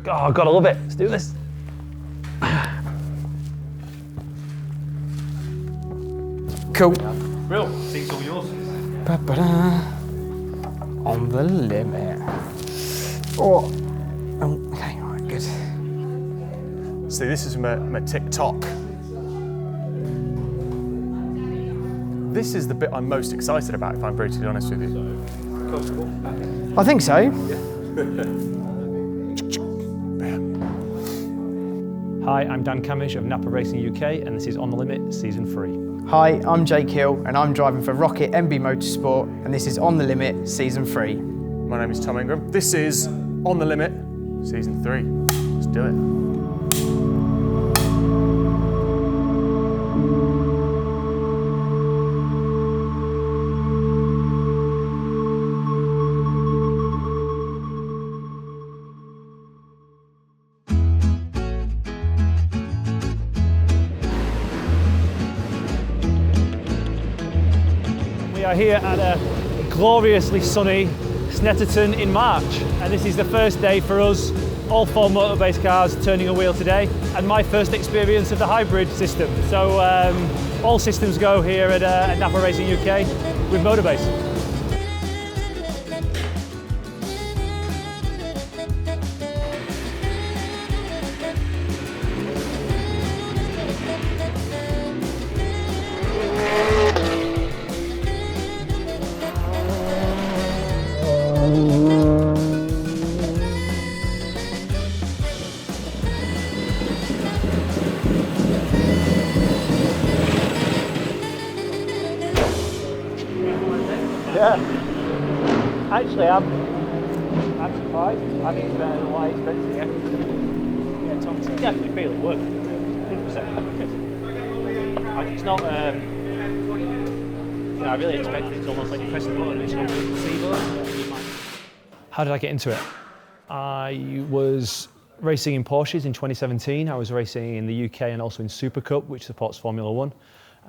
Oh, God, I love it. Let's do this. Cool. Real, seat's all yours. On the limit. Oh, okay, all right, good. So this is my TikTok. This is the bit I'm most excited about, if I'm brutally honest with you. I think so. Hi, I'm Dan Camish of Napa Racing UK, and this is On the Limit Season 3. Hi, I'm Jake Hill, and I'm driving for Rocket MB Motorsport, and this is On the Limit Season 3. My name is Tom Ingram. This is On the Limit Season 3. Let's do it. We are here at a gloriously sunny Snetterton in March, and this is the first day for us, all 4 motor-based cars turning a wheel today, and my first experience of the hybrid system. So all systems go here at Napa Racing UK with motor-base. Yeah, actually I'm surprised. I think it's better than what I expected. Yeah, Tom, you definitely feel it works. 100%. It's not, I really expected it's almost like you press the button and it's not the C button. How did I get into it? I was racing in Porsches in 2017. I was racing in the UK and also in Super Cup, which supports Formula One.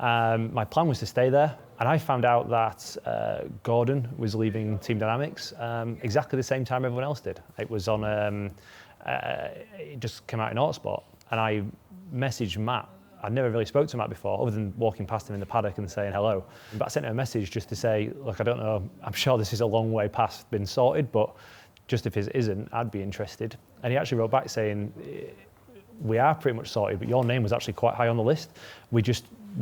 My plan was to stay there, and I found out that Gordon was leaving Team Dynamics exactly the same time everyone else did. It was on, it just came out in Autosport, and I messaged Matt. I'd never really spoke to Matt before, other than walking past him in the paddock and saying hello. But I sent him a message just to say, look, I don't know, I'm sure this is a long way past being sorted, but just if it isn't, I'd be interested. And he actually wrote back saying, we are pretty much sorted, but your name was actually quite high on the list. We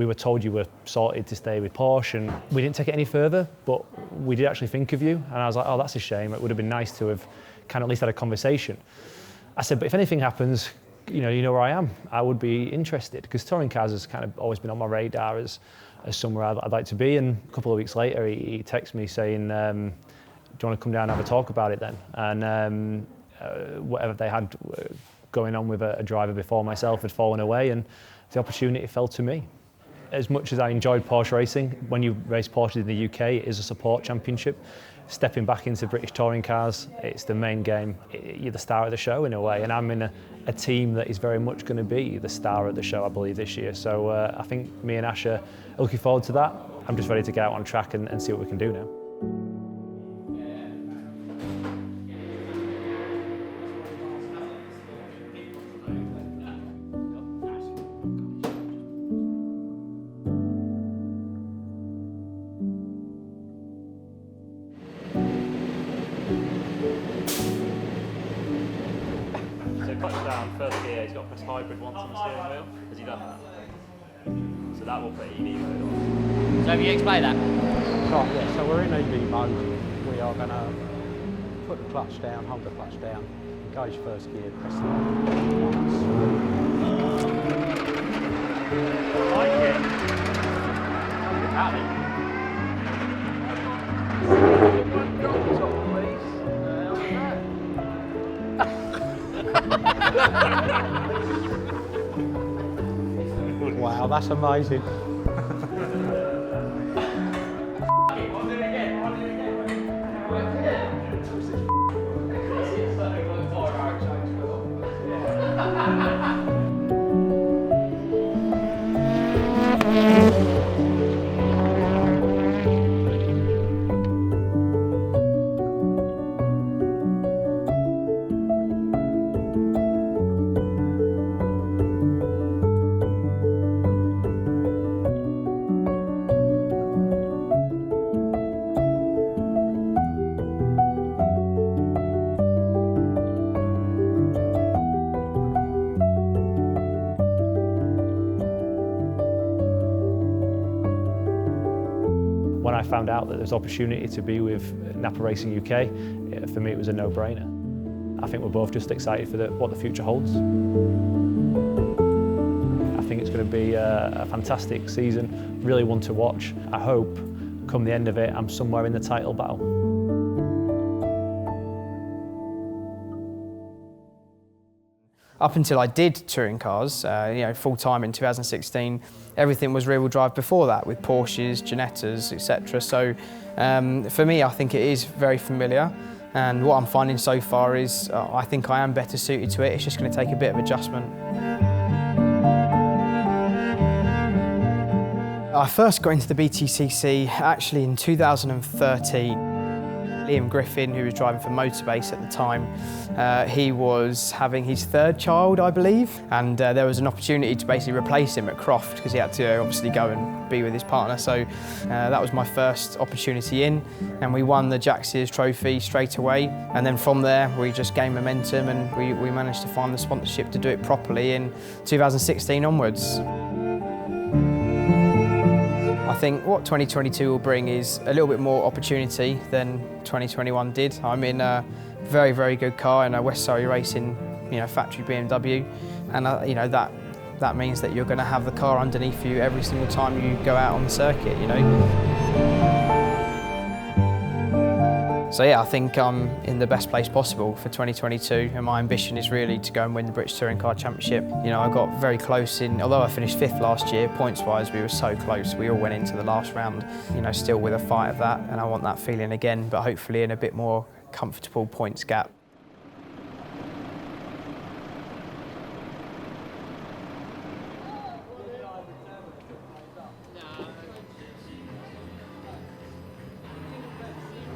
were told you were sorted to stay with Porsche, and we didn't take it any further, but we did actually think of you. And I was like, oh, that's a shame. It would have been nice to have kind of at least had a conversation. I said, but if anything happens, you know where I am. I would be interested, because touring cars has kind of always been on my radar as somewhere I'd like to be. And a couple of weeks later, he texted me saying, do you want to come down and have a talk about it then? And whatever they had going on with a driver before myself had fallen away, and the opportunity fell to me. As much as I enjoyed Porsche racing, when you race Porsches in the UK, it is a support championship. Stepping back into British touring cars, it's the main game. You're the star of the show in a way, and I'm in a team that is very much going to be the star of the show, I believe, this year. So I think me and Ash are looking forward to that. I'm just ready to get out on track and see what we can do now. Down, first gear, he's got to press hybrid once on the steering wheel. Has he done that? So that will put EV mode on. So have you explained that? Right, yeah, so we're in EV mode. We are going to put the clutch down, hold the clutch down, engage first gear, press the once. I like it. Happy. Wow, that's amazing. found out that there's opportunity to be with Napa Racing UK, for me it was a no-brainer. I think we're both just excited for what the future holds. I think it's going to be a fantastic season, really one to watch. I hope, come the end of it, I'm somewhere in the title battle. Up until I did touring cars, full time in 2016, everything was rear-wheel drive before that, with Porsches, Ginettas, etc. So for me, I think it is very familiar. And what I'm finding so far is I think I am better suited to it. It's just going to take a bit of adjustment. I first got into the BTCC actually in 2013. Liam Griffin, who was driving for Motorbase at the time, he was having his third child, I believe, and there was an opportunity to basically replace him at Croft because he had to obviously go and be with his partner. So that was my first opportunity in, and we won the Jack Sears Trophy straight away. And then from there, we just gained momentum, and we managed to find the sponsorship to do it properly in 2016 onwards. I think what 2022 will bring is a little bit more opportunity than 2021 did. I'm in a very, very good car in a West Surrey Racing, factory BMW, and that means that you're going to have the car underneath you every single time you go out on the circuit. So yeah, I think I'm in the best place possible for 2022, and my ambition is really to go and win the British Touring Car Championship. I got very close although I finished 5th last year, points-wise we were so close. We all went into the last round, still with a fight of that, and I want that feeling again, but hopefully in a bit more comfortable points gap.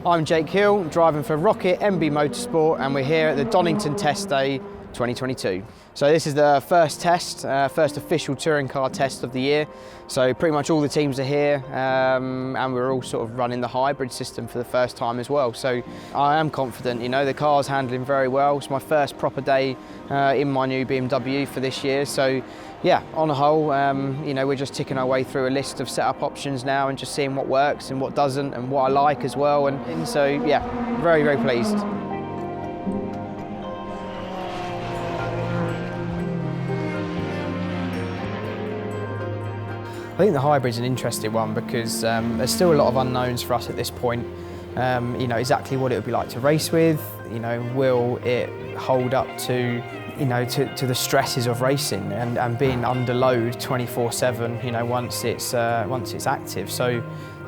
I'm Jake Hill, driving for Rocket MB Motorsport, and we're here at the Donington Test Day 2022. So this is the first test, first official touring car test of the year. So pretty much all the teams are here, and we're all sort of running the hybrid system for the first time as well. So I am confident, the car's handling very well. It's my first proper day in my new BMW for this year. So yeah, on the whole, we're just ticking our way through a list of setup options now and just seeing what works and what doesn't and what I like as well. And so yeah, very, very pleased. I think the hybrid's an interesting one because there's still a lot of unknowns for us at this point. Exactly what it would be like to race with. Will it hold up to the stresses of racing and being under load 24/7. Once it's active. So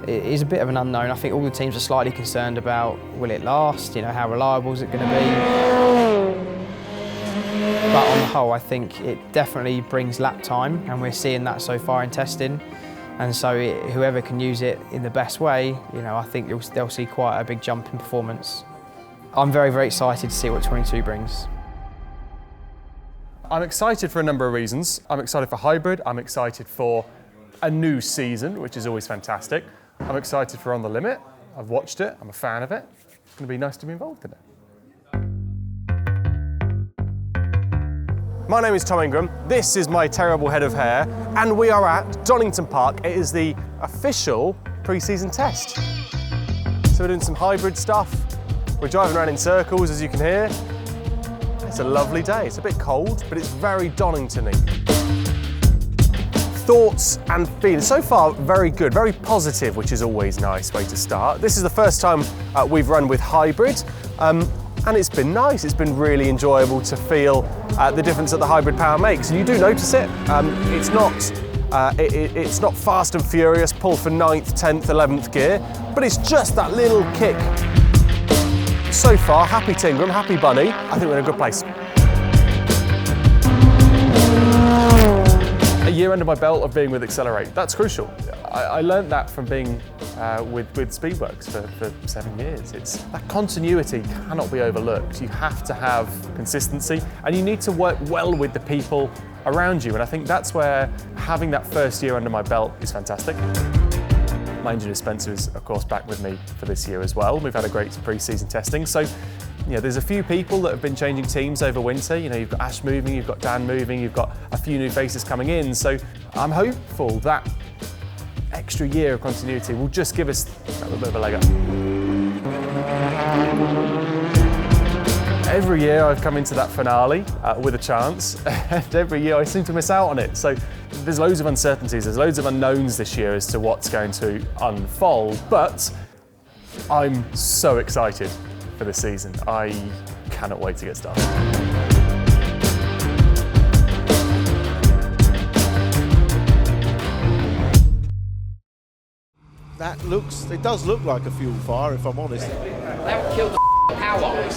it is a bit of an unknown. I think all the teams are slightly concerned about will it last. How reliable is it going to be? But on the whole, I think it definitely brings lap time, and we're seeing that so far in testing. And so whoever can use it in the best way, I think they'll see quite a big jump in performance. I'm very, very excited to see what 22 brings. I'm excited for a number of reasons. I'm excited for hybrid, I'm excited for a new season, which is always fantastic. I'm excited for On the Limit. I've watched it, I'm a fan of it. It's going to be nice to be involved in it. My name is Tom Ingram, this is my terrible head of hair, and we are at Donington Park. It is the official pre-season test. So we're doing some hybrid stuff. We're driving around in circles, as you can hear. It's a lovely day. It's a bit cold, but it's very Donington-y. Thoughts and feelings. So far, very good, very positive, which is always a nice way to start. This is the first time we've run with hybrid, and it's been nice. It's been really enjoyable to feel the difference that the hybrid power makes. And you do notice it. It's not fast and furious, pull for 9th, 10th, 11th gear, but it's just that little kick. So far, happy Tingram, happy Bunny. I think we're in a good place. A year under my belt of being with Accelerate, that's crucial. I learned that from being with Speedworks for 7 years. That continuity cannot be overlooked. You have to have consistency, and you need to work well with the people around you. And I think that's where having that first year under my belt is fantastic. My engineer Spencer is, of course, back with me for this year as well. We've had a great pre-season testing. So, there's a few people that have been changing teams over winter. You've got Ash moving, you've got Dan moving, you've got a few new faces coming in. So I'm hopeful that extra year of continuity will just give us a little bit of a leg up. Every year I've come into that finale with a chance, and every year I seem to miss out on it. So there's loads of uncertainties, there's loads of unknowns this year as to what's going to unfold, but I'm so excited for this season. I cannot wait to get started. It does look like a fuel fire, if I'm honest. That killed the power.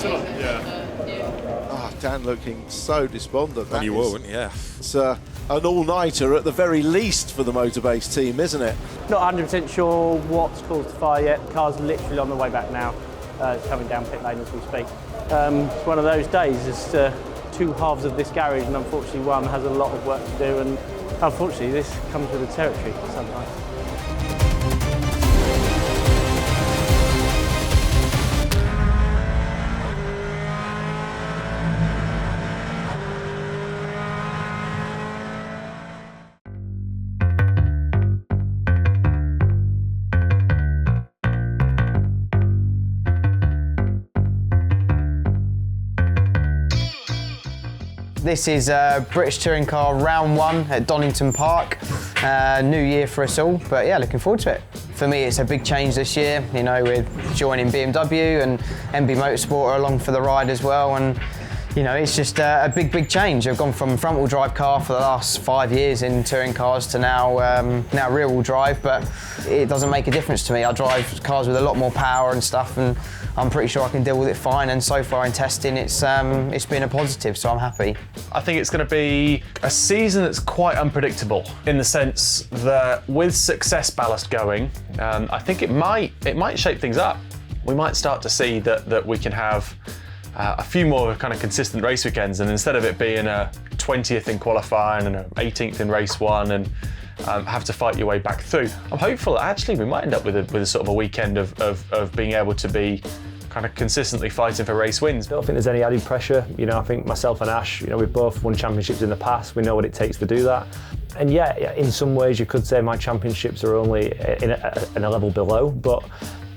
Dan looking so despondent. Well, you won't, yeah. It's an all-nighter at the very least for the Motorbase team, isn't it? Not 100% sure what's caused the fire yet. The car's literally on the way back now. It's coming down pit lane as we speak. It's one of those days. There's two halves of this garage, and unfortunately one has a lot of work to do, and unfortunately this comes with the territory sometimes. This is British Touring Car Round 1 at Donington Park. New year for us all, but yeah, looking forward to it. For me, it's a big change this year, you know, with joining BMW and MB Motorsport are along for the ride as well, and you know, it's just a big change. I've gone from front-wheel drive car for the last 5 years in touring cars to now rear-wheel drive, but it doesn't make a difference to me. I drive cars with a lot more power and stuff, and I'm pretty sure I can deal with it fine, and so far in testing it's been a positive, so I'm happy. I think it's going to be a season that's quite unpredictable in the sense that with success ballast going, I think it might shape things up. We might start to see that we can have a few more kind of consistent race weekends, and instead of it being a 20th in qualifying and an 18th in race one and have to fight your way back through, I'm hopeful that actually we might end up with a sort of a weekend of being able to be kind of consistently fighting for race wins. I don't think there's any added pressure. You know, I think myself and Ash, you know, we've both won championships in the past. We know what it takes to do that. And yeah, in some ways you could say my championships are only in a level below, but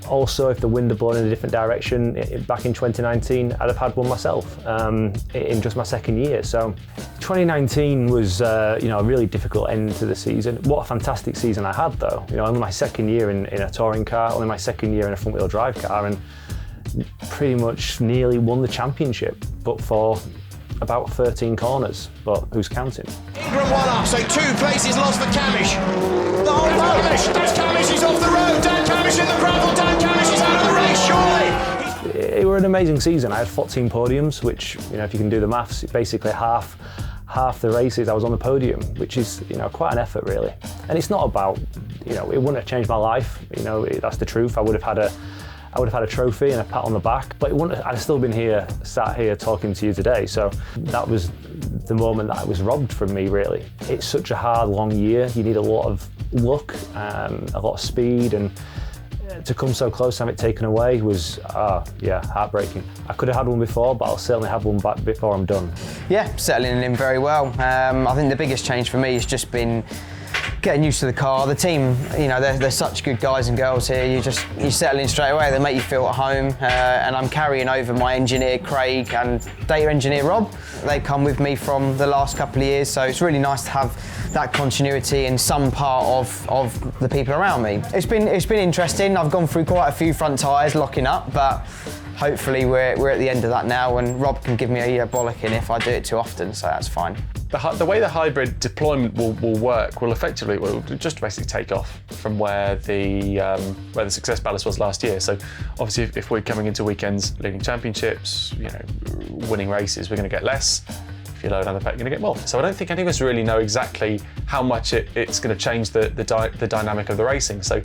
also, if the wind had blown in a different direction back in 2019, I'd have had one myself in just my second year. So 2019 was you know, a really difficult end to the season. What a fantastic season I had though. You know, only my second year in a touring car, only my second year in a front-wheel drive car, and pretty much nearly won the championship, but for about 13 corners, but who's counting? Ingram one up, so 2 places lost for Camish. The whole Camish! That's Camish, he's off the road! Dan Camish in the gravel! Dan Camish is out of the race, surely! It was an amazing season. I had 14 podiums, which, you know, if you can do the maths, basically half the races I was on the podium, which is, you know, quite an effort really. And it's not about, you know, it wouldn't have changed my life, you know, that's the truth. I would have had a trophy and a pat on the back, but I'd have still been here, sat here talking to you today. So that was the moment that was robbed from me, really. It's such a hard, long year. You need a lot of luck, a lot of speed, and to come so close to have it taken away was, yeah, heartbreaking. I could have had one before, but I'll certainly have one back before I'm done. Yeah, settling in very well. I think the biggest change for me has just been getting used to the car. The team, you know, they're such good guys and girls here. You settle in straight away. They make you feel at home. And I'm carrying over my engineer Craig and data engineer Rob. They come with me from the last couple of years, so it's really nice to have that continuity in some part of the people around me. It's been interesting. I've gone through quite a few front tyres locking up, but hopefully we're at the end of that now, and Rob can give me a bollocking if I do it too often, so that's fine. The way the hybrid deployment will work will effectively just basically take off from where the success ballast was last year. So obviously if we're coming into weekends leading championships, you know, winning races, we're going to get less. If you load on the pack, you're going to get more. So I don't think any of us really know exactly how much it's going to change the dynamic of the racing. So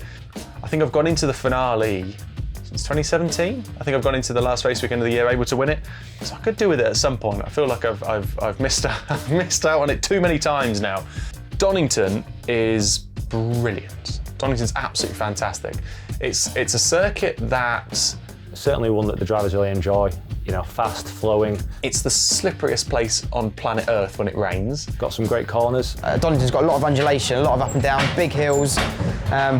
I think I've gone into the finale since 2017. I think I've gone into the last race weekend of the year able to win it. So I could do with it at some point. I feel like I've missed out on it too many times now. Donington is brilliant. Donington's absolutely fantastic. It's a circuit that Certainly one that the drivers really enjoy. You know, fast, flowing. It's the slipperiest place on planet Earth when it rains. Got some great corners. Donington's got a lot of undulation, a lot of up and down, big hills,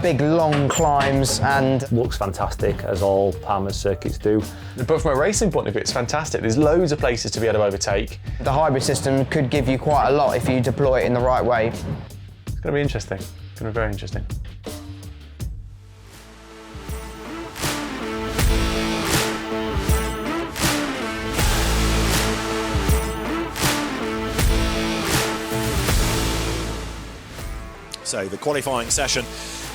big long climbs, and Looks fantastic, as all Palmer's circuits do. But from a racing point of view, it's fantastic. There's loads of places to be able to overtake. the hybrid system could give you quite a lot if you deploy it in the right way. It's going to be interesting. It's going to be very interesting. So the qualifying session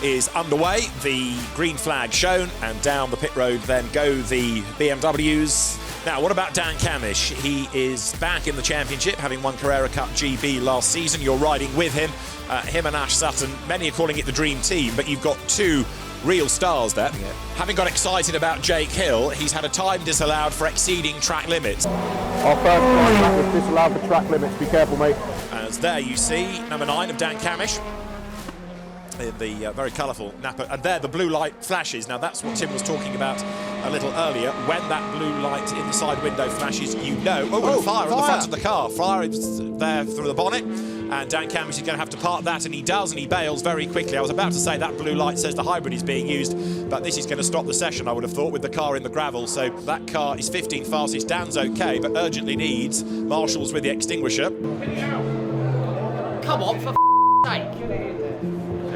is underway, the green flag shown, and down the pit road then go the BMWs. Now, what about Dan Camish? He is back in the championship, having won Carrera Cup GB last season. You're riding with him, him and Ash Sutton. Many are calling it the dream team, but you've got two real stars there. Yeah. Having got excited about Jake Hill, he's had a time disallowed for exceeding track limits. Our first time was disallowed for track limits. Be careful, mate. As there you see, number 9 of Dan Camish. In the very colourful Napa, and there the blue light flashes. Now that's what Tim was talking about a little earlier. When that blue light in the side window flashes, you know, fire on the front of the car. Fire is there through the bonnet, and Dan Camish is going to have to park that, and he does, and he bails very quickly. I was about to say that blue light says the hybrid is being used, but this is going to stop the session, I would have thought, with the car in the gravel. So that car is 15th fastest. Dan's okay, but urgently needs marshals with the extinguisher. Come on, for sake.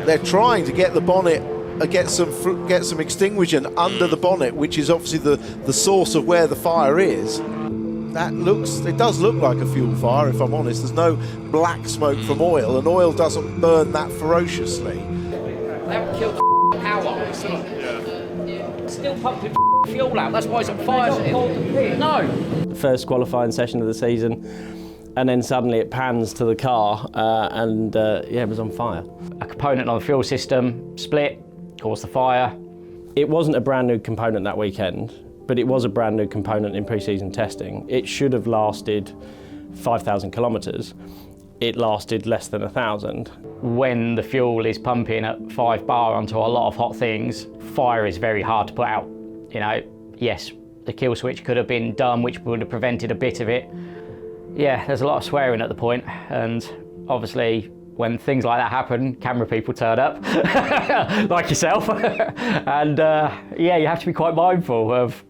They're trying to get the bonnet, get some extinguishing under the bonnet, which is obviously the source of where the fire is. It does look like a fuel fire, if I'm honest. There's no black smoke from oil, and oil doesn't burn that ferociously. They haven't killed the power. Still pumping fuel out. That's why it's on fire. No. The first qualifying session of the season, and then suddenly it pans to the car, and it was on fire. A component on the fuel system split, caused the fire. It wasn't a brand new component that weekend, but it was a brand new component in pre-season testing. It should have lasted 5,000 kilometres. It lasted less than 1,000. When the fuel is pumping at 5 bar onto a lot of hot things, fire is very hard to put out. You know, yes, the kill switch could have been done, which would have prevented a bit of it. Yeah, there's a lot of swearing at the point, and obviously when things like that happen, camera people turn up, like yourself, and you have to be quite mindful of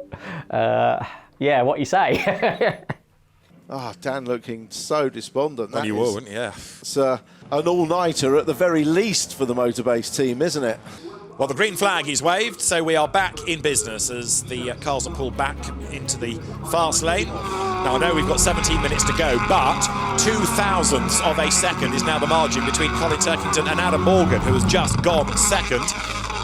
what you say. Dan looking so despondent. Well, you will, wouldn't you? Yeah. It's an all-nighter at the very least for the Motorbase team, isn't it? Well, the green flag is waved, so we are back in business as the cars are pulled back into the fast lane. Now, I know we've got 17 minutes to go, but 0.02 of a second is now the margin between Colin Turkington and Adam Morgan, who has just gone second.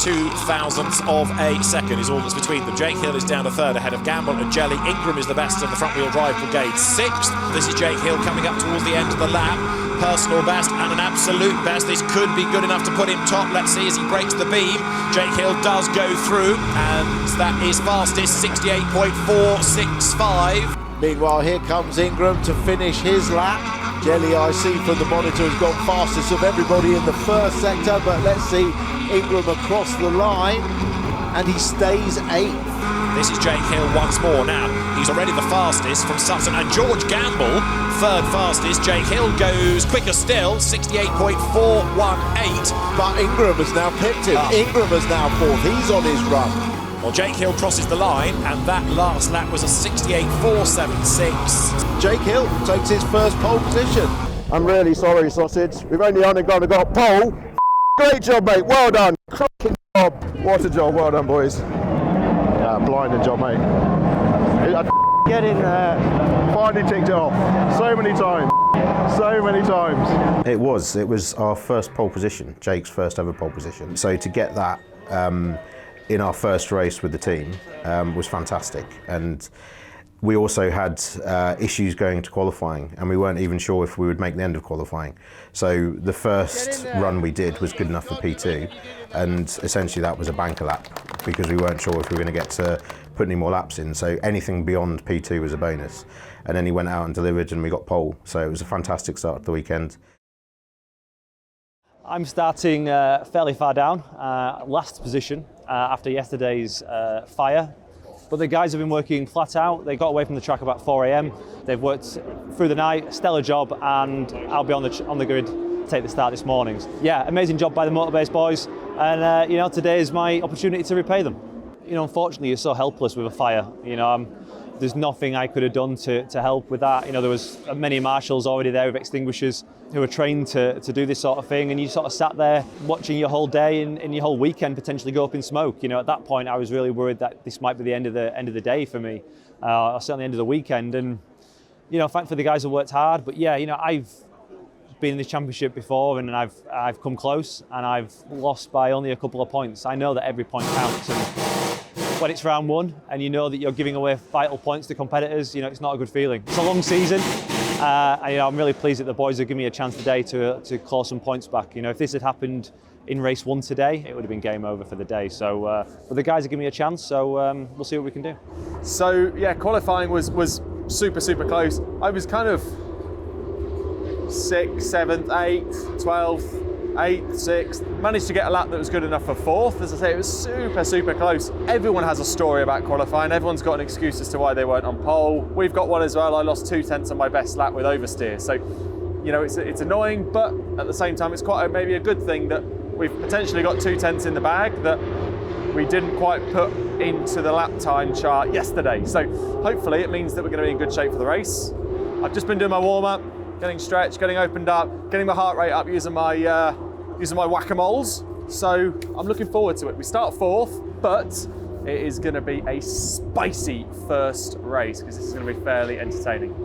0.02 of a second is all that's between them. Jake Hill is down to third ahead of Gamble and Jelly. Ingram is the best in the front-wheel drive brigade, sixth. This is Jake Hill coming up towards the end of the lap. Personal best and an absolute best. This could be good enough to put him top. Let's see as he breaks the beam. Jake Hill does go through, and that is fastest, 68.465. Meanwhile, here comes Ingram to finish his lap. Jelly, I see from the monitor, has gone fastest of everybody in the first sector, but let's see Ingram across the line, and he stays 8th. This is Jake Hill once more now. He's already the fastest from Sutton, and George Gamble, third fastest. Jake Hill goes quicker still, 68.418. But Ingram has now pipped him. Ingram is now 4th. He's on his run. Well, Jake Hill crosses the line, and that last lap was a 68.476. Jake Hill takes his first pole position. I'm really sorry, Sausage. We've only got pole. Great job, mate. Well done. Cracking job. What a job. Well done, boys. Blinding job, mate. Get in there. Finally ticked it off. So many times. So many times. It was our first pole position, Jake's first ever pole position. So to get that in our first race with the team was fantastic. And we also had issues going to qualifying, and we weren't even sure if we would make the end of qualifying. So the first run we did was good enough for P2, and essentially that was a banker lap because we weren't sure if we were going to get to put any more laps in. So anything beyond P2 was a bonus. And then he went out and delivered, and we got pole. So it was a fantastic start to the weekend. I'm starting fairly far down, last position after yesterday's fire. But the guys have been working flat out. They got away from the track about 4 a.m. They've worked through the night, stellar job, and I'll be on the grid to take the start this morning. Yeah, amazing job by the Motorbase boys, and you know, today is my opportunity to repay them. You know, unfortunately, you're so helpless with a fire. You know, there's nothing I could have done to help with that. You know, there was many marshals already there with extinguishers who were trained to do this sort of thing, and you sort of sat there watching your whole day and your whole weekend potentially go up in smoke. You know, at that point, I was really worried that this might be the end of the day for me, or certainly the end of the weekend. And you know, thankfully the guys have worked hard. But yeah, you know, I've been in this championship before, and I've come close, and I've lost by only a couple of points. I know that every point counts, and when it's round one and you know that you're giving away vital points to competitors, you know, it's not a good feeling. It's a long season. And, you know, I'm really pleased that the boys have given me a chance today to claw some points back. You know, if this had happened in race 1 today, it would have been game over for the day. So, but the guys have given me a chance, so we'll see what we can do. So yeah, qualifying was super close. I was kind of 6th, 7th, 8th, 12th, 8th, 6th. Managed to get a lap that was good enough for 4th. As I say, it was super close. Everyone has a story about qualifying. Everyone's got an excuse as to why they weren't on pole. We've got one as well. I lost 2/10 on my best lap with oversteer. So, you know, it's annoying, but at the same time, it's quite maybe a good thing that we've potentially got 2/10 in the bag that we didn't quite put into the lap time chart yesterday. So hopefully it means that we're going to be in good shape for the race. I've just been doing my warm-up, getting stretched, getting opened up, getting my heart rate up using my whack-a-moles. So I'm looking forward to it. We start 4th, but it is going to be a spicy first race because this is going to be fairly entertaining.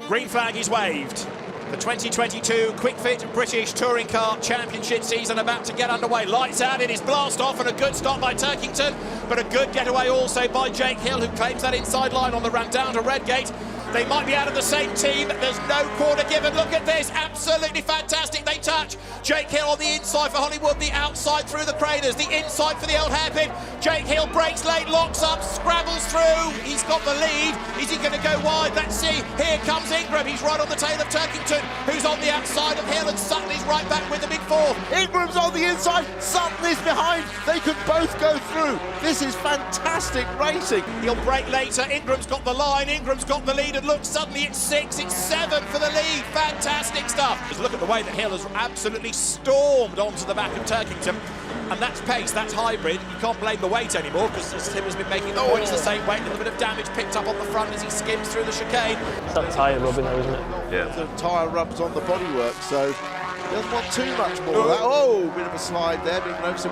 Green flag is waved. The 2022 Kwik Fit British Touring Car Championship season about to get underway. Lights out, it is blast off, and a good stop by Turkington, but a good getaway also by Jake Hill, who claims that inside line on the run down to Redgate. They might be out of the same team. There's no quarter given. Look at this, absolutely fantastic. They touch. Jake Hill on the inside for Hollywood, the outside through the Craters, the inside for the old hairpin. Jake Hill breaks late, locks up, scrabbles through. He's got the lead. Is he going to go wide? Let's see. Here comes Ingram. He's right on the tail of Turkington, who's on the outside of Hill, and Sutton is right back with the big 4th. Ingram's on the inside, Sutton is behind. They could both go through. This is fantastic racing. He'll break later. Ingram's got the line. Ingram's got the lead, and look, suddenly it's 6, it's 7 for the lead. Fantastic stuff. Just look at the way that Hill has absolutely stormed onto the back of Turkington. And that's pace, that's hybrid. You can't blame the weight anymore, because as Tim has been making the point, it's the same weight. A little bit of damage picked up on the front as he skims through the chicane. It's that tyre rubbing though, isn't it? Yeah. The tyre rubs on the bodywork, so he doesn't want too much more of that. Oh, bit of a slide there.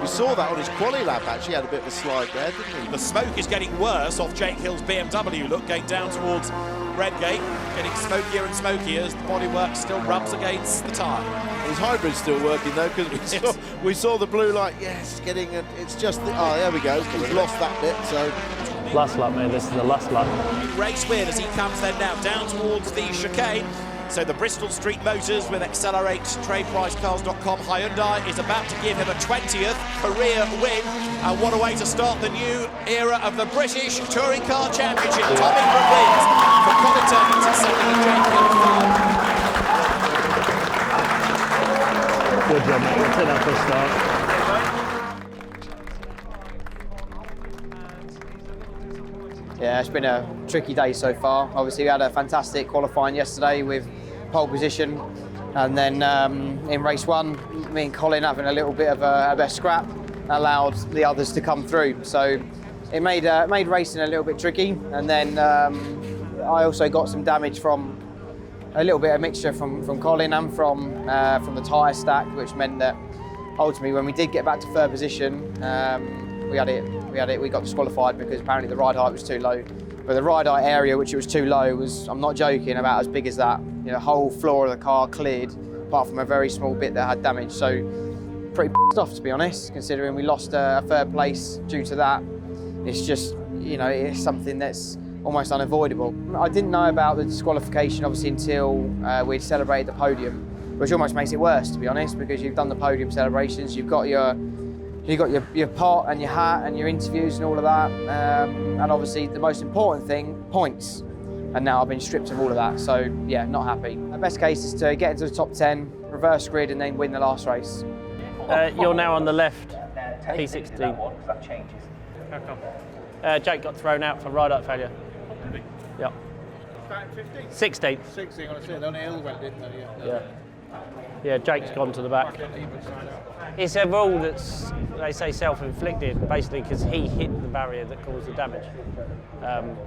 We saw that on his quali lap, actually. He had a bit of a slide there, didn't he? The smoke is getting worse off Jake Hill's BMW. Look, going down towards Redgate, getting smokier and smokier as the bodywork still rubs against the tyre. His hybrid's still working though, because we saw the blue light. Yes, getting it. It's just oh, there we go. He's lost that bit. So last lap, mate. This is the last lap. Race win as he comes then now down towards the chicane. So the Bristol Street Motors with Accelerate TradePriceCars.com Hyundai is about to give him a 20th career win. And what a way to start the new era of the British Touring Car Championship. Tom Ingram wins for Colin Turkington second and Jake Hill third. Good job, mate. We'll take that for a start. Yeah, it's been a tricky day so far. Obviously, we had a fantastic qualifying yesterday with pole position, and then in race 1, me and Colin having a little bit of a scrap allowed the others to come through. So it made racing a little bit tricky, and then I also got some damage from a little bit of mixture from Colin and from the tyre stack, which meant that ultimately when we did get back to third position, we got disqualified because apparently the ride height was too low. But the ride height area, which it was too low, was, I'm not joking, about as big as that. You know, the whole floor of the car cleared, apart from a very small bit that had damage. So pretty pissed off, to be honest, considering we lost a third place due to that. It's just, you know, it's something that's almost unavoidable. I didn't know about the disqualification, obviously, until we'd celebrated the podium, which almost makes it worse, to be honest, because you've done the podium celebrations, you've got your pot and your hat and your interviews and all of that, and obviously the most important thing, points. and now I've been stripped of all of that. So yeah, not happy. My best case is to get into the top 10, reverse grid, and then win the last race. You're now on the left, P16. How come? Jake got thrown out for ride-up failure. Yep. 16th. 16, I said, on the hill went, didn't they? Yeah. Yeah, Jake's gone to the back. It's a rule that's, they say, self-inflicted, basically because he hit the barrier that caused the damage.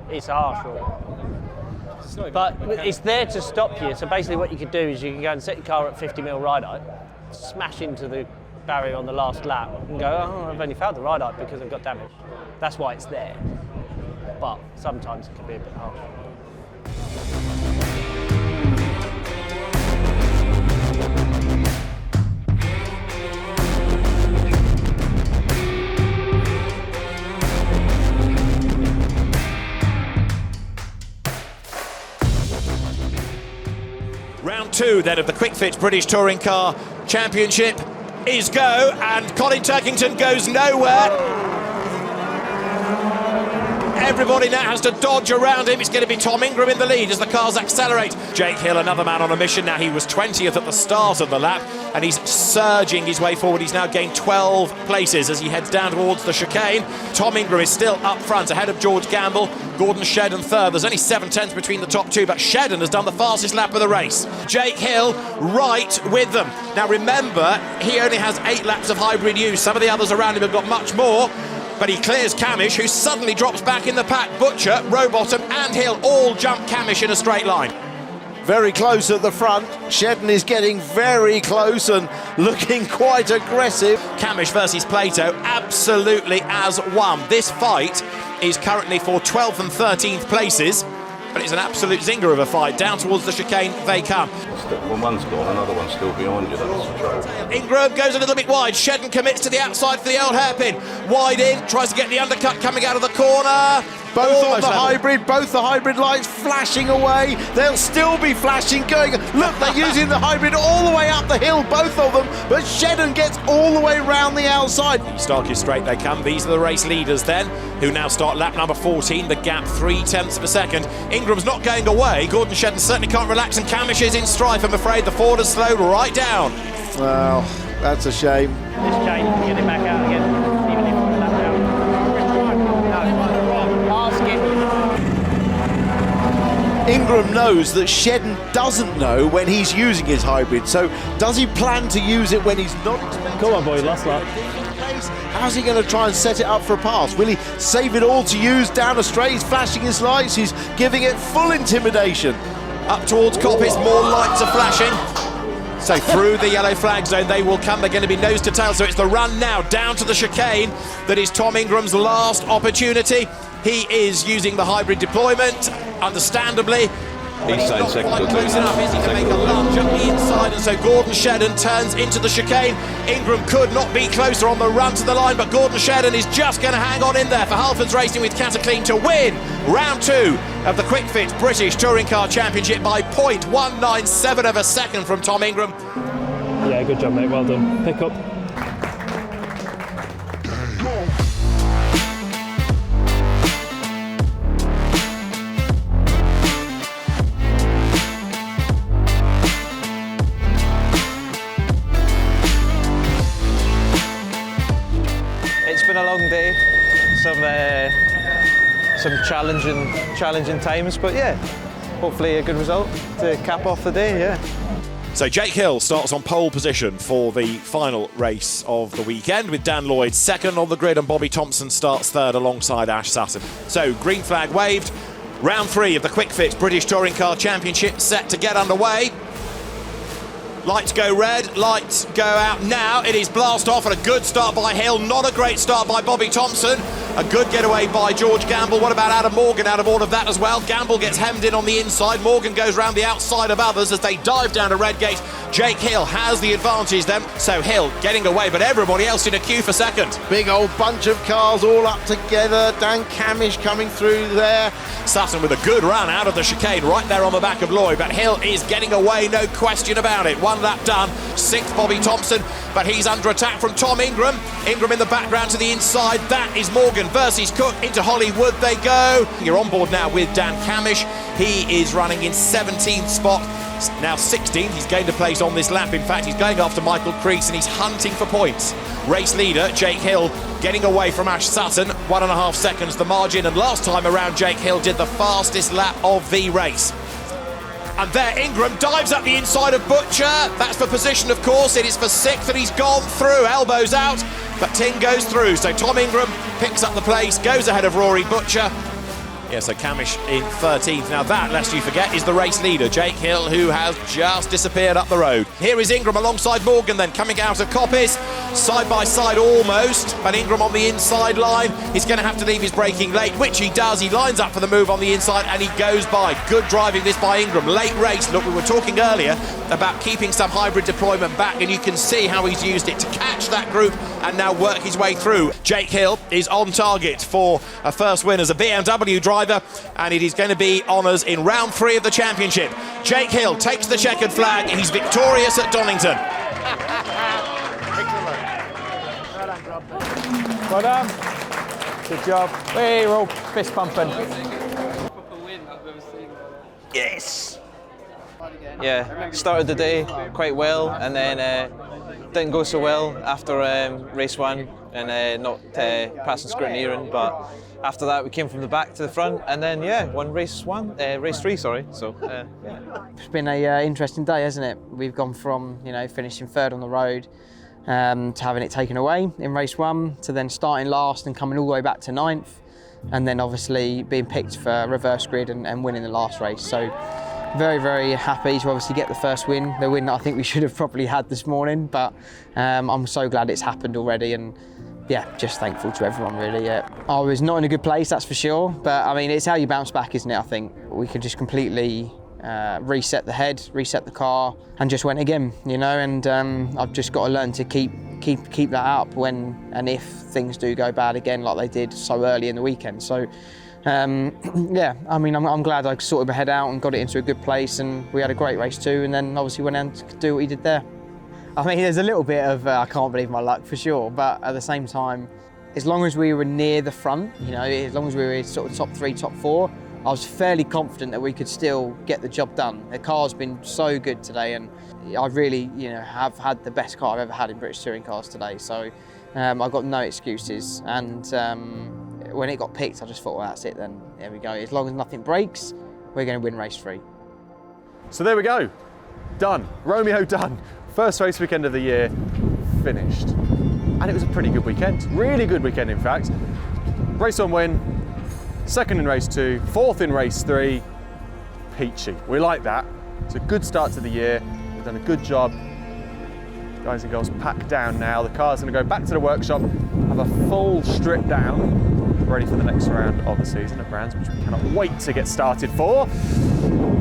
It's a harsh rule. But it's there to stop you, so basically what you could do is you can go and set your car at 50 mil ride height, smash into the barrier on the last lap and go, oh, I've only failed the ride height because I've got damage. That's why it's there. But sometimes it can be a bit harsh. Round 2 then of the Kwik Fit British Touring Car Championship is go, and Colin Turkington goes nowhere. Everybody now has to dodge around him. It's going to be Tom Ingram in the lead as the cars accelerate. Jake Hill, another man on a mission now. He was 20th at the start of the lap, and he's surging his way forward. He's now gained 12 places as he heads down towards the chicane. Tom Ingram is still up front, ahead of George Gamble. Gordon Shedden third. There's only 7 tenths between the top two, but Shedden has done the fastest lap of the race. Jake Hill right with them. Now remember, he only has 8 laps of hybrid use. Some of the others around him have got much more. But he clears Camish, who suddenly drops back in the pack. Butcher, Rowbottom and Hill all jump Camish in a straight line. Very close at the front. Shedden is getting very close and looking quite aggressive. Camish versus Plato, absolutely as one. This fight is currently for 12th and 13th places, but it's an absolute zinger of a fight. Down towards the chicane they come. When one's gone, another one's still behind you, that's the trouble. Ingram goes a little bit wide. Shedden commits to the outside for the old hairpin. Wide in, tries to get the undercut coming out of the corner. Both on the hybrid, both the hybrid lights flashing away. They'll still be flashing, going. Look, they're using the hybrid all the way up the hill, both of them. But Shedden gets all the way round the outside. Stark is straight, they come. These are the race leaders then, who now start lap number 14. The gap 3 tenths of a second. Ingram's not going away. Gordon Shedden certainly can't relax, and Camish is in strife. I'm afraid the Ford has slowed right down. Well, that's a shame. This chain, you can get it back out again, even if it's lap down. Ask him. Ingram knows that Shedden doesn't know when he's using his hybrid, so does he plan to use it when he's not expecting? Come on, boy, last lap. How's he going to try and set it up for a pass? Will he save it all to use down a straight? He's flashing his lights, he's giving it full intimidation. Up towards Coppice, more lights are flashing. So through the yellow flag zone they will come. They're going to be nose to tail, so it's the run now down to the chicane that is Tom Ingram's last opportunity. He is using the hybrid deployment, understandably. He's not quite close enough, is he, to make a lunge up the inside, and so Gordon Shedden turns into the chicane. Ingram could not be closer on the run to the line, but Gordon Shedden is just going to hang on in there for Halfords Racing with Cataclean to win round 2 of the Kwik Fit British Touring Car Championship by 0.197 of a second from Tom Ingram. Yeah, good job, mate, well done. Pick up. Been a long day, some challenging times, but yeah, hopefully a good result to cap off the day. Yeah. So Jake Hill starts on pole position for the final race of the weekend, with Dan Lloyd second on the grid and Bobby Thompson starts third alongside Ash Sutton. So green flag waved. Round 3 of the Kwik Fit British Touring Car Championship set to get underway. Lights go red, lights go out now. It is blast off, and a good start by Hill. Not a great start by Bobby Thompson. A good getaway by George Gamble. What about Adam Morgan out of all of that as well? Gamble gets hemmed in on the inside. Morgan goes round the outside of others as they dive down to Redgate. Jake Hill has the advantage then. So Hill getting away, but everybody else in a queue for second. Big old bunch of cars all up together. Dan Camish coming through there. Sutton with a good run out of the chicane right there on the back of Lloyd, but Hill is getting away, no question about it. 1 lap done. 6th, Bobby Thompson, but he's under attack from Tom Ingram. Ingram in the background to the inside. That is Morgan versus Cook. Into Hollywood they go. You're on board now with Dan Camish. He is running in 17th spot. Now 16th, he's gained a place on this lap. In fact, he's going after Michael Crease and he's hunting for points. Race leader, Jake Hill, getting away from Ash Sutton. 1.5 seconds the margin, and last time around Jake Hill did the fastest lap of the race. And there Ingram dives up the inside of Butcher. That's for position, of course. It is for 6th and he's gone through, elbows out, but Ting goes through. So Tom Ingram picks up the place, goes ahead of Rory Butcher. Yeah, so Camish in 13th. Now that, lest you forget, is the race leader, Jake Hill, who has just disappeared up the road. Here is Ingram alongside Morgan then, coming out of Coppice. Side by side almost, but Ingram on the inside line. He's going to have to leave his braking late, which he does. He lines up for the move on the inside and he goes by. Good driving this by Ingram. Late race. Look, we were talking earlier about keeping some hybrid deployment back, and you can see how he's used it to catch that group and now work his way through. Jake Hill is on target for a first win as a BMW driver, and it is going to be honours in round 3 of the championship. Jake Hill takes the checkered flag. He's victorious at Donington. Well done. Good job. We're all fist pumping. Yes! Yeah, started the day quite well, and then didn't go so well after race 1 and not passing scrutineering, but after that we came from the back to the front, and then won race 3, sorry. So yeah. It's been a interesting day, hasn't it? We've gone from finishing 3rd on the road to having it taken away in race 1, to then starting last and coming all the way back to 9th, and then obviously being picked for reverse grid and winning the last race. So very, very happy to obviously get the first win, the win that I think we should have probably had this morning, but I'm so glad it's happened already, and yeah, just thankful to everyone really. Yeah. I was not in a good place, that's for sure, but I mean, it's how you bounce back, isn't it? I think we could just completely reset the head, reset the car, and just went again, and I've just got to learn to keep that up when and if things do go bad again, like they did so early in the weekend. So yeah, I mean, I'm glad I sorted my head out and got it into a good place, and we had a great race too, and then obviously went on to do what he did there. I mean, there's a little bit of I can't believe my luck for sure, but at the same time, as long as we were near the front, as long as we were sort of top 3, top 4, I was fairly confident that we could still get the job done. The car's been so good today, and I really, have had the best car I've ever had in British touring cars today. So I've got no excuses, and when it got picked, I just thought, well, that's it then. There we go. As long as nothing breaks, we're going to win race 3. So there we go. Done. Romeo done. First race weekend of the year finished. And it was a pretty good weekend. Really good weekend, in fact. Race 1 win, 2nd in race 2, 4th in race 3. Peachy. We like that. It's a good start to the year. We've done a good job. Guys and girls packed down now. The car's going to go back to the workshop, have a full strip down, ready for the next round of the season at Brands, which we cannot wait to get started for.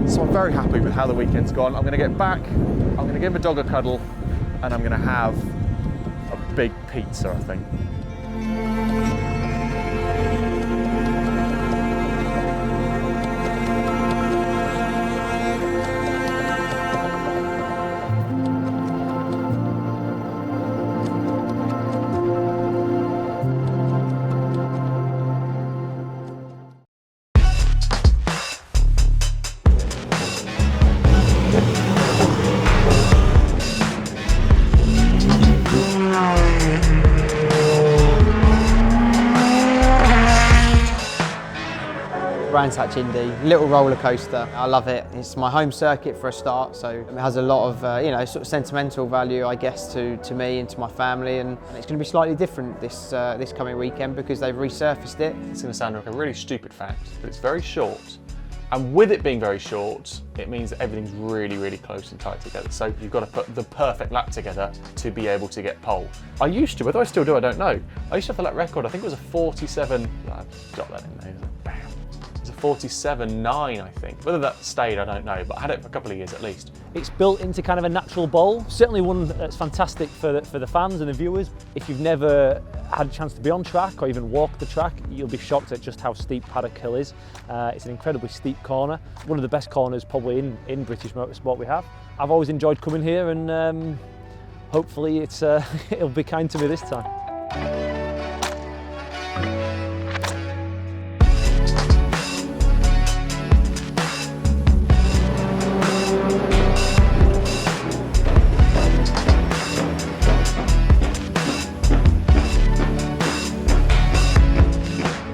So I'm very happy with how the weekend's gone. I'm going to get back, I'm going to give the dog a cuddle, and I'm going to have a big pizza, I think. Brands Hatch Indy, little roller coaster. I love it. It's my home circuit for a start, so it has a lot of sort of sentimental value, I guess, to me and to my family, and it's going to be slightly different this coming weekend because they've resurfaced it. It's going to sound like a really stupid fact, but it's very short. And with it being very short, it means that everything's really, really close and tight together. So you've got to put the perfect lap together to be able to get pole. I used to, whether I still do, I don't know. I used to have the lap record, I think it was a 47, I've got that in there. It was a 47.9, I think. Whether that stayed, I don't know, but I had it for a couple of years at least. It's built into kind of a natural bowl, certainly one that's fantastic for the fans and the viewers. If you've never had a chance to be on track or even walk the track, you'll be shocked at just how steep Paddock Hill is. It's an incredibly steep corner, one of the best corners probably in British motorsport we have. I've always enjoyed coming here, and hopefully it'll be kind to me this time.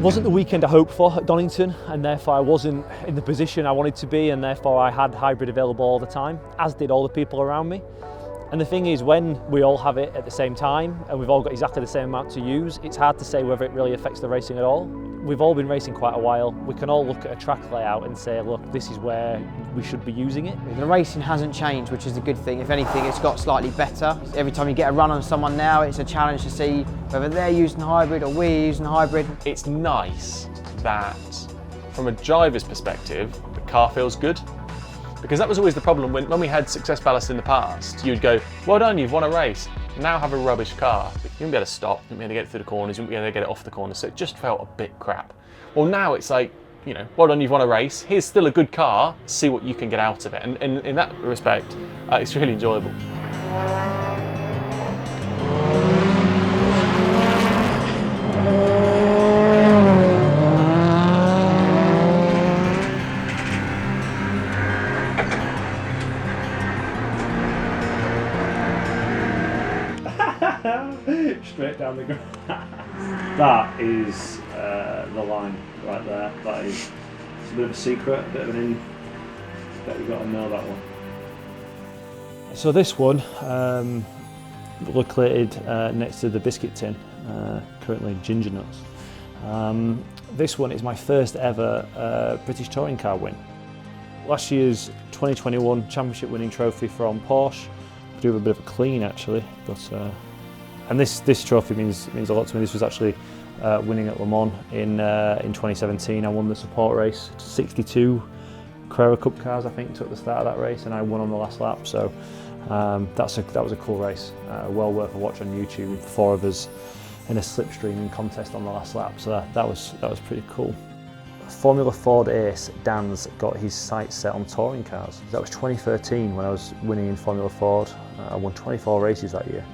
Wasn't the weekend I hoped for at Donington, and therefore I wasn't in the position I wanted to be, and therefore I had hybrid available all the time, as did all the people around me. And the thing is, when we all have it at the same time and we've all got exactly the same amount to use, it's hard to say whether it really affects the racing at all. We've all been racing quite a while. We can all look at a track layout and say, look, this is where we should be using it. The racing hasn't changed, which is a good thing. If anything, it's got slightly better. Every time you get a run on someone now, it's a challenge to see whether they're using hybrid or we're using hybrid. It's nice that, from a driver's perspective, the car feels good. Because that was always the problem when we had success ballast in the past. You'd go, well done, you've won a race. Now have a rubbish car. You wouldn't be able to stop, you wouldn't be able to get through the corners, you wouldn't be able to get it off the corners, so it just felt a bit crap. Well, now it's like, you know, well done, you've won a race. Here's still a good car, see what you can get out of it. And in that respect, it's really enjoyable. Straight down the ground. That is the line right there. That is a bit of a secret, a bit of an in. Bet you've got to know that one. So this one, located next to the biscuit tin, currently ginger nuts. This one is my first ever British touring car win. Last year's 2021 championship winning trophy from Porsche. I do have a bit of a clean actually, but. And this trophy means a lot to me. This was actually winning at Le Mans in 2017. I won the support race. 62 Carrera Cup cars, I think, took the start of that race, and I won on the last lap. So that was a cool race. Well worth a watch on YouTube. 4 of us in a slipstreaming contest on the last lap. So that was pretty cool. Formula Ford ace Dan's got his sights set on touring cars. That was 2013 when I was winning in Formula Ford. I won 24 races that year.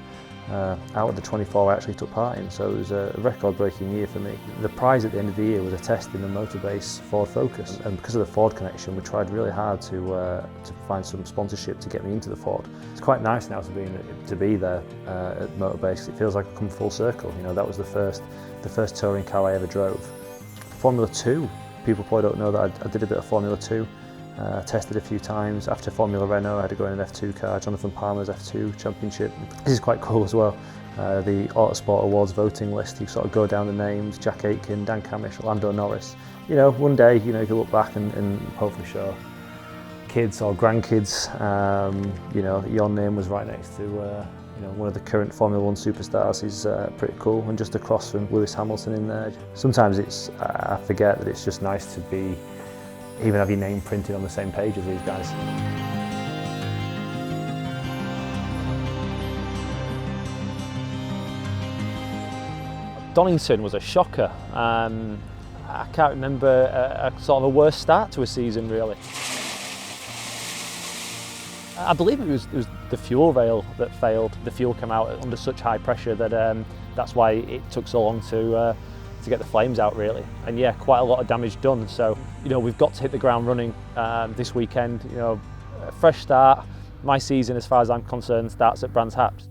Out of the 24 I actually took part in, so it was a record-breaking year for me. The prize at the end of the year was a test in the Motorbase Ford Focus, and because of the Ford connection we tried really hard to find some sponsorship to get me into the Ford. It's quite nice now to be there at Motorbase. It feels like I've come full circle. You know, that was the first touring car I ever drove. Formula 2, people probably don't know that I did a bit of Formula 2. Tested a few times. After Formula Renault I had to go in an F2 car, Jonathan Palmer's F2 Championship. This is quite cool as well. The Autosport Awards voting list, you sort of go down the names, Jack Aitken, Dan Camish, Lando Norris. You know, one day, you know, you can look back and hopefully show kids or grandkids, you know, your name was right next to you know, one of the current Formula 1 superstars. Is pretty cool, and just across from Lewis Hamilton in there. Sometimes I forget that it's just nice to be even have your name printed on the same page as these guys. Donington was a shocker. I can't remember a sort of a worse start to a season really. I believe it was the fuel rail that failed. The fuel came out under such high pressure that that's why it took so long to get the flames out really. And yeah, quite a lot of damage done. So, you know, we've got to hit the ground running this weekend. You know, a fresh start. My season, as far as I'm concerned, starts at Brands Hatch.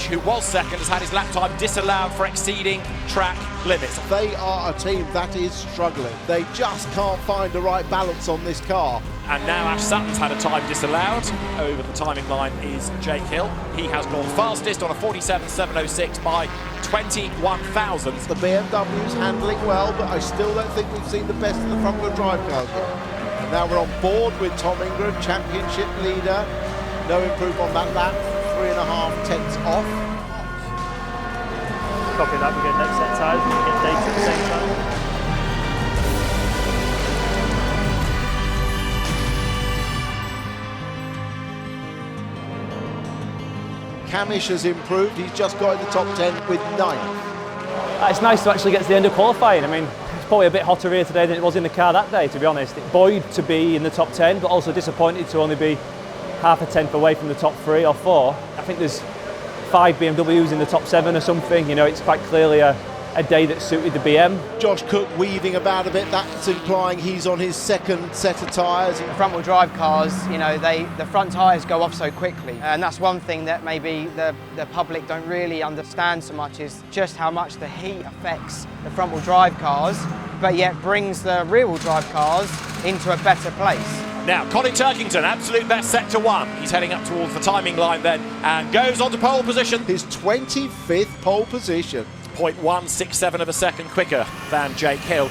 Who was second, has had his lap time disallowed for exceeding track limits. They are a team that is struggling. They just can't find the right balance on this car. And now Ash Sutton's had a time disallowed. Over the timing line is Jake Hill. He has gone fastest on a 47.706 by 21 thousandths. The BMW's handling well, but I still don't think we've seen the best of the front-wheel drive cars yet. Now we're on board with Tom Ingram, championship leader. No improvement on that lap, 3.5 tenths off. Copy that, we get next set of tyres and we get data at the same time. Camish has improved, he's just got in the top 10 with 9. It's nice to actually get to the end of qualifying. I mean, it's probably a bit hotter here today than it was in the car that day, to be honest. Buoyed to be in the top 10, but also disappointed to only be half a tenth away from the top 3 or 4. I think there's 5 BMWs in the top 7 or something. You know, it's quite clearly a day that suited the BM. Josh Cook weaving about a bit, that's implying he's on his second set of tyres. The front wheel drive cars, you know, the front tyres go off so quickly, and that's one thing that maybe the public don't really understand so much, is just how much the heat affects the front wheel drive cars, but yet brings the rear wheel drive cars into a better place. Now, Colin Turkington, absolute best sector 1. He's heading up towards the timing line then and goes on to pole position. His 25th pole position. 0.167 of a second quicker than Jake Hill.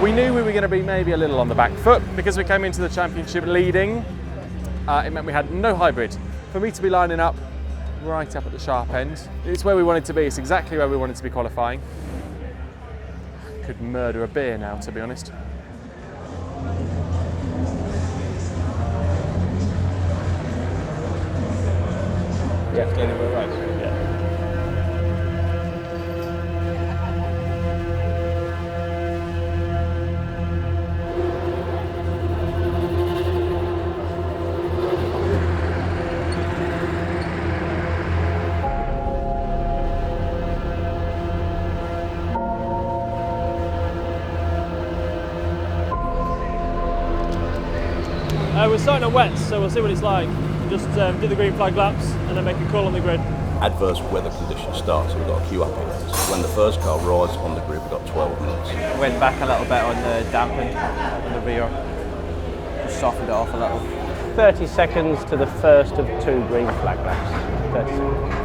We knew we were going to be maybe a little on the back foot because we came into the championship leading. It meant we had no hybrid. For me to be lining up right up at the sharp end, it's where we wanted to be. It's exactly where we wanted to be qualifying. Could murder a beer now, to be honest. Yeah, clearly we're right. Yeah. We're starting at wets, so we'll see what it's like. Just do the green flag laps and then make a call on the grid. Adverse weather conditions start, so we've got to queue up here. When the first car arrives on the grid, we've got 12 minutes. Went back a little bit on the damping on the rear. Just softened it off a little. 30 seconds to the first of 2 green flag laps. 30 seconds.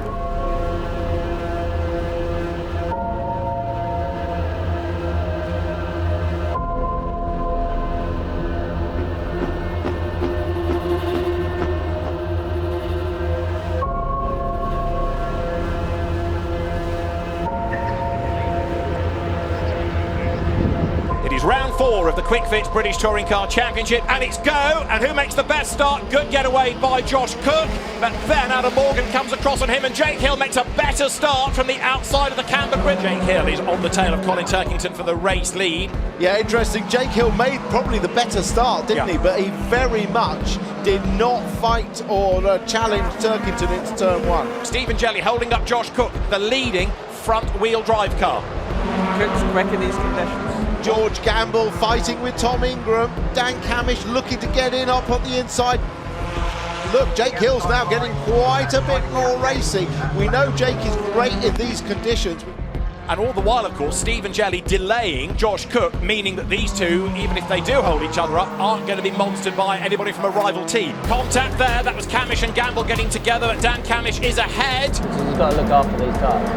Round 4 of the Kwik Fit British Touring Car Championship, and it's go, and who makes the best start? Good getaway by Josh Cook, but then Adam Morgan comes across on him, and Jake Hill makes a better start from the outside of the camber grid. Jake Hill is on the tail of Colin Turkington for the race lead. Yeah, interesting. Jake Hill made probably the better start, didn't he? But he very much did not fight or challenge Turkington into turn 1. Stephen Jelly holding up Josh Cook, the leading front-wheel drive car. Cook's quick in these conditions. George Gamble fighting with Tom Ingram. Dan Camish looking to get in up on the inside. Look, Jake Hill's now getting quite a bit more racy. We know Jake is great in these conditions. And all the while, of course, Stephen Jelly delaying Josh Cook, meaning that these two, even if they do hold each other up, aren't going to be monstered by anybody from a rival team. Contact there, that was Camish and Gamble getting together, but Dan Camish is ahead. So you've got to look after these cars.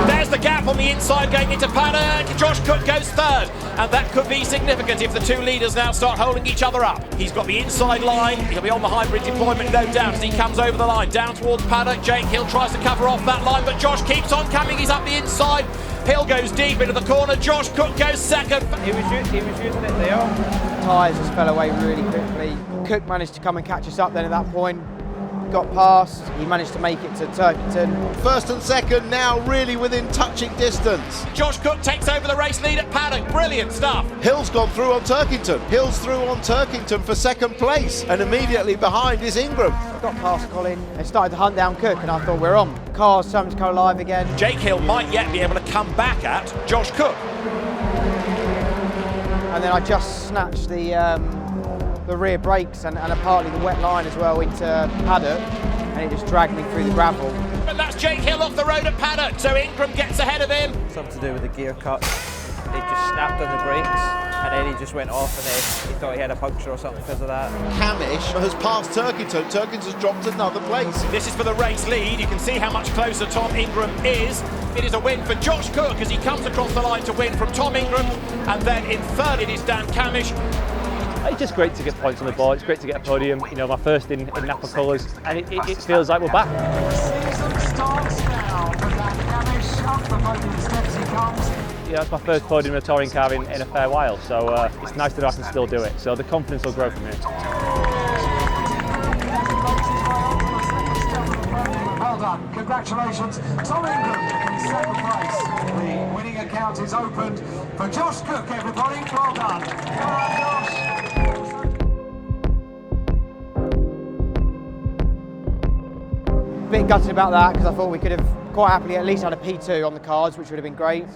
There's the gap on the inside going into paddock. Josh Cook goes third, and that could be significant if the two leaders now start holding each other up. He's got the inside line, he'll be on the hybrid deployment, no doubt, as he comes over the line, down towards paddock. Jake Hill tries to cover off that line, but Josh keeps on coming, he's up the inside. Hill goes deep into the corner, Josh Cook goes second. He was using it there. Tyres just fell away really quickly. Cook managed to come and catch us up then at that point. Got past, he managed to make it to Turkington. First and second now really within touching distance. Josh Cook takes over the race lead at paddock, brilliant stuff. Hill's gone through on Turkington. Hill's through on Turkington for second place, and immediately behind is Ingram. I got past Colin and started to hunt down Cook, and I thought we're on. Cars starting to go live again. Jake Hill might yet be able to come back at Josh Cook. And then I just snatched the rear brakes and partly the wet line as well into paddock, and it just dragged me through the gravel. But that's Jake Hill off the road at paddock, so Ingram gets ahead of him. Something to do with the gear cut. he just snapped on the brakes, and then he just went off, and then he thought he had a puncture or something because of that. Camish has passed Turkington. Turkington has dropped another place. This is for the race lead. You can see how much closer Tom Ingram is. It is a win for Josh Cook as he comes across the line to win from Tom Ingram, and then in third it is Dan Camish. It's just great to get points on the board. It's great to get a podium. You know, my first in Napa colours, and it feels like we're back. Yeah, that's my first podium in a touring car in a fair while, so it's nice that I can still do it. So the confidence will grow from here. Well done, congratulations. Tom Ingram in second place. The winning account is opened for Josh Cook, everybody. Well done. Come on, Josh. A bit gutted about that because I thought we could have quite happily at least had a P2 on the cards, which would have been great.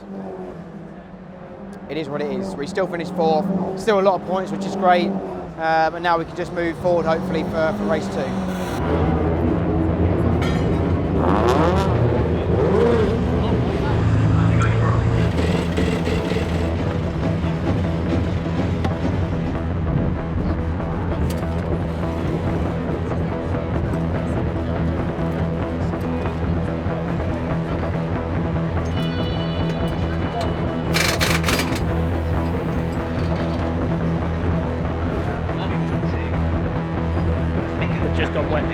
It is what it is. We still finished fourth, still a lot of points, which is great. And now we can just move forward, hopefully, for race 2. Just got wet.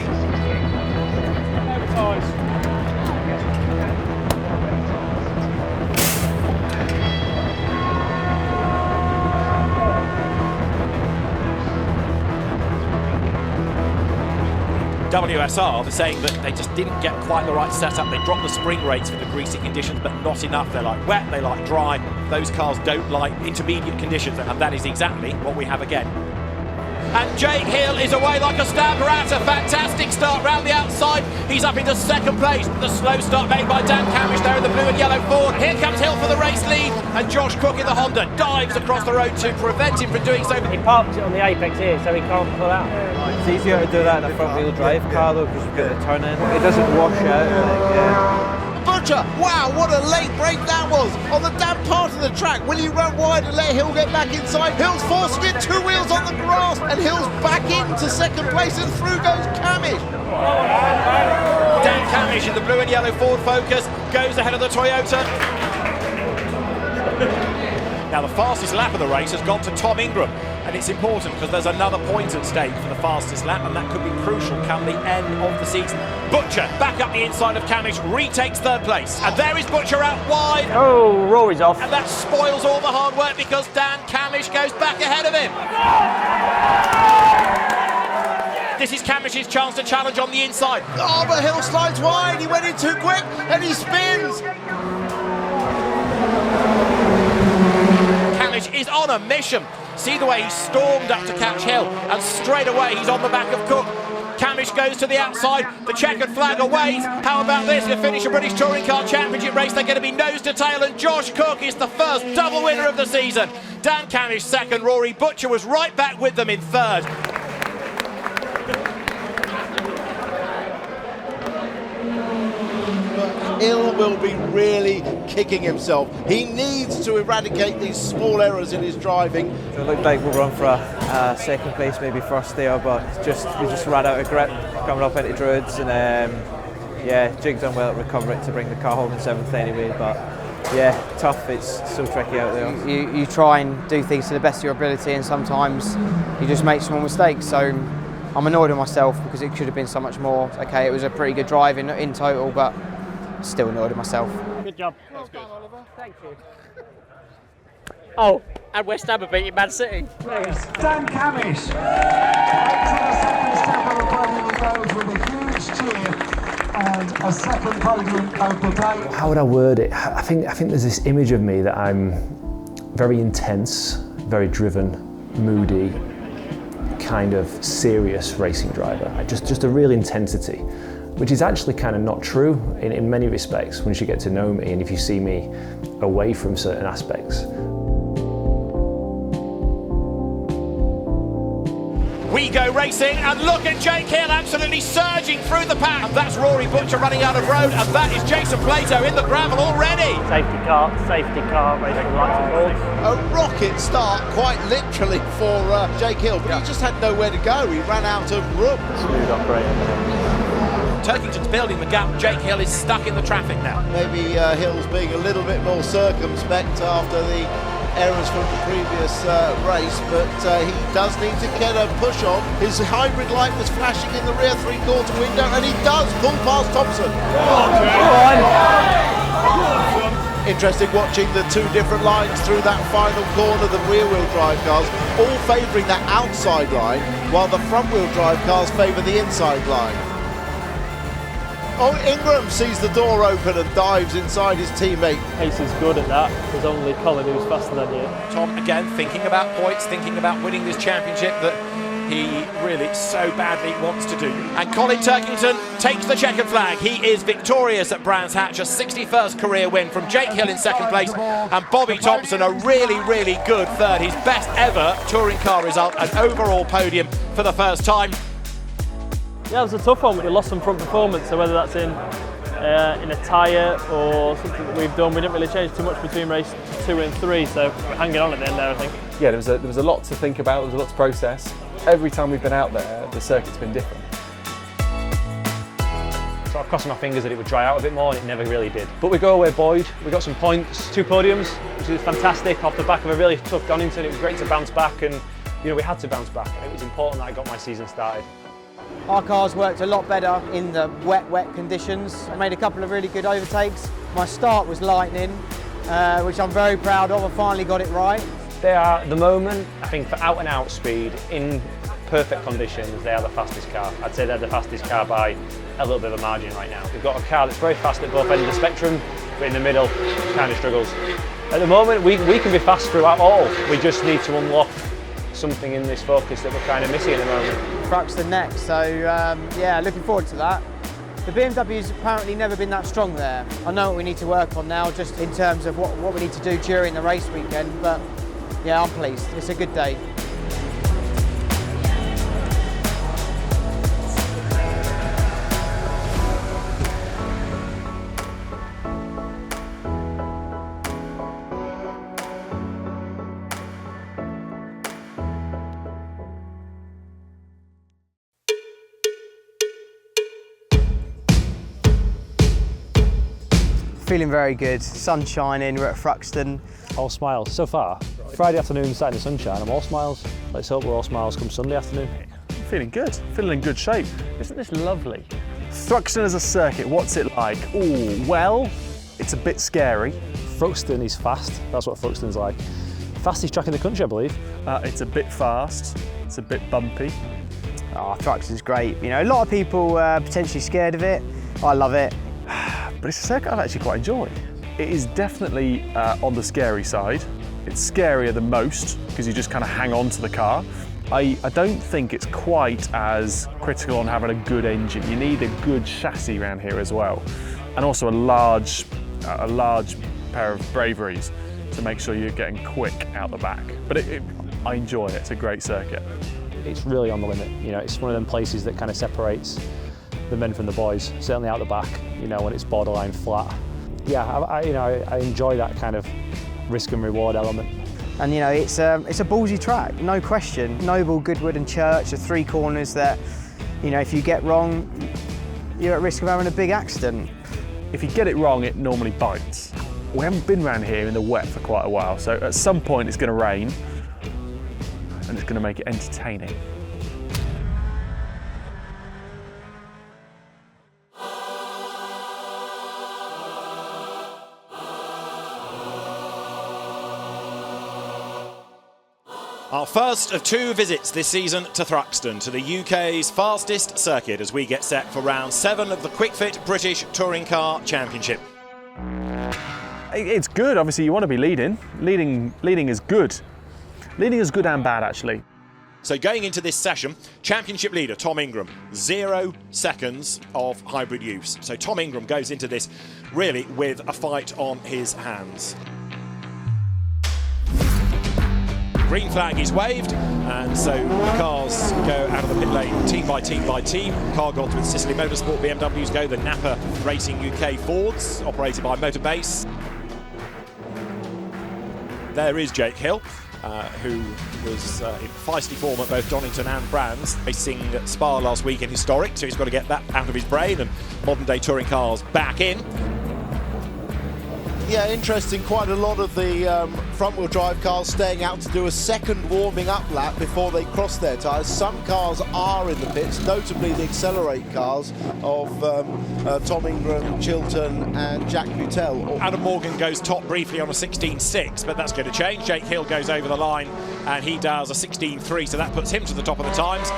WSR were saying that they just didn't get quite the right setup. They dropped the spring rates for the greasy conditions, but not enough. They like wet, they like dry. Those cars don't like intermediate conditions, and that is exactly what we have again. And Jake Hill is away like a stab rat. A fantastic start round the outside. He's up into second place. The slow start made by Dan Camish there in the blue and yellow Ford. Here comes Hill for the race lead, and Josh Cook in the Honda dives across the road to prevent him from doing so. He parked it on the apex here, so he can't pull out. It's easier to do that in a front-wheel drive car though, because you've got the turn in. It doesn't wash out. Butcher, wow, what a late break that was on the damp part of the track. Will he run wide and let Hill get back inside? Hill's forcing it, 2 wheels on the grass, and Hill's back into second place, and through goes Camish. Dan Camish in the blue and yellow Ford Focus goes ahead of the Toyota. Now the fastest lap of the race has gone to Tom Ingram, and it's important because there's another point at stake for the fastest lap, and that could be crucial come the end of the season. Butcher back up the inside of Camish, retakes third place, and there is Butcher out wide. Oh, Rory's off. And that spoils all the hard work because Dan Camish goes back ahead of him. This is Camish's chance to challenge on the inside. Oh, but Hill slides wide, he went in too quick, and he spins. Camish is on a mission. See the way he stormed up to catch Hill, and straight away he's on the back of Cook. Camish goes to the outside, the checkered flag awaits. How about this? To finish a British Touring Car Championship race, they're going to be nose to tail, and Josh Cook is the first double winner of the season. Dan Camish second, Rory Butcher was right back with them in third. Hill will be really kicking himself. He needs to eradicate these small errors in his driving. It looked like we'll run for a second place, maybe first there, but we just ran out of grip coming up into Druids, and yeah, Jig's done well to recover it to bring the car home in 7th anyway, but yeah, tough. It's so tricky out there. You try and do things to the best of your ability, and sometimes you just make small mistakes. So I'm annoyed with myself because it should have been so much more. Okay, it was a pretty good drive in total, but still annoyed with myself. Good job. That's good. Oliver. Thank you. Oh, and West Ham are beating Man City. Yes. Dan Camish. To the second step of the podium he goes with a huge cheer and a second podium of the day. How would I word it? I think there's this image of me that I'm very intense, very driven, moody, kind of serious racing driver. Just a real intensity, which is actually kind of not true in many respects once you get to know me and if you see me away from certain aspects. We go racing, and look at Jake Hill absolutely surging through the pack. And that's Rory Butcher running out of road, and that is Jason Plato in the gravel already. Safety car, racing lights and balls. A rocket start, quite literally, for Jake Hill, but he just had nowhere to go. He ran out of room. Smooth operator. Turkington's building the gap. Jake Hill is stuck in the traffic now. Maybe Hill's being a little bit more circumspect after the errors from the previous race, but he does need to get a push on. His hybrid light was flashing in the rear three-quarter window, and he does pull past Thompson. Interesting watching the two different lines through that final corner, the rear-wheel drive cars all favouring that outside line, while the front-wheel drive cars favour the inside line. Oh, Ingram sees the door open and dives inside his teammate. Pace is good at that. There's only Colin who's faster than you. Tom, again, thinking about points, thinking about winning this championship that he really so badly wants to do. And Colin Turkington takes the checkered flag. He is victorious at Brands Hatch, a 61st career win from Jake Hill in second place, and Bobby Thompson a really, really good third. His best ever touring car result, an overall podium for the first time. Yeah, it was a tough one. We lost some front performance, so whether that's in a tyre or something that we've done, we didn't really change too much between race 2 and 3, so we're hanging on at the end there, I think. Yeah, there was a lot to think about, there was a lot to process. Every time we've been out there, the circuit's been different. So I've crossed my fingers that it would dry out a bit more, and it never really did. But we go away buoyed, we got some points, 2 podiums, which is fantastic off the back of a really tough Donington. It was great to bounce back, and we had to bounce back. It was important that I got my season started. Our cars worked a lot better in the wet conditions. I made a couple of really good overtakes. My start was lightning, which I'm very proud of. I finally got it right. They are, at the moment, I think for out and out speed, in perfect conditions, they are the fastest car. I'd say they're the fastest car by a little bit of a margin right now. We've got a car that's very fast at both ends of the spectrum, but in the middle, kind of struggles. At the moment, we can be fast throughout all. We just need to unlock something in this focus that we're kind of missing at the moment. Thruxton next, so yeah, looking forward to that. The BMW's apparently never been that strong there. I know what we need to work on now, just in terms of what we need to do during the race weekend, but yeah, I'm pleased. It's a good day. Feeling very good, sun shining, we're at Thruxton. All smiles so far. Friday afternoon, starting the sunshine, I'm all smiles. Let's hope we're all smiles come Sunday afternoon. Feeling good, feeling in good shape. Isn't this lovely? Thruxton as a circuit, what's it like? Oh, well, it's a bit scary. Thruxton is fast, that's what Thruxton's like. Fastest track in the country, I believe. It's a bit fast, it's a bit bumpy. Oh, Thruxton's great. A lot of people potentially scared of it. I love it. But it's a circuit I've actually quite enjoyed. It is definitely on the scary side. It's scarier than most because you just kind of hang on to the car. I don't think it's quite as critical on having a good engine. You need a good chassis around here as well, and also a large pair of braveries to make sure you're getting quick out the back. But I enjoy it. It's a great circuit. It's really on the limit. It's one of them places that kind of separates the men from the boys, certainly out the back, when it's borderline flat. Yeah, I enjoy that kind of risk and reward element. And it's a ballsy track, no question. Noble, Goodwood and Church are 3 corners that, if you get wrong, you're at risk of having a big accident. If you get it wrong, it normally bites. We haven't been around here in the wet for quite a while, so at some point it's going to rain, and it's going to make it entertaining. Our first of 2 visits this season to Thruxton, to the UK's fastest circuit, as we get set for round 7 of the Kwik Fit British Touring Car Championship. It's good, obviously you want to be leading. Leading is good. Leading is good and bad, actually. So going into this session, championship leader Tom Ingram, 0 seconds of hybrid use. So Tom Ingram goes into this really with a fight on his hands. green flag is waved, and so the cars go out of the pit lane team by team by team. Car gods with Sicily Motorsport BMWs go, the Napa Racing UK Fords, operated by Motorbase. There is Jake Hill, who was in feisty form at both Donington and Brands, racing at Spa last week in historic, so he's got to get that out of his brain and modern day touring cars back in. Yeah, interesting. Quite a lot of the front-wheel drive cars staying out to do a second warming up lap before they cross their tyres. Some cars are in the pits, notably the Accelerate cars of Tom Ingram, Chilton and Jack Butel. Adam Morgan goes top briefly on a 16.6, but that's going to change. Jake Hill goes over the line and he does a 16.3, so that puts him to the top of the times.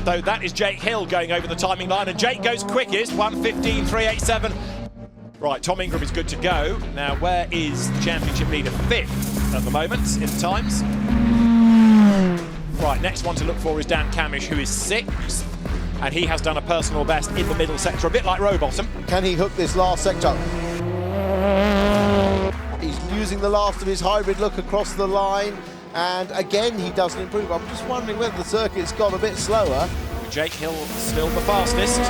So that is Jake Hill going over the timing line, and Jake goes quickest, 1:15.387. Right, Tom Ingram is good to go. Now, where is the championship leader? 5th at the moment in the times. Right, next one to look for is Dan Camish, who is 6th, and he has done a personal best in the middle sector, a bit like Rowbottom. Can he hook this last sector? He's using the last of his hybrid look across the line. And again, he doesn't improve. I'm just wondering whether the circuit's got a bit slower. Jake Hill still the fastest.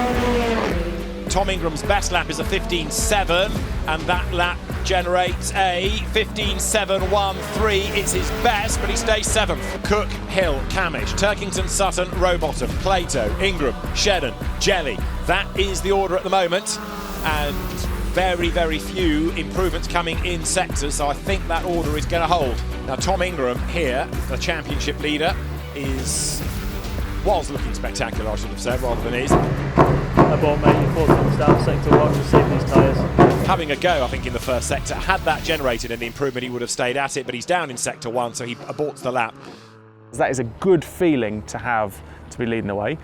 Tom Ingram's best lap is a 15.7, and that lap generates a 15.713. It's his best, but he stays 7th. Cook, Hill, Camish, Turkington, Sutton, Rowbottom, Plato, Ingram, Shedden, Jelly. That is the order at the moment, and very, very few improvements coming in sectors, so I think that order is going to hold. Now, Tom Ingram here, the championship leader, was looking spectacular, I should have said, rather than is. I bought mate before the start sector watch to save these tyres. Having a go, I think, in the first sector. Had that generated an improvement, he would have stayed at it, but he's down in sector 1, so he aborts the lap. That is a good feeling to have, to be leading the way.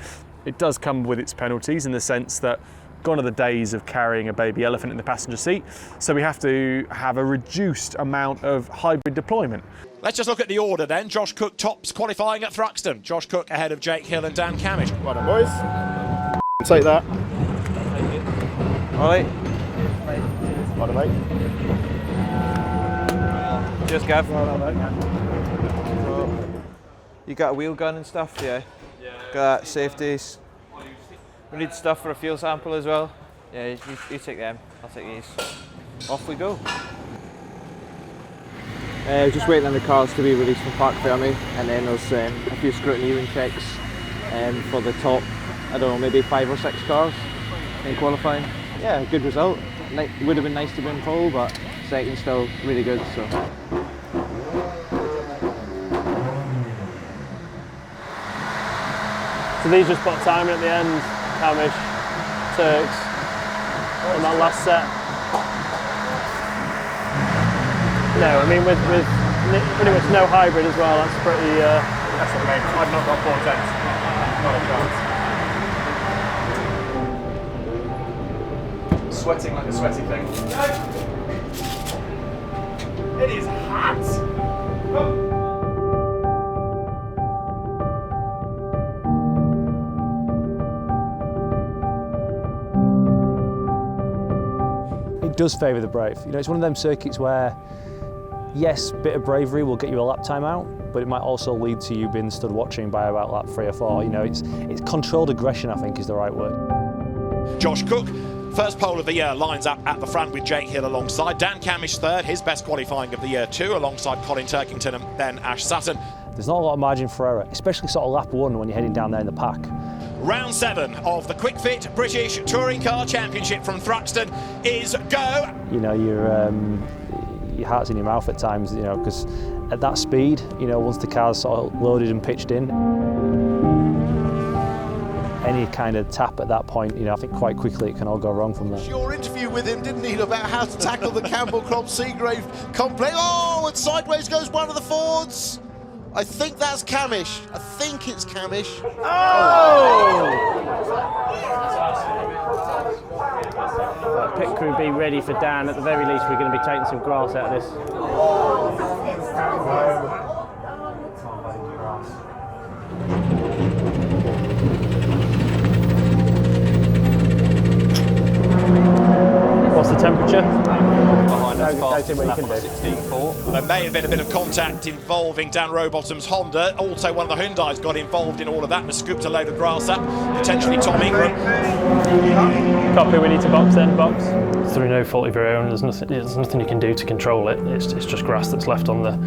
It does come with its penalties in the sense that gone are the days of carrying a baby elephant in the passenger seat, so we have to have a reduced amount of hybrid deployment. Let's just look at the order then. Josh Cook tops qualifying at Thruxton. Josh Cook ahead of Jake Hill and Dan Camish. Well done, boys. Take that. All right. Well done, mate. Cheers, Gav. Well done, mate. You got a wheel gun and stuff? Yeah. Got safeties. We need stuff for a fuel sample as well. Yeah, you take them. I'll take these. Off we go. Just waiting on the cars to be released from Park Fermi, and then there's a few scrutineering checks for the top, I don't know, maybe 5 or 6 cars in qualifying. Yeah, good result. It would have been nice to win pole, but second still really good. So. So these just put time at the end. Camish, Turks, on that last set. No, I mean with pretty much no hybrid as well, that's pretty... That's what I mean, I've not got 4 tenths. Not a chance. Sweating like a sweaty thing. No! It is hot! Oh. It does favour the brave. You know, it's one of them circuits where, yes, a bit of bravery will get you a lap time out, but it might also lead to you being stood watching by about lap 3 or 4. You know, it's controlled aggression, I think, is the right word. Josh Cook, first pole of the year, lines up at the front with Jake Hill alongside. Dan Camish 3rd, his best qualifying of the year too, alongside Colin Turkington and then Ash Sutton. There's not a lot of margin for error, especially sort of lap 1 when you're heading down there in the pack. Round 7 of the Kwik Fit British Touring Car Championship from Thruxton is go. You know, your heart's in your mouth at times, you know, because at that speed, you know, once the car's sort of loaded and pitched in, any kind of tap at that point, you know, I think quite quickly it can all go wrong from there. Your interview with him, didn't he, about how to tackle the Campbell Crop Seagrave complex. Oh, and sideways goes one of the Fords. I think that's Camish. I think it's Camish. Oh! Pit crew be ready for Dan. At the very least, we're going to be taking some grass out of this. What's the temperature? Behind us. go see what you can do. 16.4. There may have been a bit of contact involving Dan Rowbottom's Honda. Also, one of the Hyundai's got involved in all of that and scooped a load of grass up. Potentially Tom Ingram. Copy, we need to box then, box. Through no fault of your own, there's nothing you can do to control it. It's just grass that's left on the.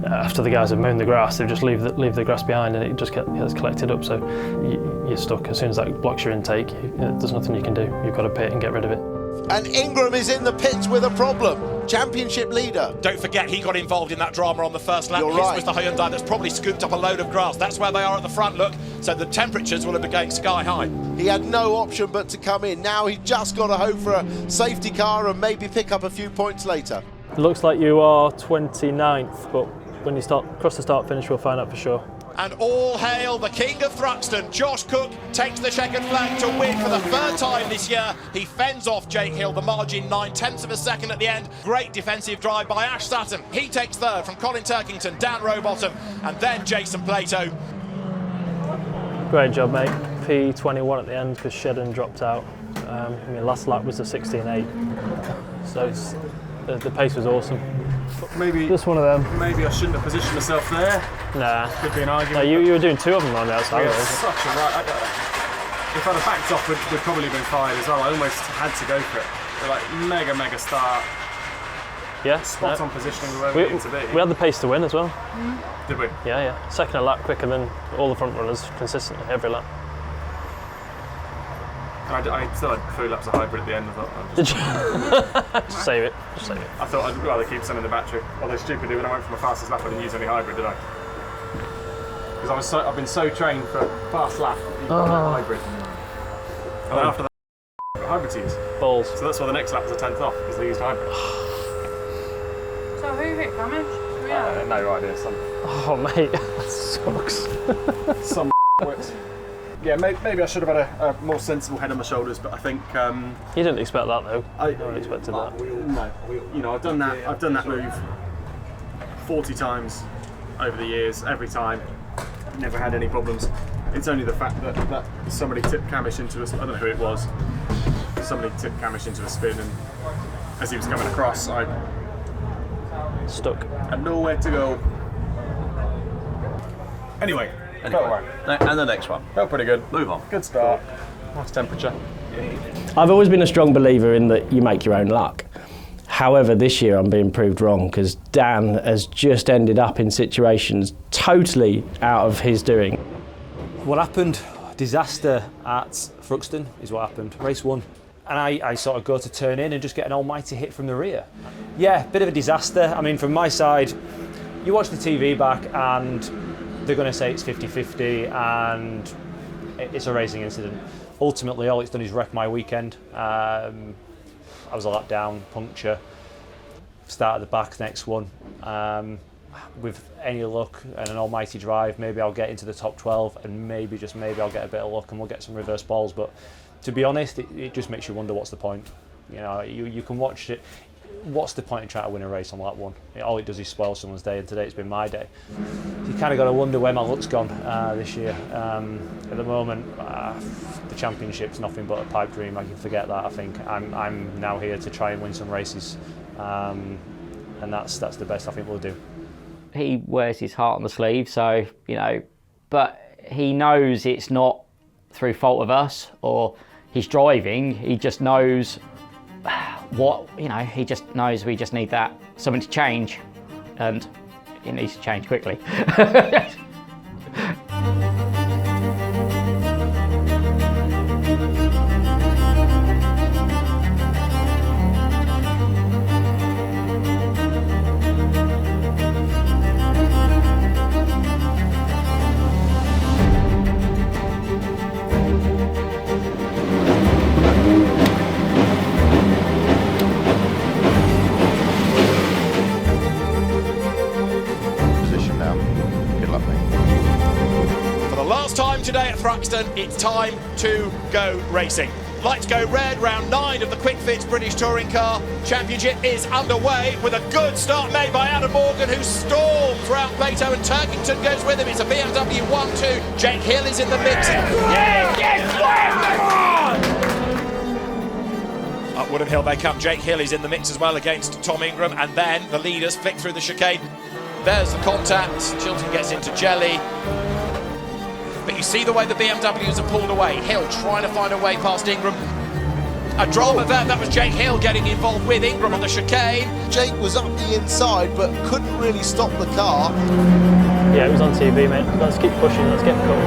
After the guys have mown the grass, they just leave the grass behind and it just gets collected up. So you're stuck. As soon as that blocks your intake, there's nothing you can do. You've got to pit and get rid of it. And Ingram is in the pits with a problem. Championship leader. Don't forget, he got involved in that drama on the first lap. You're His right. was the Hyundai that's probably scooped up a load of grass. That's where they are at the front, look. So the temperatures will have been going sky high. He had no option but to come in. Now he's just got to hope for a safety car and maybe pick up a few points later. It looks like you are 29th, but when you cross the start finish, we'll find out for sure. And all hail the king of Thruxton. Josh Cook takes the checkered flag to win for the third time this year. He fends off Jake Hill, the margin 9/10 of a second at the end. Great defensive drive by Ash Sutton. He takes third from Colin Turkington, Dan Rowbottom, and then Jason Plato. Great job, mate. P21 at the end because Shedden dropped out. Last lap was a 16.8, so the pace was awesome. Maybe just one of them. Maybe I shouldn't have positioned myself there. Nah. Could be an argument. No, you were doing two of them on the outside. Such a right. If I'd have backed off, we'd probably been fine as well. I almost had to go for it. They're like mega start. Yeah. Spot on positioning where we needed to be. We had the pace to win as well. Did we? Yeah. Second a lap quicker than all the front runners consistently every lap. I still had 3 laps of hybrid at the end. I thought. Did you? Just save it. I thought I'd rather keep sending the battery. Although stupidly, when I went for my fastest lap, I didn't use any hybrid, did I? Because I've been so trained for fast lap. You've got hybrid. And then after that, I've got hybrid to use. Balls. So that's why the next lap was a 10th off because they used hybrid. So who hit damage? No idea. Oh mate, that sucks. Some wits. Yeah, maybe I should have had a more sensible head on my shoulders, but I think you didn't expect that though. I never expected that. No, you know, I've done that move 40 times over the years. Every time, never had any problems. It's only the fact that somebody tipped Camish into I don't know who it was. Somebody tipped Camish into a spin, and as he was coming across, I stuck. Had nowhere to go. Anyway. And the next one. Felt pretty good. Move on. Good start. Nice temperature. I've always been a strong believer in that you make your own luck. However, this year I'm being proved wrong because Dan has just ended up in situations totally out of his doing. What happened? Disaster at Thruxton is what happened. Race 1. And I sort of go to turn in and just get an almighty hit from the rear. Yeah, bit of a disaster. I mean, from my side, you watch the TV back and they're going to say it's 50-50 and it's a racing incident. Ultimately, all it's done is wreck my weekend. I was a lap down, puncture, start at the back, next one. With any luck and an almighty drive, maybe I'll get into the top 12 and maybe, just maybe, I'll get a bit of luck and we'll get some reverse balls. But to be honest, it just makes you wonder what's the point. You know, you can watch it. What's the point in trying to win a race on lap 1? All it does is spoil someone's day, and today it's been my day. You kind of got to wonder where my luck's gone this year. At the moment, the championship's nothing but a pipe dream. I can forget that. I think I'm now here to try and win some races, and that's the best I think we'll do. He wears his heart on the sleeve, so but he knows it's not through fault of us or his driving. He just knows. He just knows we just need something to change, and it needs to change quickly. Today at Thruxton, it's time to go racing. Lights go red, round 9 of the Kwik Fit British Touring Car Championship is underway with a good start made by Adam Morgan, who storms round Plato, and Turkington goes with him. It's a BMW 1-2. Jake Hill is in the mix. Woodham Hill they come. Jake Hill is in the mix as well against Tom Ingram, and then the leaders flick through the chicane. There's the contact. Chilton gets into Jelly. But you see the way the BMWs are pulled away. Hill trying to find a way past Ingram. A drama there, that was Jake Hill getting involved with Ingram on the chicane. Jake was up the inside but couldn't really stop the car. Yeah, it was on TV, mate. Let's keep pushing, let's get the car.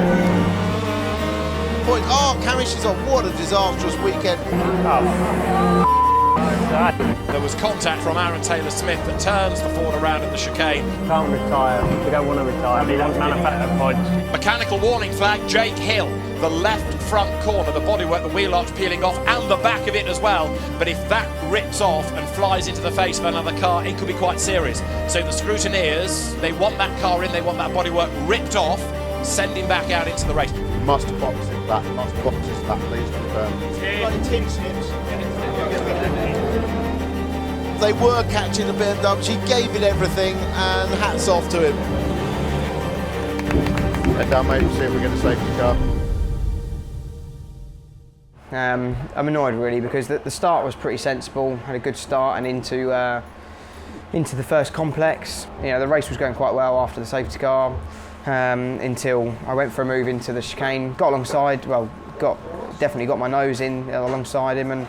Point. Oh, Camish is on. What a disastrous weekend. There was contact from Aaron Taylor-Smith that turns the Ford around in the chicane. Can't retire. We don't want to retire. We don't manufacture points. Mechanical warning flag, Jake Hill. The left front corner, the bodywork, the wheel arch peeling off, and the back of it as well. But if that rips off and flies into the face of another car, it could be quite serious. So the scrutineers, they want that car in, they want that bodywork ripped off, send him back out into the race. Must box it back, must box it back, please confirm. They were catching the BMW. He gave it everything, and hats off to him. Head down, mate, see if we get a safety car. I'm annoyed really because the start was pretty sensible, had a good start and into the first complex. You know, the race was going quite well after the safety car until I went for a move into the chicane, got alongside, well, definitely got my nose in alongside him, and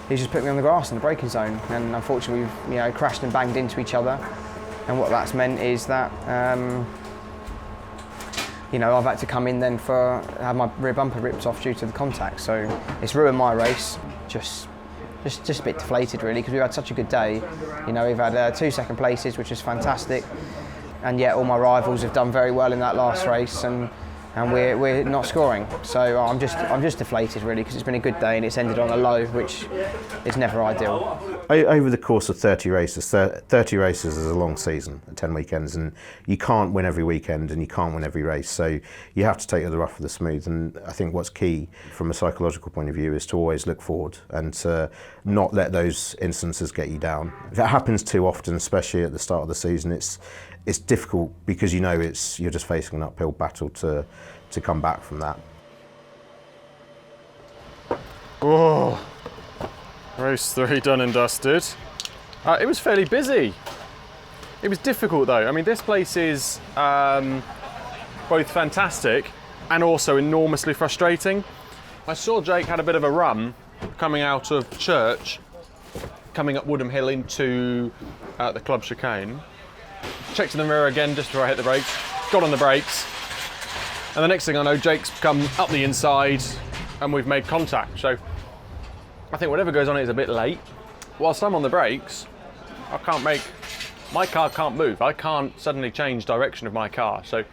he just put me on the grass in the braking zone, and unfortunately we've crashed and banged into each other, and what that's meant is that I've had to come in then have my rear bumper ripped off due to the contact, so it's ruined my race. Just a bit deflated really, because we've had such a good day. We've had 2 second places, which is fantastic, and yet all my rivals have done very well in that last race, and we're not scoring. So I'm just deflated really, because it's been a good day and it's ended on a low, which is never ideal. Over the course of 30 races, 30 races is a long season, 10 weekends, and you can't win every weekend and you can't win every race, so you have to take the rough with the smooth. And I think what's key from a psychological point of view is to always look forward and to not let those instances get you down. If it happens too often, especially at the start of the season, it's difficult, because you're just facing an uphill battle to come back from that. Oh, race 3 done and dusted. It was fairly busy. It was difficult though. I mean, this place is both fantastic and also enormously frustrating. I saw Jake had a bit of a run coming out of church, coming up Woodham Hill into the club chicane. Checked in the mirror again just before I hit the brakes, got on the brakes, and the next thing I know, Jake's come up the inside and we've made contact. So I think whatever goes on is a bit late. Whilst I'm on the brakes, my car can't move. I can't suddenly change direction of my car. So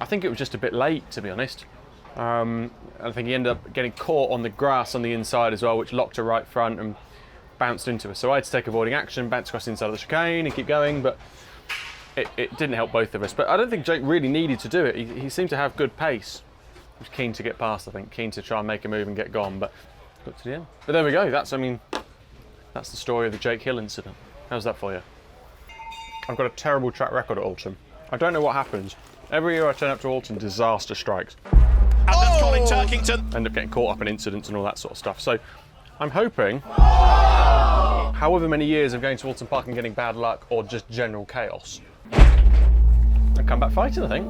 I think it was just a bit late, to be honest. I think he ended up getting caught on the grass on the inside as well, which locked her right front and bounced into us. So I had to take avoiding action, bounce across the inside of the chicane and keep going, but it didn't help both of us. But I don't think Jake really needed to do it. He seemed to have good pace. He was keen to get past, I think, keen to try and make a move and get gone, but got to the end. But there we go, that's the story of the Jake Hill incident. How's that for you? I've got a terrible track record at Oulton. I don't know what happens. Every year I turn up to Oulton, disaster strikes. And that's Colin Turkington. End up getting caught up in incidents and all that sort of stuff. So I'm hoping, however many years of going to Oulton Park and getting bad luck or just general chaos, and come back fighting, I think.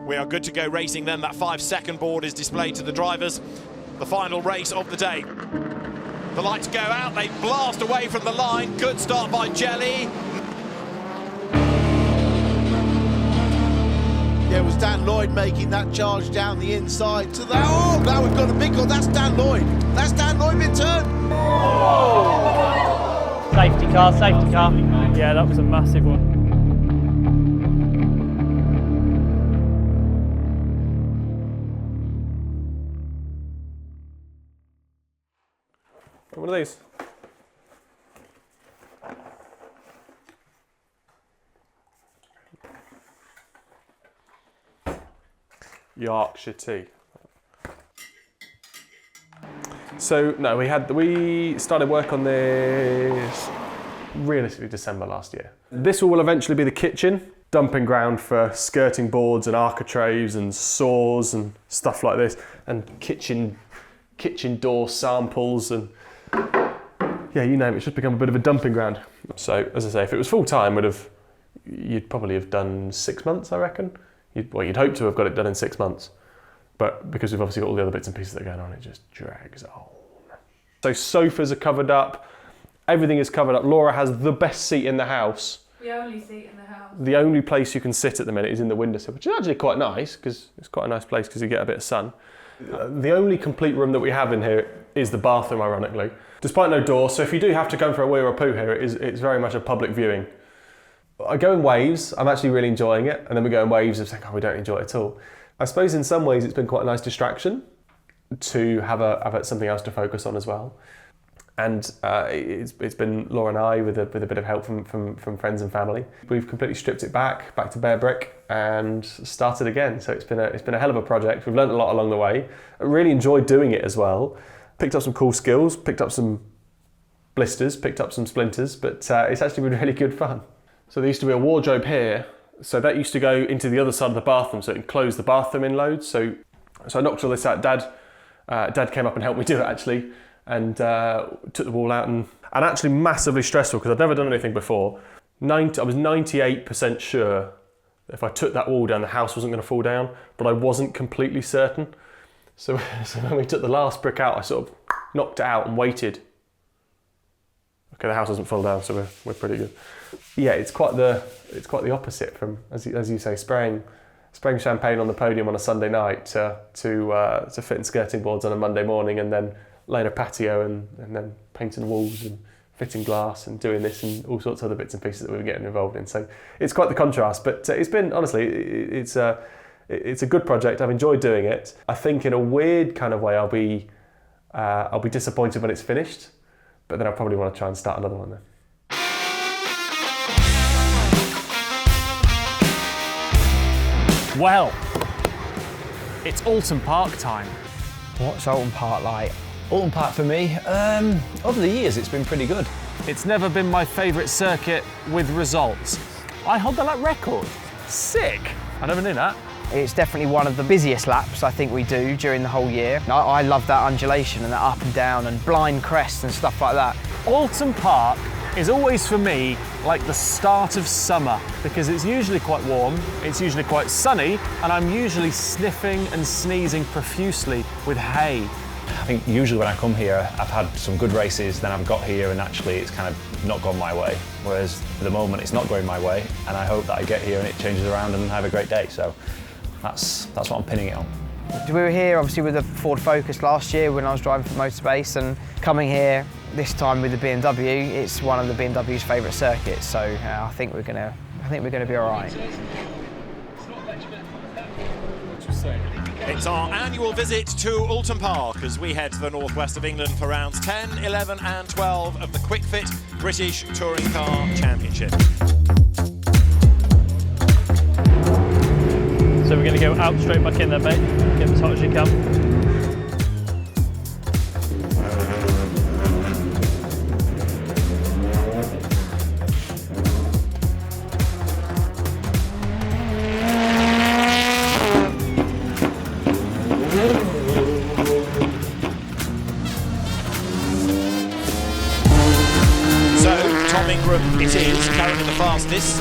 We are good to go racing then. That 5-second board is displayed to the drivers. The final race of the day. The lights go out, they blast away from the line. Good start by Jelly. Yeah, it was Dan Lloyd making that charge down the inside to that. Oh, now we've got a big goal. That's Dan Lloyd. That's Dan Lloyd mid-turn. Oh. Safety car, safety car. Yeah, that was a massive one. What are these? Yorkshire tea. So no, we started work on this realistically December last year. This will eventually be the kitchen, dumping ground for skirting boards and architraves and saws and stuff like this, and kitchen door samples, and yeah, you name it, it's just become a bit of a dumping ground. So as I say, if it was full time, you'd probably have done 6 months, I reckon. You'd hope to have got it done in 6 months, but because we've obviously got all the other bits and pieces that are going on, it just drags on. So sofas are covered up, everything is covered up. Laura has the best seat in the house. The only seat in the house. The only place you can sit at the minute is in the windowsill, which is actually quite nice, because it's quite a nice place because you get a bit of sun. The only complete room that we have in here is the bathroom, ironically. Despite no door, so if you do have to go for a wee or a poo here, it's very much a public viewing. I go in waves, I'm actually really enjoying it, and then we go in waves of saying, oh, we don't enjoy it at all. I suppose in some ways it's been quite a nice distraction to have something else to focus on as well. And it's been Laura and I with a bit of help from friends and family. We've completely stripped it back to bare brick and started again. So it's been a hell of a project. We've learned a lot along the way. I really enjoyed doing it as well. Picked up some cool skills, picked up some blisters, picked up some splinters, but it's actually been really good fun. So there used to be a wardrobe here. So that used to go into the other side of the bathroom, so it enclosed the bathroom in loads. So I knocked all this out. Dad came up and helped me do it actually, and took the wall out, and actually massively stressful because I'd never done anything before. I was 98% sure that if I took that wall down, the house wasn't going to fall down, but I wasn't completely certain. So when we took the last brick out, I sort of knocked it out and waited. Okay, the house doesn't fall down, so we're pretty good. Yeah, it's quite the opposite from, as you say, spraying champagne on the podium on a Sunday night to fitting skirting boards on a Monday morning, and then laying a patio and then painting walls and fitting glass and doing this and all sorts of other bits and pieces that we were getting involved in. So it's quite the contrast, but it's been, honestly, it's a good project. I've enjoyed doing it. I think in a weird kind of way I'll be disappointed when it's finished, but then I'll probably want to try and start another one then. Well, it's Oulton Park time. What's Oulton Park like? Oulton Park for me, over the years it's been pretty good. It's never been my favourite circuit with results. I hold the lap record. Sick. I never knew that. It's definitely one of the busiest laps I think we do during the whole year. I love that undulation and that up and down and blind crests and stuff like that. Oulton Park is always for me like the start of summer, because it's usually quite warm, it's usually quite sunny, and I'm usually sniffing and sneezing profusely with hay. I think usually when I come here, I've had some good races, then I've got here and actually it's kind of not gone my way. Whereas at the moment it's not going my way, and I hope that I get here and it changes around and have a great day. So that's what I'm pinning it on. We were here obviously with the Ford Focus last year when I was driving for Motorbase, and coming here this time with the BMW, it's one of the BMW's favourite circuits. So I think we're gonna be all right. It's our annual visit to Oulton Park as we head to the northwest of England for rounds 10, 11 and 12 of the Kwik Fit British Touring Car Championship. So we're going to go out straight back in there, mate. Get as hot as you can. It is currently the fastest.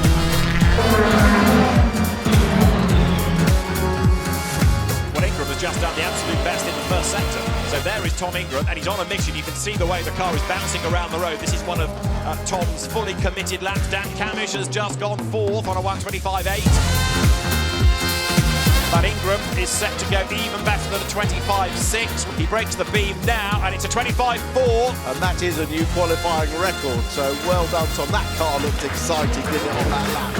Well, Ingram has just done the absolute best in the first sector. So there is Tom Ingram, and he's on a mission. You can see the way the car is bouncing around the road. This is one of Tom's fully committed laps. Dan Camish has just gone fourth on a 1:25.8. But Ingram is set to go even better than a 25.6. He breaks the beam now, and it's a 25.4. And that is a new qualifying record, so well done, Tom. That car looked exciting, didn't it, on that lap?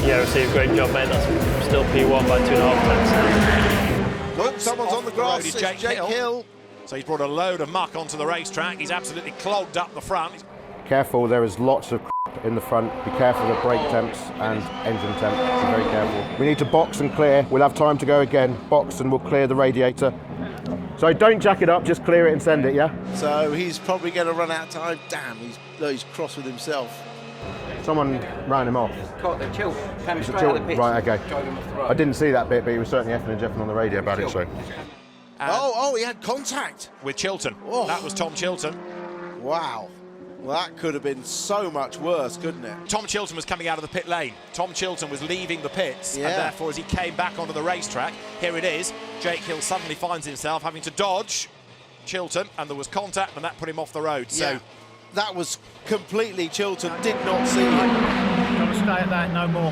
Yeah, Steve, great job, mate. That's still P1 by 2.5 tenths. Look, someone's on the grass. It's Jake Hill. Hill. So he's brought a load of muck onto the racetrack. He's absolutely clogged up the front. Careful, there is lots of in the front. Be careful of the brake temps and engine temp. Be very careful. We need to box and clear. We'll have time to go again. Box and we'll clear the radiator. So don't jack it up, just clear it and send it, yeah? So he's probably going to run out of time. Damn, he's cross with himself. Someone ran him off. Caught the tilt, came straight Tilt- out of the pitch. Right, okay. Drove him off the road. I didn't see that bit, but he was certainly effing and jeffing on the radio about it, so. Oh, he had contact. With Chilton. Oh. That was Tom Chilton. Wow. Well, that could have been so much worse, couldn't it? Tom Chilton was coming out of the pit lane. Tom Chilton was leaving the pits, and Yeah. therefore, as he came back onto the racetrack, here it is. Jake Hill suddenly finds himself having to dodge Chilton, and there was contact, and that put him off the road. Yeah. So That was completely Chilton, did not see him. Got to stay at that, no more.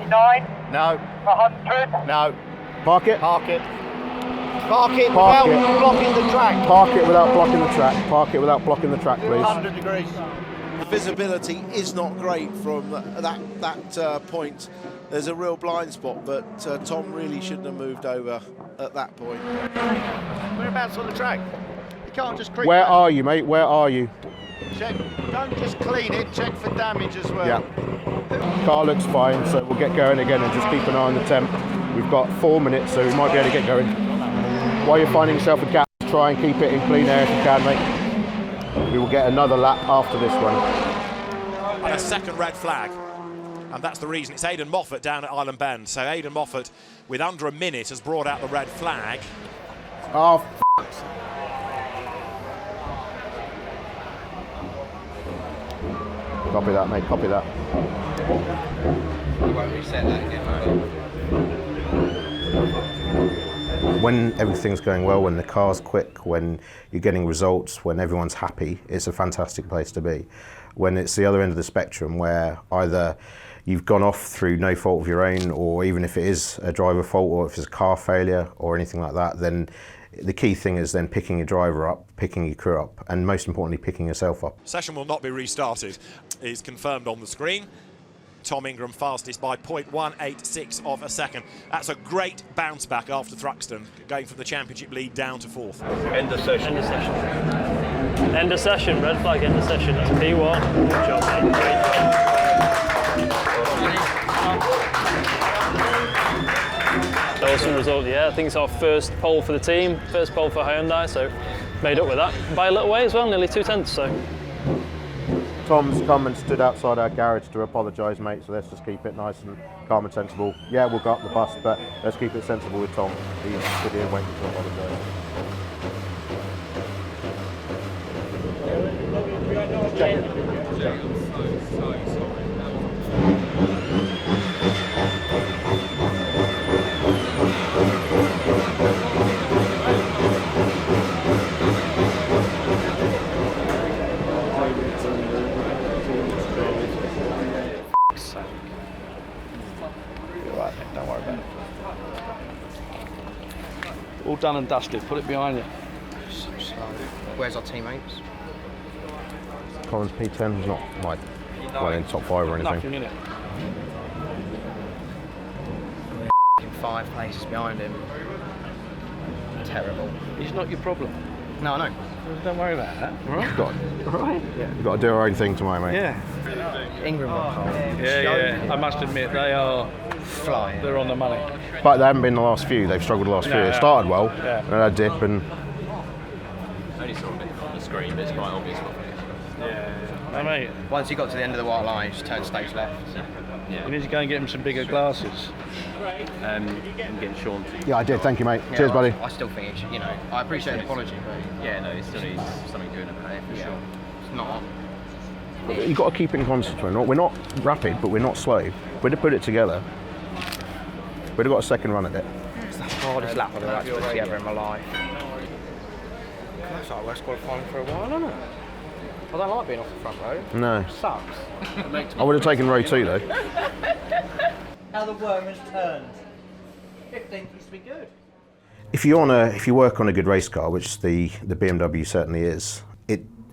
9. No. 100. No. Park it. Park it. Park it Park without it. blocking the track. Park it without blocking the track. Park it without blocking the track, please. 100 degrees. The visibility is not great from that point. There's a real blind spot, but Tom really shouldn't have moved over at that point. Whereabouts on the track? You can't just creep Where back. are you, mate? Where are you? Check. Don't just clean it, check for damage as well. Yeah. Car looks fine, so we'll get going again and just keep an eye on the temp. We've got 4 minutes, so we might be able to get going. While you're finding yourself a gap, try and keep it in clean air if you can, mate. We will get another lap after this one. and a second red flag. And that's the reason. It's Aidan Moffat down at Island Bend. So Aidan Moffat, with under a minute, has brought out the red flag. Oh, Copy that, mate, copy that. You won't reset that again, will When everything's going well, when the car's quick, when you're getting results, when everyone's happy, it's a fantastic place to be. When it's the other end of the spectrum where either you've gone off through no fault of your own, or even if it is a driver fault, or if it's a car failure or anything like that, then the key thing is then picking your driver up, picking your crew up, and most importantly, picking yourself up. Session will not be restarted. Is confirmed on the screen. Tom Ingram fastest by 0.186 of a second. That's a great bounce back after Thruxton, going from the championship lead down to fourth. End of session. End of session. End of session, red flag, end of session. That's P1. Good job, mate. Great job. Awesome result, yeah. I think it's our first pole for the team, first pole for Hyundai, so made up with that. By a little way as well, nearly 2/10, so. Tom's come and stood outside our garage to apologise, mate, so let's just keep it nice and calm and sensible. Yeah, we'll go up the bus, but let's keep it sensible with Tom. He's stood here waiting to apologise. Don't worry about it. All done and dusted. Put it behind you. So slow. Where's our teammates? Collins P10 is not like in top 5 or anything. Nothing in it. 5 places behind him. Terrible. He's not your problem. No, I know. Don't worry about that. All right? You've got to do our own thing tomorrow, mate. Yeah. Ingram got pole. Yeah. I must admit, they are flying. They're on the money. But they haven't been the last few. They've struggled the last few. It started well, Yeah. and had a dip, and Only saw a bit on the screen, but it's quite obvious what it is. No, mate. Once he got to the end of the white line, he just turned stage left. You need to go and get him some bigger glasses. And getting Sean to... yeah, I did. Thank you, mate. Yeah, Cheers, buddy. I still think it should, I appreciate the apology, but Yeah, no, it still needs something doing about it, for sure. it's not. You've got to keep in concert. We're not rapid, but we're not slow. We'd have put it together. We'd have got a second run at it. It's the hardest lap I've actually put together in my life. That's like worst qualifying for a while, isn't it? I don't like being off the front row. No. It sucks. I would have taken row 2 though. How the worm has turned. 15th used to be good. If you work on a good race car, which the BMW certainly is,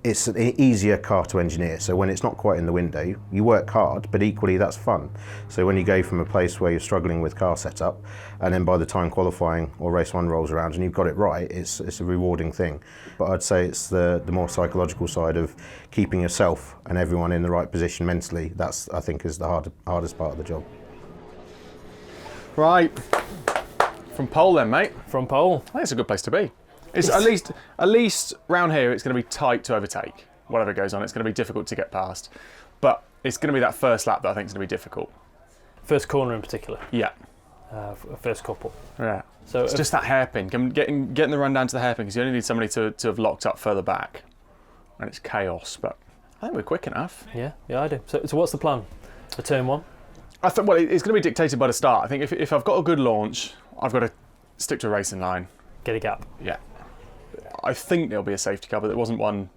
it's an easier car to engineer. So when it's not quite in the window, you work hard, but equally that's fun. So when you go from a place where you're struggling with car setup, and then by the time qualifying or race 1 rolls around and you've got it right, it's a rewarding thing. But I'd say it's the more psychological side of keeping yourself and everyone in the right position mentally. That's, I think, is the hardest part of the job. Right. From pole then, mate. From pole. I think it's a good place to be. It's at least round here, it's going to be tight to overtake. Whatever goes on, it's going to be difficult to get past. But it's going to be that first lap that I think is going to be difficult. First corner in particular? Yeah. First couple? Yeah. So it's just that hairpin, getting the run down to the hairpin, because you only need somebody to have locked up further back. And it's chaos, but I think we're quick enough. Yeah, I do. So what's the plan for turn 1? I think, well, it's going to be dictated by the start. I think if I've got a good launch, I've got to stick to a racing line. Get a gap. Yeah. I think there'll be a safety car, but there wasn't one,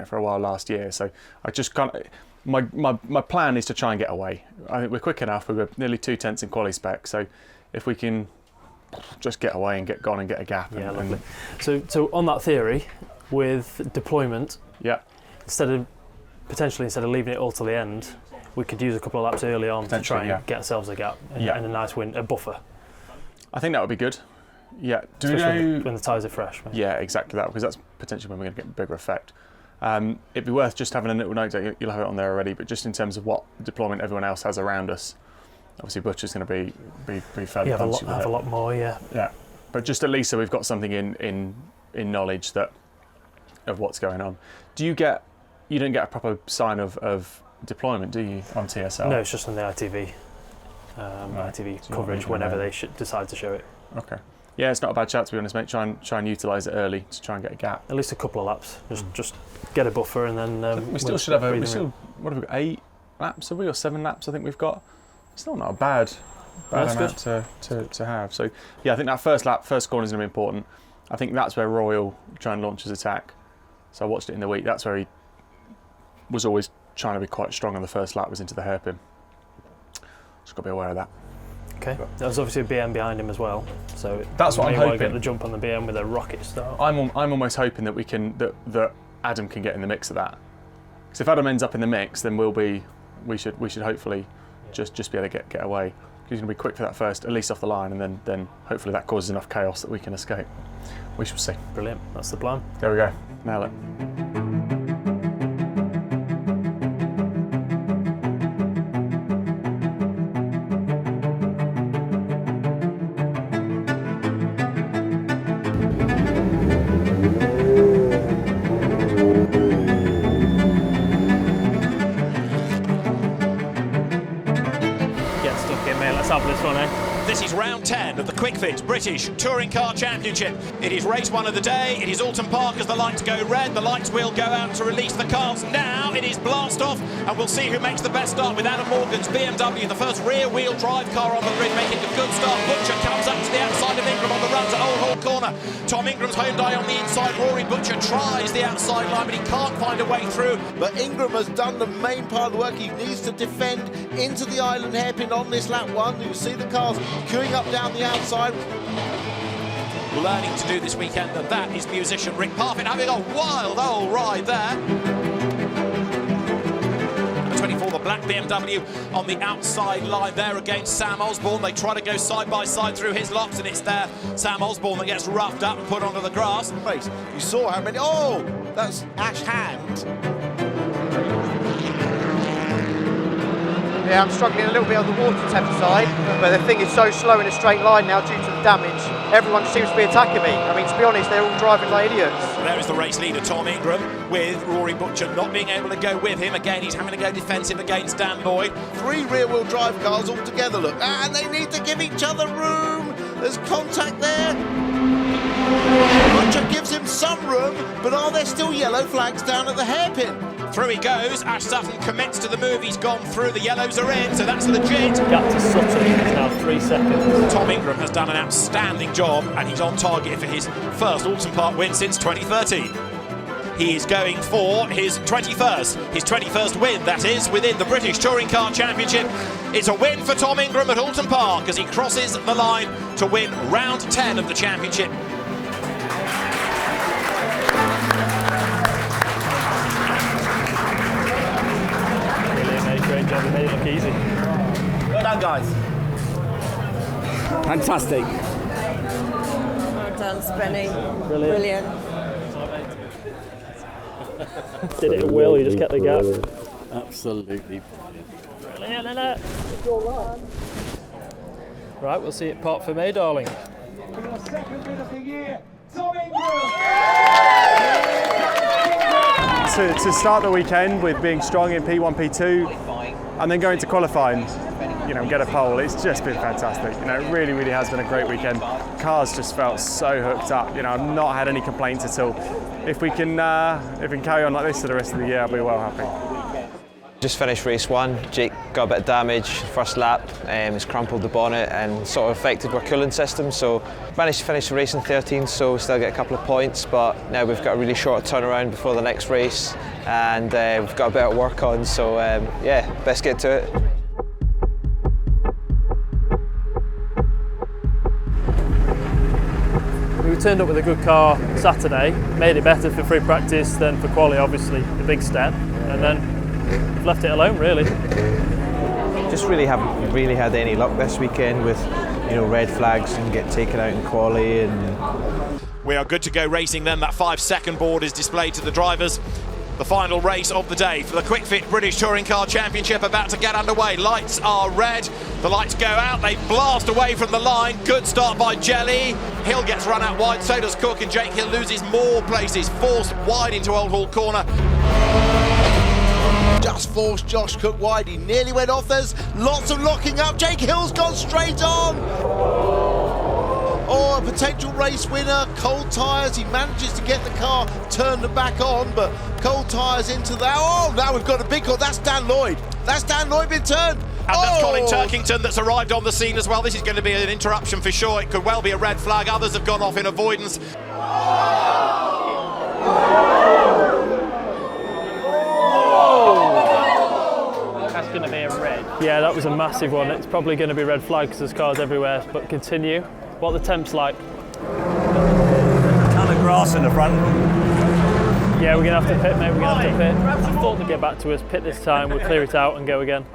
for a while last year. So I just can't. My plan is to try and get away. I think we're quick enough. We're nearly 2 tenths in quali spec. So if we can just get away and get gone and get a gap. Yeah, lovely. So on that theory, with deployment, instead of leaving it all till the end, we could use a couple of laps early on to try and get ourselves a gap and a nice a buffer. I think that would be good. Yeah. Especially when the tyres are fresh. Maybe. Yeah, exactly that, because that's potentially when we're going to get a bigger effect. It'd be worth just having a little note that you'll have it on there already, but just in terms of what deployment everyone else has around us, obviously Butcher's going to be fairly punchy with it. Have a lot more, yeah. Yeah, but just at least so we've got something in knowledge of what's going on. You don't get a proper sign of deployment, do you, on TSL? No, it's just on the ITV. ITV coverage whenever they decide to show it. Okay. Yeah, it's not a bad chat, to be honest, mate. Try and utilise it early to try and get a gap. At least a couple of laps. Just get a buffer and then. We still should have what have we got? 8 laps have we, or 7 laps? I think we've got. It's still not a bad amount to have. So yeah, I think that first corner is going to be important. I think that's where Royal try and launch his attack. So I watched it in the week. That's where he was always trying to be quite strong on the first lap. Was into the hairpin. Just got to be aware of that. Okay, there's obviously a BM behind him as well, so that's what I'm hoping. Get the jump on the BM with a rocket start. I'm almost hoping that we can that Adam can get in the mix of that. Because if Adam ends up in the mix, then we should hopefully just be able to get away. He's going to be quick for that first, at least off the line, and then hopefully that causes enough chaos that we can escape. We shall see. Brilliant, that's the plan. There we go. Nail it. This is round 10 of the Kwik Fit British Touring Car Championship. It is race 1 of the day. It is Oulton Park as the lights go red. The lights will go out to release the cars. Now it is blast off, and we'll see who makes the best start with Adam Morgan's BMW, the first rear-wheel drive car on the grid, making a good start. Butcher comes up to the outside of Ingram on the run to Old Hall Corner. Tom Ingram's Hyundai on the inside. Rory Butcher tries the outside line, but he can't find a way through. But Ingram has done the main part of the work. He needs to defend into the island hairpin on this lap 1. You see the cars queuing up down the outside. Learning to do this weekend, and that is musician Rick Parfitt having a wild old ride there. 24, the black BMW on the outside line there against Sam Osborne. They try to go side by side through his locks, and it's there Sam Osborne that gets roughed up and put onto the grass. You saw how many. Oh, that's Ash Hand. Yeah, I'm struggling a little bit on the water temp side, but the thing is so slow in a straight line now due to the damage. Everyone seems to be attacking me. I mean, to be honest, they're all driving like idiots. There is the race leader, Tom Ingram, with Rory Butcher not being able to go with him. Again, he's having to go defensive against Dan Lloyd. 3 rear-wheel drive cars all together, look. And they need to give each other room. There's contact there. Butcher gives him some room, but are there still yellow flags down at the hairpin? Through he goes. Ash Sutton commits to the move. He's gone through. The yellows are in, so that's legit. Gap to Sutton is now 3 seconds. Tom Ingram has done an outstanding job, and he's on target for his first Oulton Park win since 2013. He is going for his 21st win, that is, within the British Touring Car Championship. It's a win for Tom Ingram at Oulton Park as he crosses the line to win round 10 of the championship. Great job, they made it look easy. Well done, guys. Fantastic. Well done, Spenny. Brilliant. Did it well, you just kept the gap. Absolutely brilliant, isn't it? Right, we'll see it part for May, darling. Second win of the year To start the weekend with being strong in P1, P2, and then going to qualifying, get a pole, it's just been fantastic. It really, really has been a great weekend. Cars just felt so hooked up. I've not had any complaints at all. If we can carry on like this for the rest of the year, I'll be well happy. Just finished race 1. Jake got a bit of damage first lap. He's crumpled the bonnet and sort of affected our cooling system. So managed to finish the race in 13th, so we still get a couple of points. But now we've got a really short turnaround before the next race, and we've got a bit of work on. So yeah, best get to it. We turned up with a good car Saturday, made it better for free practice than for quali, obviously, a big step, and then we've left it alone, really. Just really haven't really had any luck this weekend with, red flags and get taken out in quali. And we are good to go racing then. That 5-second board is displayed to the drivers. The final race of the day for the Kwik Fit British Touring Car Championship about to get underway. Lights are red, the lights go out, they blast away from the line. Good start by Jelly. Hill gets run out wide, so does Cook, and Jake Hill loses more places, forced wide into Old Hall corner. Just forced Josh Cook wide, he nearly went off, there's lots of locking up, Jake Hill's gone straight on! Oh, a potential race winner, cold tyres, he manages to get the car turned back on, but cold tyres into that, oh, now we've got a big call, that's Dan Lloyd been turned! And that's Colin Turkington that's arrived on the scene as well. This is going to be an interruption for sure, it could well be a red flag, others have gone off in avoidance. Going to be a red. Yeah, that was a massive one. It's probably going to be red flag because there's cars everywhere, but continue. What are the temps like? Ton of grass in the front. Yeah, we're going to have to pit, mate, we're going to have to pit. I thought they'd get back to us, pit this time, we'll clear it out and go again.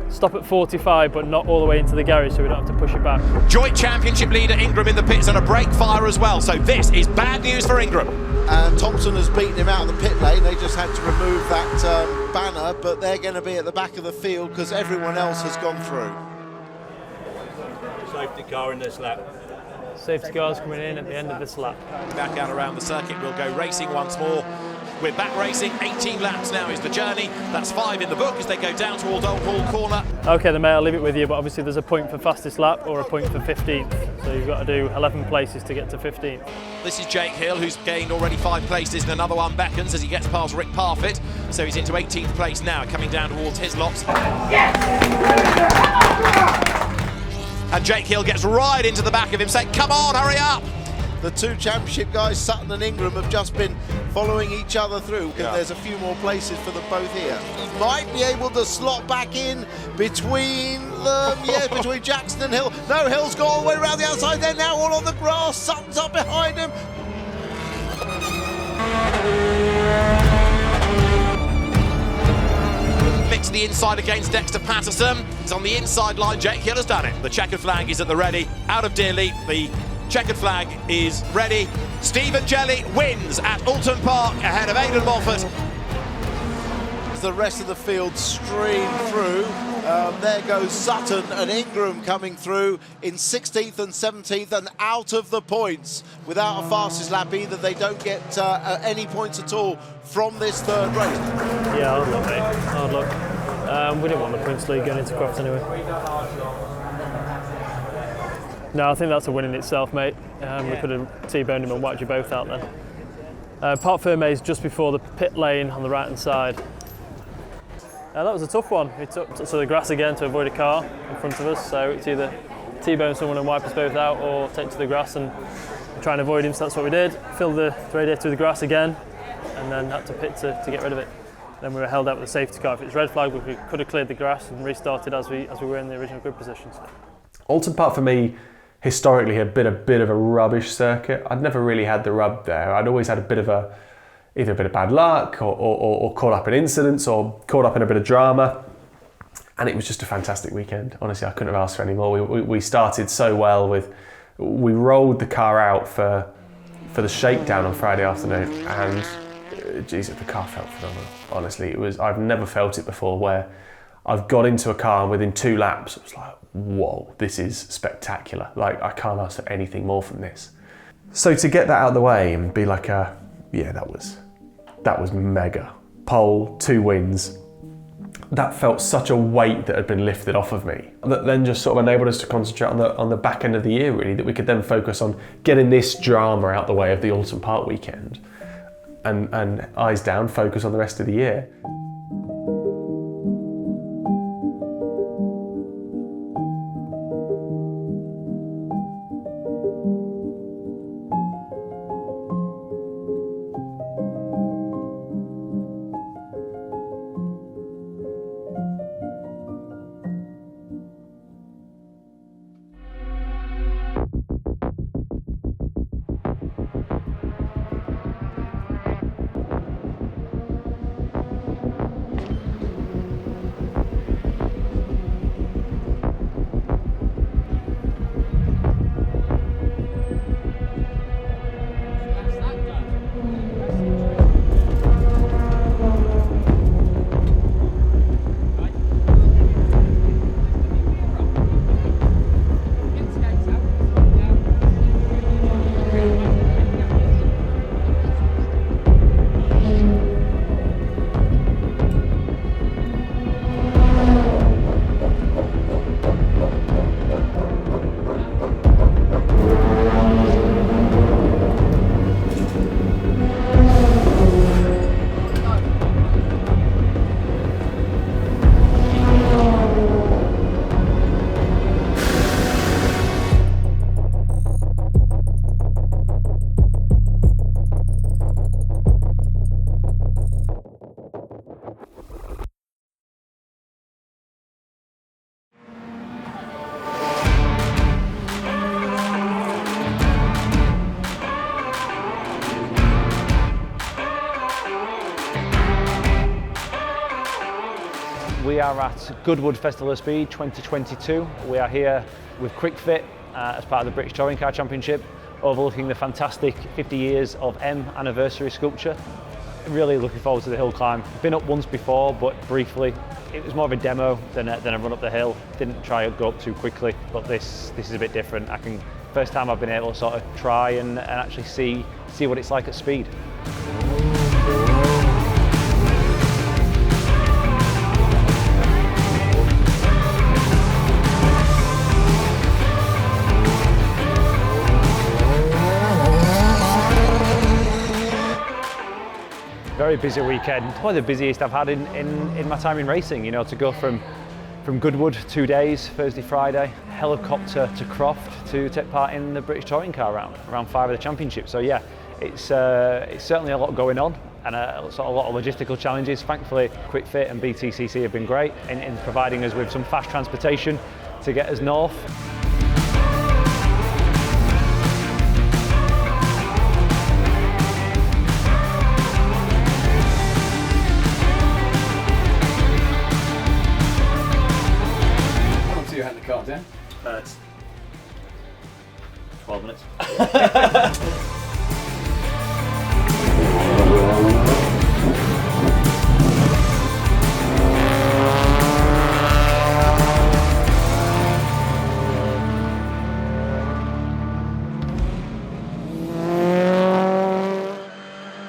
Stop at 45, but not all the way into the garage, so we don't have to push it back. Joint championship leader Ingram in the pits and a brake fire as well, so this is bad news for Ingram. And Thompson has beaten him out of the pit lane. They just had to remove that banner, but they're going to be at the back of the field because everyone else has gone through. Safety car in this lap. Safety cars coming in at the end of this lap. Back out around the circuit, we'll go racing once more. We're back racing, 18 laps now is the journey. That's 5 in the book as they go down towards Old Hall corner. Okay then mate, I'll leave it with you, but obviously there's a point for fastest lap or a point for 15th. So you've got to do 11 places to get to 15th. This is Jake Hill, who's gained already 5 places, and another one beckons as he gets past Rick Parfitt. So he's into 18th place now, coming down towards his lots. And Jake Hill gets right into the back of him, saying, come on, hurry up! The two championship guys, Sutton and Ingram, have just been following each other through because there's a few more places for them both here. Might be able to slot back in between them, yeah, between Jackson and Hill. No, Hill's got all the way around the outside, they're now all on the grass, Sutton's up behind him. Mix the inside against Dexter Patterson. He's on the inside line, Jake Hill has done it. The checkered flag is at the ready, out of Dearly, the checkered flag is ready. Stephen Jelly wins at Oulton Park ahead of Aidan Moffat. The rest of the field stream through. There goes Sutton and Ingram coming through in 16th and 17th and out of the points. Without a fastest lap either, they don't get any points at all from this third race. Yeah, hard luck, mate. Hard luck. We didn't want the points league going into Croft anyway. No, I think that's a win in itself, mate. We could have T-boned him and whacked you both out then. Parc Fermé is just before the pit lane on the right-hand side. That was a tough one. We took to the grass again to avoid a car in front of us, so it's either T-bone someone and wipe us both out or take to the grass and try and avoid him, so that's what we did. Filled the radiator with the grass again and then had to pit to get rid of it. Then we were held out with a safety car. If it was red flag, we could have cleared the grass and restarted as we were in the original grid positions. Oulton Park for me historically had been a bit of a rubbish circuit. I'd never really had the rub there. I'd always had either a bit of bad luck or caught up in incidents or caught up in a bit of drama. And it was just a fantastic weekend. Honestly, I couldn't have asked for any more. We started so well we rolled the car out for the shakedown on Friday afternoon, and Jesus, the car felt phenomenal. Honestly, I've never felt it before where I've got into a car and within 2 laps, it was like, whoa, this is spectacular. Like, I can't ask for anything more from this. So to get that out of the way and be like yeah, that was mega. Pole, 2 wins. That felt such a weight that had been lifted off of me. That then just sort of enabled us to concentrate on the back end of the year, really, that we could then focus on getting this drama out the way of the Oulton Park weekend and eyes down, focus on the rest of the year. We are at Goodwood Festival of Speed 2022. We are here with Kwik Fit as part of the British Touring Car Championship, overlooking the fantastic 50 years of M anniversary sculpture. Really looking forward to the hill climb. Been up once before, but briefly. It was more of a demo than a run up the hill. Didn't try to go up too quickly, but this is a bit different. First time I've been able to sort of try and actually see what it's like at speed. Very busy weekend, probably the busiest I've had in my time in racing, you know, to go from Goodwood 2 days, Thursday, Friday, helicopter to Croft to take part in the British Touring Car round 5 of the championship. So yeah, it's certainly a lot going on and a lot of logistical challenges. Thankfully, Kwik Fit and BTCC have been great in providing us with some fast transportation to get us north. Car down? 12 minutes.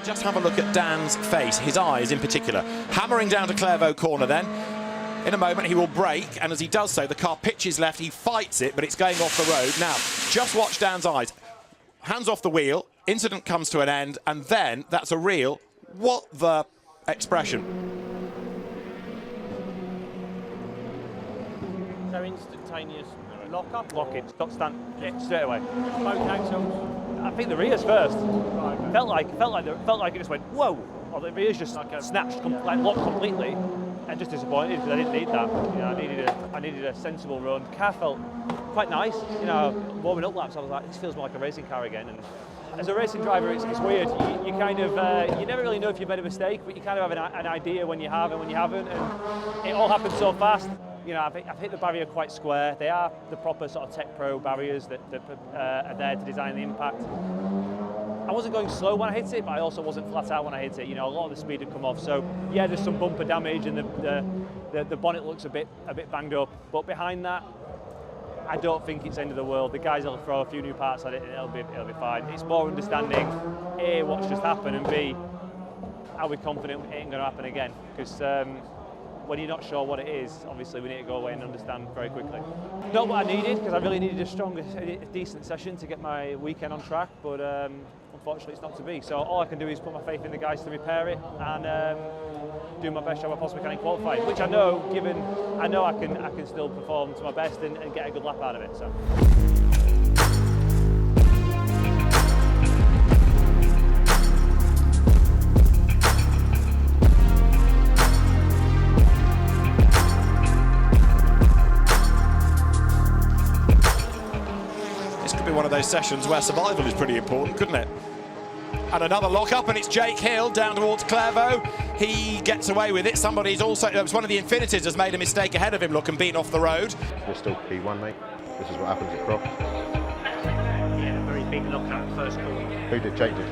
Just have a look at Dan's face, his eyes in particular. Hammering down to Clairvaux corner then. In a moment he will brake, and as he does so the car pitches left, he fights it, but it's going off the road. Now, just watch Dan's eyes. Hands off the wheel, incident comes to an end, and then that's a real, what the expression. So instantaneous lock it, stop stand, straight away. Both axles? I think the rear's first. Right, okay. Felt like it just went whoa, or the rear's just snatched, locked completely. And just disappointed because I didn't need that. You know, I needed a sensible run. Car felt quite nice. You know, warming up laps, I was like, this feels more like a racing car again. And as a racing driver, it's weird. You kind of you never really know if you've made a mistake, but you kind of have an idea when you have and when you haven't. And it all happened so fast. You know, I've hit the barrier quite square. They are the proper sort of Tech Pro barriers that are there to design the impact. I wasn't going slow when I hit it, but I also wasn't flat out when I hit it. You know, a lot of the speed had come off. So yeah, there's some bumper damage, and the bonnet looks a bit banged up. But behind that, I don't think it's the end of the world. The guys will throw a few new parts at it and it'll be fine. It's more understanding A, what's just happened, and B, are we confident it ain't going to happen again? Because when you're not sure what it is, obviously we need to go away and understand very quickly. Not what I needed, because I really needed a decent session to get my weekend on track, but unfortunately it's not to be. So all I can do is put my faith in the guys to repair it and do my best job I possibly can in qualifying, which I know, I can still perform to my best and get a good lap out of it. So. One of those sessions where survival is pretty important, couldn't it? And another lock-up, and it's Jake Hill down towards Clairvaux. He gets away with it. Somebody's also, it was one of the Infinitors has made a mistake ahead of him, look, and beaten off the road. We're still P1, mate. This is what happens at Croft. Yeah, very big lock-up first call. Who did change it?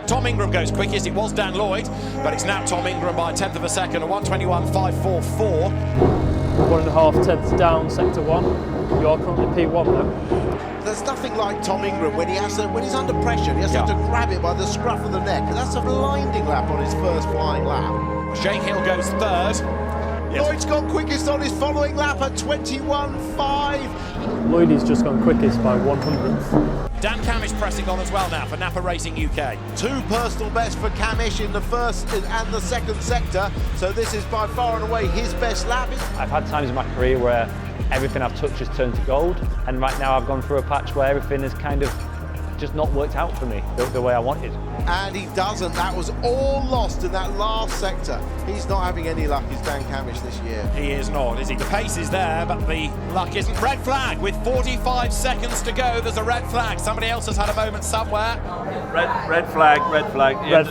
Tom Ingram goes quickest. It was Dan Lloyd, but it's now Tom Ingram by a tenth of a second, a 1:21.544. 1.5 tenths down, sector 1. You're currently P1 though. There's nothing like Tom Ingram when he's under pressure. He has to grab it by the scruff of the neck. That's a blinding lap on his first flying lap. Jake Hill goes third. Yes. Lloyd's gone quickest on his following lap at 21.5. Lloyd's just gone quickest by 100th. Dan Camish pressing on as well now for Napa Racing UK. 2 personal bests for Camish in the first and the second sector. So this is by far and away his best lap. I've had times in my career where everything I've touched has turned to gold, and right now I've gone through a patch where everything has kind of just not worked out for me the way I wanted. And he doesn't. That was all lost in that last sector. He's not having any luck, is Dan Camish, this year. He is not, is he? The pace is there, but the luck isn't. Red flag with 45 seconds to go. There's a red flag. Somebody else has had a moment somewhere. Red flag. Red flag, mate, red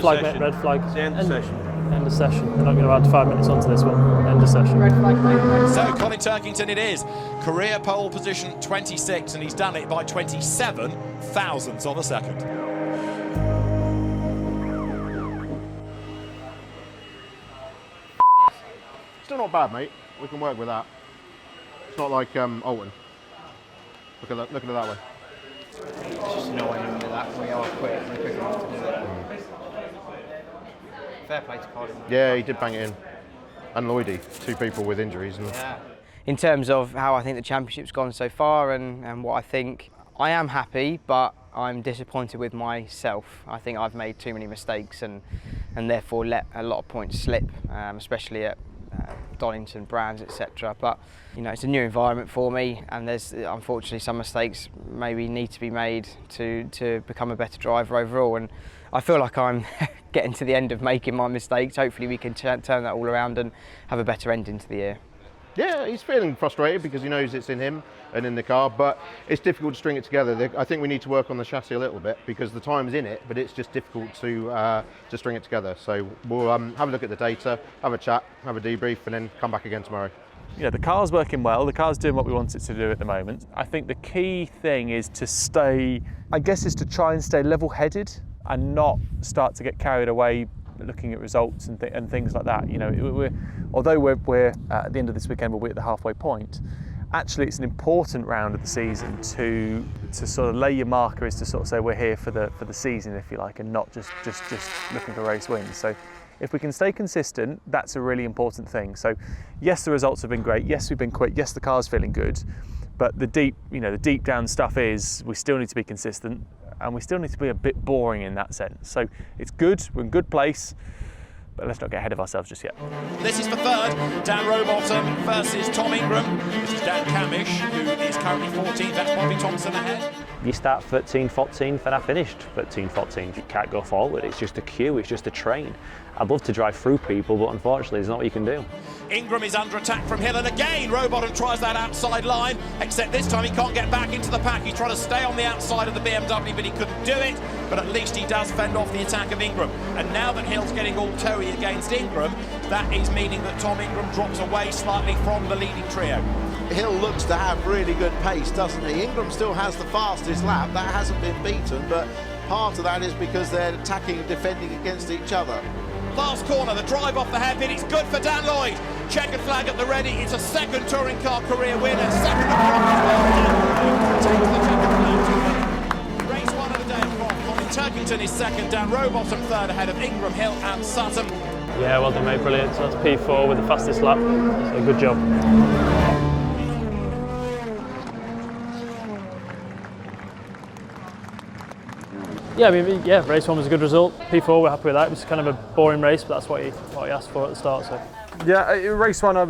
flag. It's the end of session. End of session. We're not going to add 5 minutes onto this one. End of session. Red flag, mate. So Colin Turkington it is. Career pole position 26, and he's done it by 27 thousandths of a second. Still not bad, mate. We can work with that. It's not like Oulton. Look at it that way. It's just annoying that we are quick enough to do it. Fair play to Colin. Yeah, he did bang it in. And Lloydie, 2 people with injuries. And In terms of how I think the championship's gone so far and what I think, I am happy, but I'm disappointed with myself. I think I've made too many mistakes and therefore let a lot of points slip, especially at Donington, Brands, etc. But you know, it's a new environment for me, and there's unfortunately some mistakes maybe need to be made to become a better driver overall. And I feel like I'm getting to the end of making my mistakes. Hopefully we can turn that all around and have a better ending to the year. Yeah, he's feeling frustrated because he knows it's in him and in the car, but it's difficult to string it together. I think we need to work on the chassis a little bit because the time's in it, but it's just difficult to string it together. So we'll have a look at the data, have a chat, have a debrief, and then come back again tomorrow. Yeah, the car's working well, the car's doing what we want it to do at the moment. I think the key thing is to try and stay level-headed and not start to get carried away looking at results and things like that. You know, although we're at the end of this weekend, we'll be at the halfway point. Actually, it's an important round of the season to sort of lay your marker, is to sort of say we're here for the season, if you like, and not just looking for race wins. So if we can stay consistent, that's a really important thing. So yes, the results have been great. Yes, we've been quick. Yes, the car's feeling good. But the deep down stuff is we still need to be consistent, and we still need to be a bit boring in that sense. So it's good, we're in good place, but let's not get ahead of ourselves just yet. This is for third, Dan Rowbottom versus Tom Ingram. This is Dan Camish, who is currently 14th, that's Bobby Thompson ahead. You start 13th, 14th, and I finished 13th, 14th. You can't go forward, it's just a queue, it's just a train. I'd love to drive through people, but unfortunately, there's not what you can do. Ingram is under attack from Hill, and again, Rowbottom tries that outside line, except this time he can't get back into the pack. He's trying to stay on the outside of the BMW, but he couldn't do it. But at least he does fend off the attack of Ingram. And now that Hill's getting all toey against Ingram, that is meaning that Tom Ingram drops away slightly from the leading trio. Hill looks to have really good pace, doesn't he? Ingram still has the fastest lap. That hasn't been beaten, but part of that is because they're attacking and defending against each other. last corner, the drive off the hairpin, it's good for Dan Lloyd. Checkered flag at the ready, it's a second touring car career win, and second at Croft as well. Takes the checkered flag to win. Race 1 of the day at Croft. Colin Turkington is second, Dan Rowbottom third ahead of Ingram, Hill and Sutton. Yeah, well done mate, brilliant. So that's P4 with the fastest lap, so good job. Yeah, I mean, yeah, race 1 was a good result. P4, we're happy with that. It was kind of a boring race, but that's what he asked for at the start. So. Yeah, race 1, I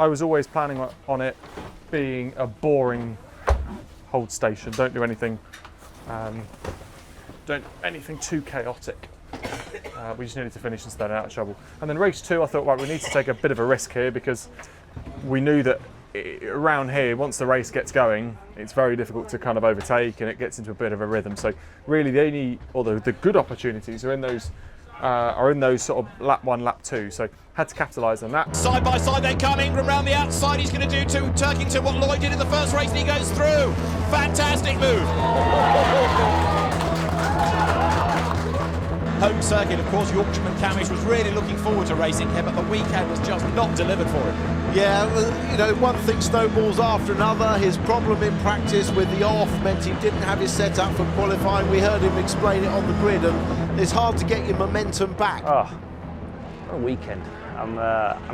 was always planning on it being a boring hold station. Don't do anything too chaotic. We just needed to finish and stay out of trouble. And then race 2, I thought, right, we need to take a bit of a risk here because we knew that around here, once the race gets going, it's very difficult to kind of overtake and it gets into a bit of a rhythm. So really the good opportunities are in those sort of lap 1, lap 2. So had to capitalise on that. Side by side they come, Ingram round the outside, he's going to do to Turkington what Lloyd did in the first race and he goes through. Fantastic move. Home circuit, of course, Yorkshireman Camish was really looking forward to racing here, but the weekend was just not delivered for him. Yeah, well, you know, one thing snowballs after another. His problem in practice with the off meant he didn't have his setup for qualifying. We heard him explain it on the grid, and it's hard to get your momentum back. Oh, what a weekend. I'm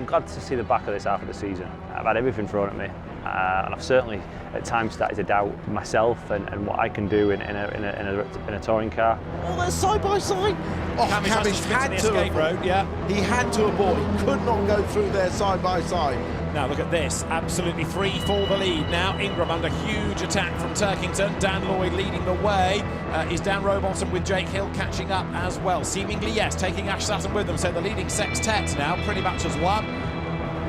glad to see the back of this half of the season. I've had everything thrown at me, and I've certainly at times started to doubt myself and what I can do in a touring car. Oh, they're side by side. Oh, Camish had to escape road. Yeah, he had to abort. He could not go through there side by side. Now look at this, absolutely free for the lead now. Ingram under huge attack from Turkington. Dan Lloyd leading the way. Is Dan Rowbottom with Jake Hill catching up as well? Seemingly yes, taking Ash Sutton with them. So the leading sextet now pretty much has won.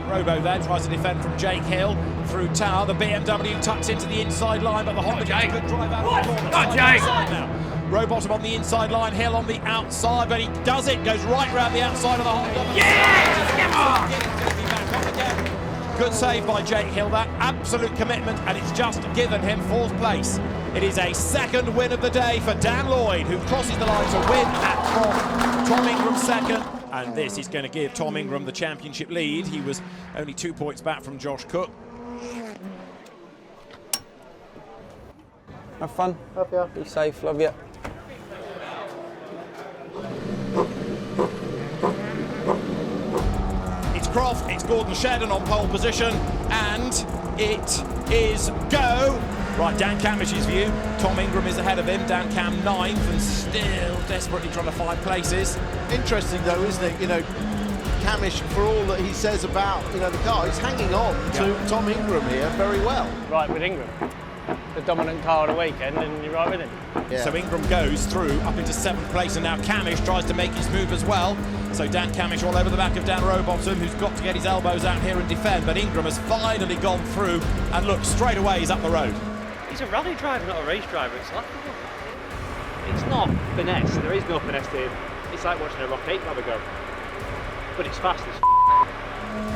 Robo there tries to defend from Jake Hill through Tower. The BMW tucks into the inside line, but the Honda gets a good drive out of the corner. Now. Rowbottom on the inside line, Hill on the outside, but he does it, goes right round the outside of the Honda. Yeah! Good save by Jake Hill, that absolute commitment, and it's just given him 4th place. It is a second win of the day for Dan Lloyd, who crosses the line to win at Croft. Tom Ingram second, and this is going to give Tom Ingram the championship lead. He was only 2 points back from Josh Cook. Have fun. Love you. Be safe. Love you. It's Croft, it's Gordon Shedden on pole position, and it is go. Right, Dan Camish's view. Tom Ingram is ahead of him. Dan Cam 9th and still desperately trying to find places. Interesting though, isn't it? You know, Camish, for all that he says about, you know, the car, he's hanging on to Tom Ingram here very well. Right with Ingram, the dominant car of the weekend, and you're right with him. Yeah. So Ingram goes through up into 7th place, and now Camish tries to make his move as well. So Dan Camish all over the back of Dan Rowbottom, who's got to get his elbows out here and defend, but Ingram has finally gone through, and look, straight away he's up the road. He's a rally driver, not a race driver. It's laughable. It's not finesse. There is no finesse to him. It's like watching a Rock 8 grabber go. But it's fast as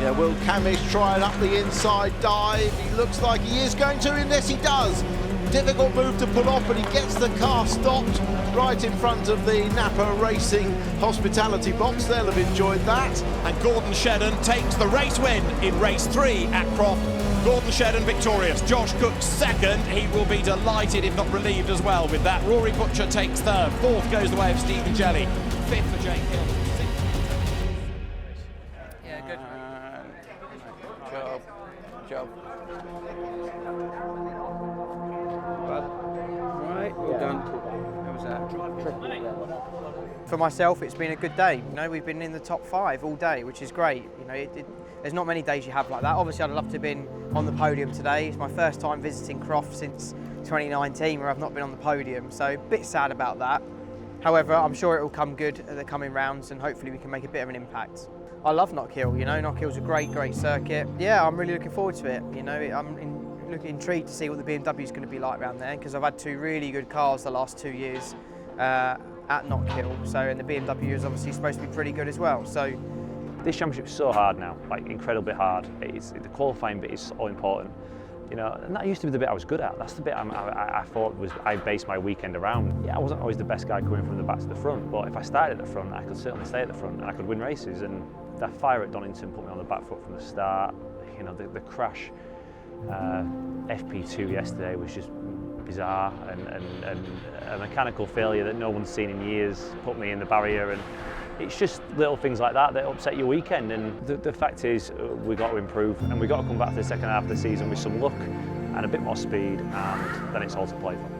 Yeah, will Camish try it up the inside dive? He looks like he is going to, and yes he does. Difficult move to pull off, but he gets the car stopped right in front of the Napa Racing hospitality box. They'll have enjoyed that. And Gordon Shedden takes the race win in race 3 at Croft. Gordon Shedden victorious. Josh Cook second. He will be delighted, if not relieved as well, with that. Rory Butcher takes third. 4th goes the way of Stephen Jelly. 5th for Jake Hill. Yeah, good. Job. Right, well done. How was that? For myself, it's been a good day. You know, we've been in the top 5 all day, which is great. You know, there's not many days you have like that. Obviously, I'd love to have been on the podium today. It's my first time visiting Croft since 2019, where I've not been on the podium, so a bit sad about that. However, I'm sure it will come good at the coming rounds, and hopefully we can make a bit of an impact. I love Knockhill. You know, Knockhill's a great circuit. Yeah, I'm really looking forward to it. You know, I'm intrigued to see what the BMW is going to be like around there, because I've had 2 really good cars the last 2 years at Knockhill. So, and the BMW is obviously supposed to be pretty good as well. So, this championship is so hard now, like incredibly hard. The qualifying bit is so important. You know, and that used to be the bit I was good at. That's the bit I thought I based my weekend around. Yeah, I wasn't always the best guy coming from the back to the front, but if I started at the front, I could certainly stay at the front and I could win races. And that fire at Donington put me on the back foot from the start. You know, the crash FP2 yesterday was just bizarre, and a mechanical failure that no one's seen in years put me in the barrier. And it's just little things like that upset your weekend, and the fact is we've got to improve, and we've got to come back to the second half of the season with some luck and a bit more speed, and then it's all to play for.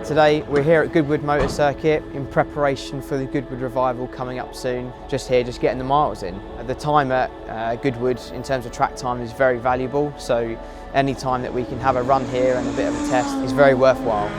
Today we're here at Goodwood Motor Circuit in preparation for the Goodwood revival coming up soon. Just here, just getting the miles in. The time at Goodwood in terms of track time is very valuable, so any time that we can have a run here and a bit of a test is very worthwhile.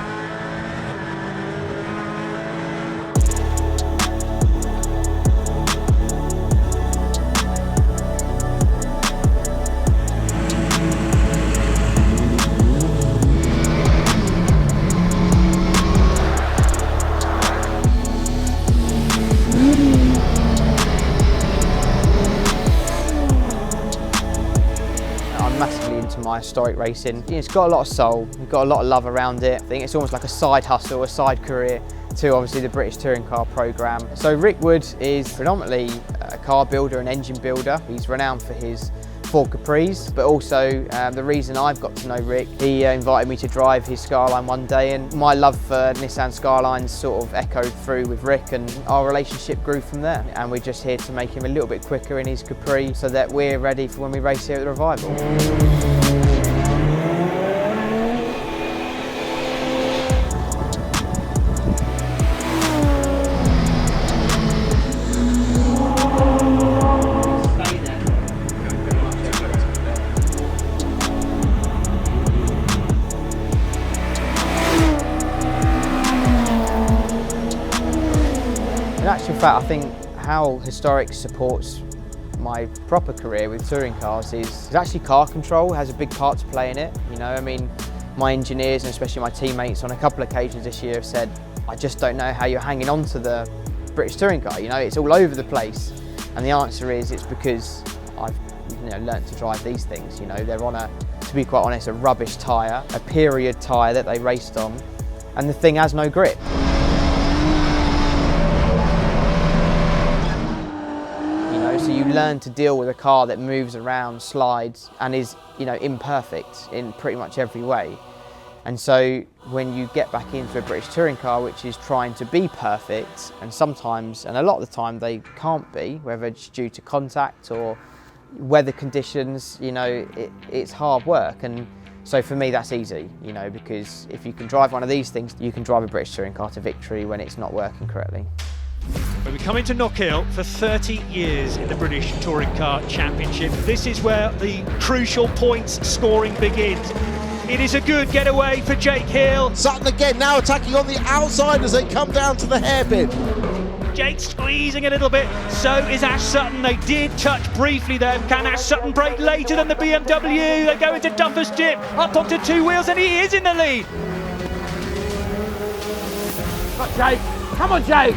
My historic racing. It's got a lot of soul, we've got a lot of love around it. I think it's almost like a side hustle, a side career to obviously the British Touring Car programme. So Rick Wood is predominantly a car builder and engine builder. He's renowned for his Ford Capris, but also the reason I've got to know Rick, he invited me to drive his Skyline one day, and my love for Nissan Skylines sort of echoed through with Rick, and our relationship grew from there. And we're just here to make him a little bit quicker in his Capri so that we're ready for when we race here at the revival. In actual fact, I think how Historic supports my proper career with touring cars is actually car control has a big part to play in it. You know, I mean, my engineers and especially my teammates on a couple of occasions this year have said, I just don't know how you're hanging on to the British touring car, you know, it's all over the place. And the answer is it's because I've learnt to drive these things. You know, they're on to be quite honest, a rubbish tyre, a period tyre that they raced on, and the thing has no grip. So you learn to deal with a car that moves around, slides, and is, imperfect in pretty much every way. And so when you get back into a British touring car, which is trying to be perfect, and sometimes, and a lot of the time they can't be, whether it's due to contact or weather conditions, it's hard work. And so for me, that's easy, because if you can drive one of these things, you can drive a British touring car to victory when it's not working correctly. When we come into Knockhill for 30 years in the British Touring Car Championship, this is where the crucial points scoring begins. It is a good getaway for Jake Hill. Sutton again, now attacking on the outside as they come down to the hairpin. Jake squeezing a little bit, so is Ash Sutton. They did touch briefly there. Can Ash Sutton break later than the BMW? They go into Duffer's Dip, up onto two wheels, and he is in the lead. Got Jake. Come on, Jake!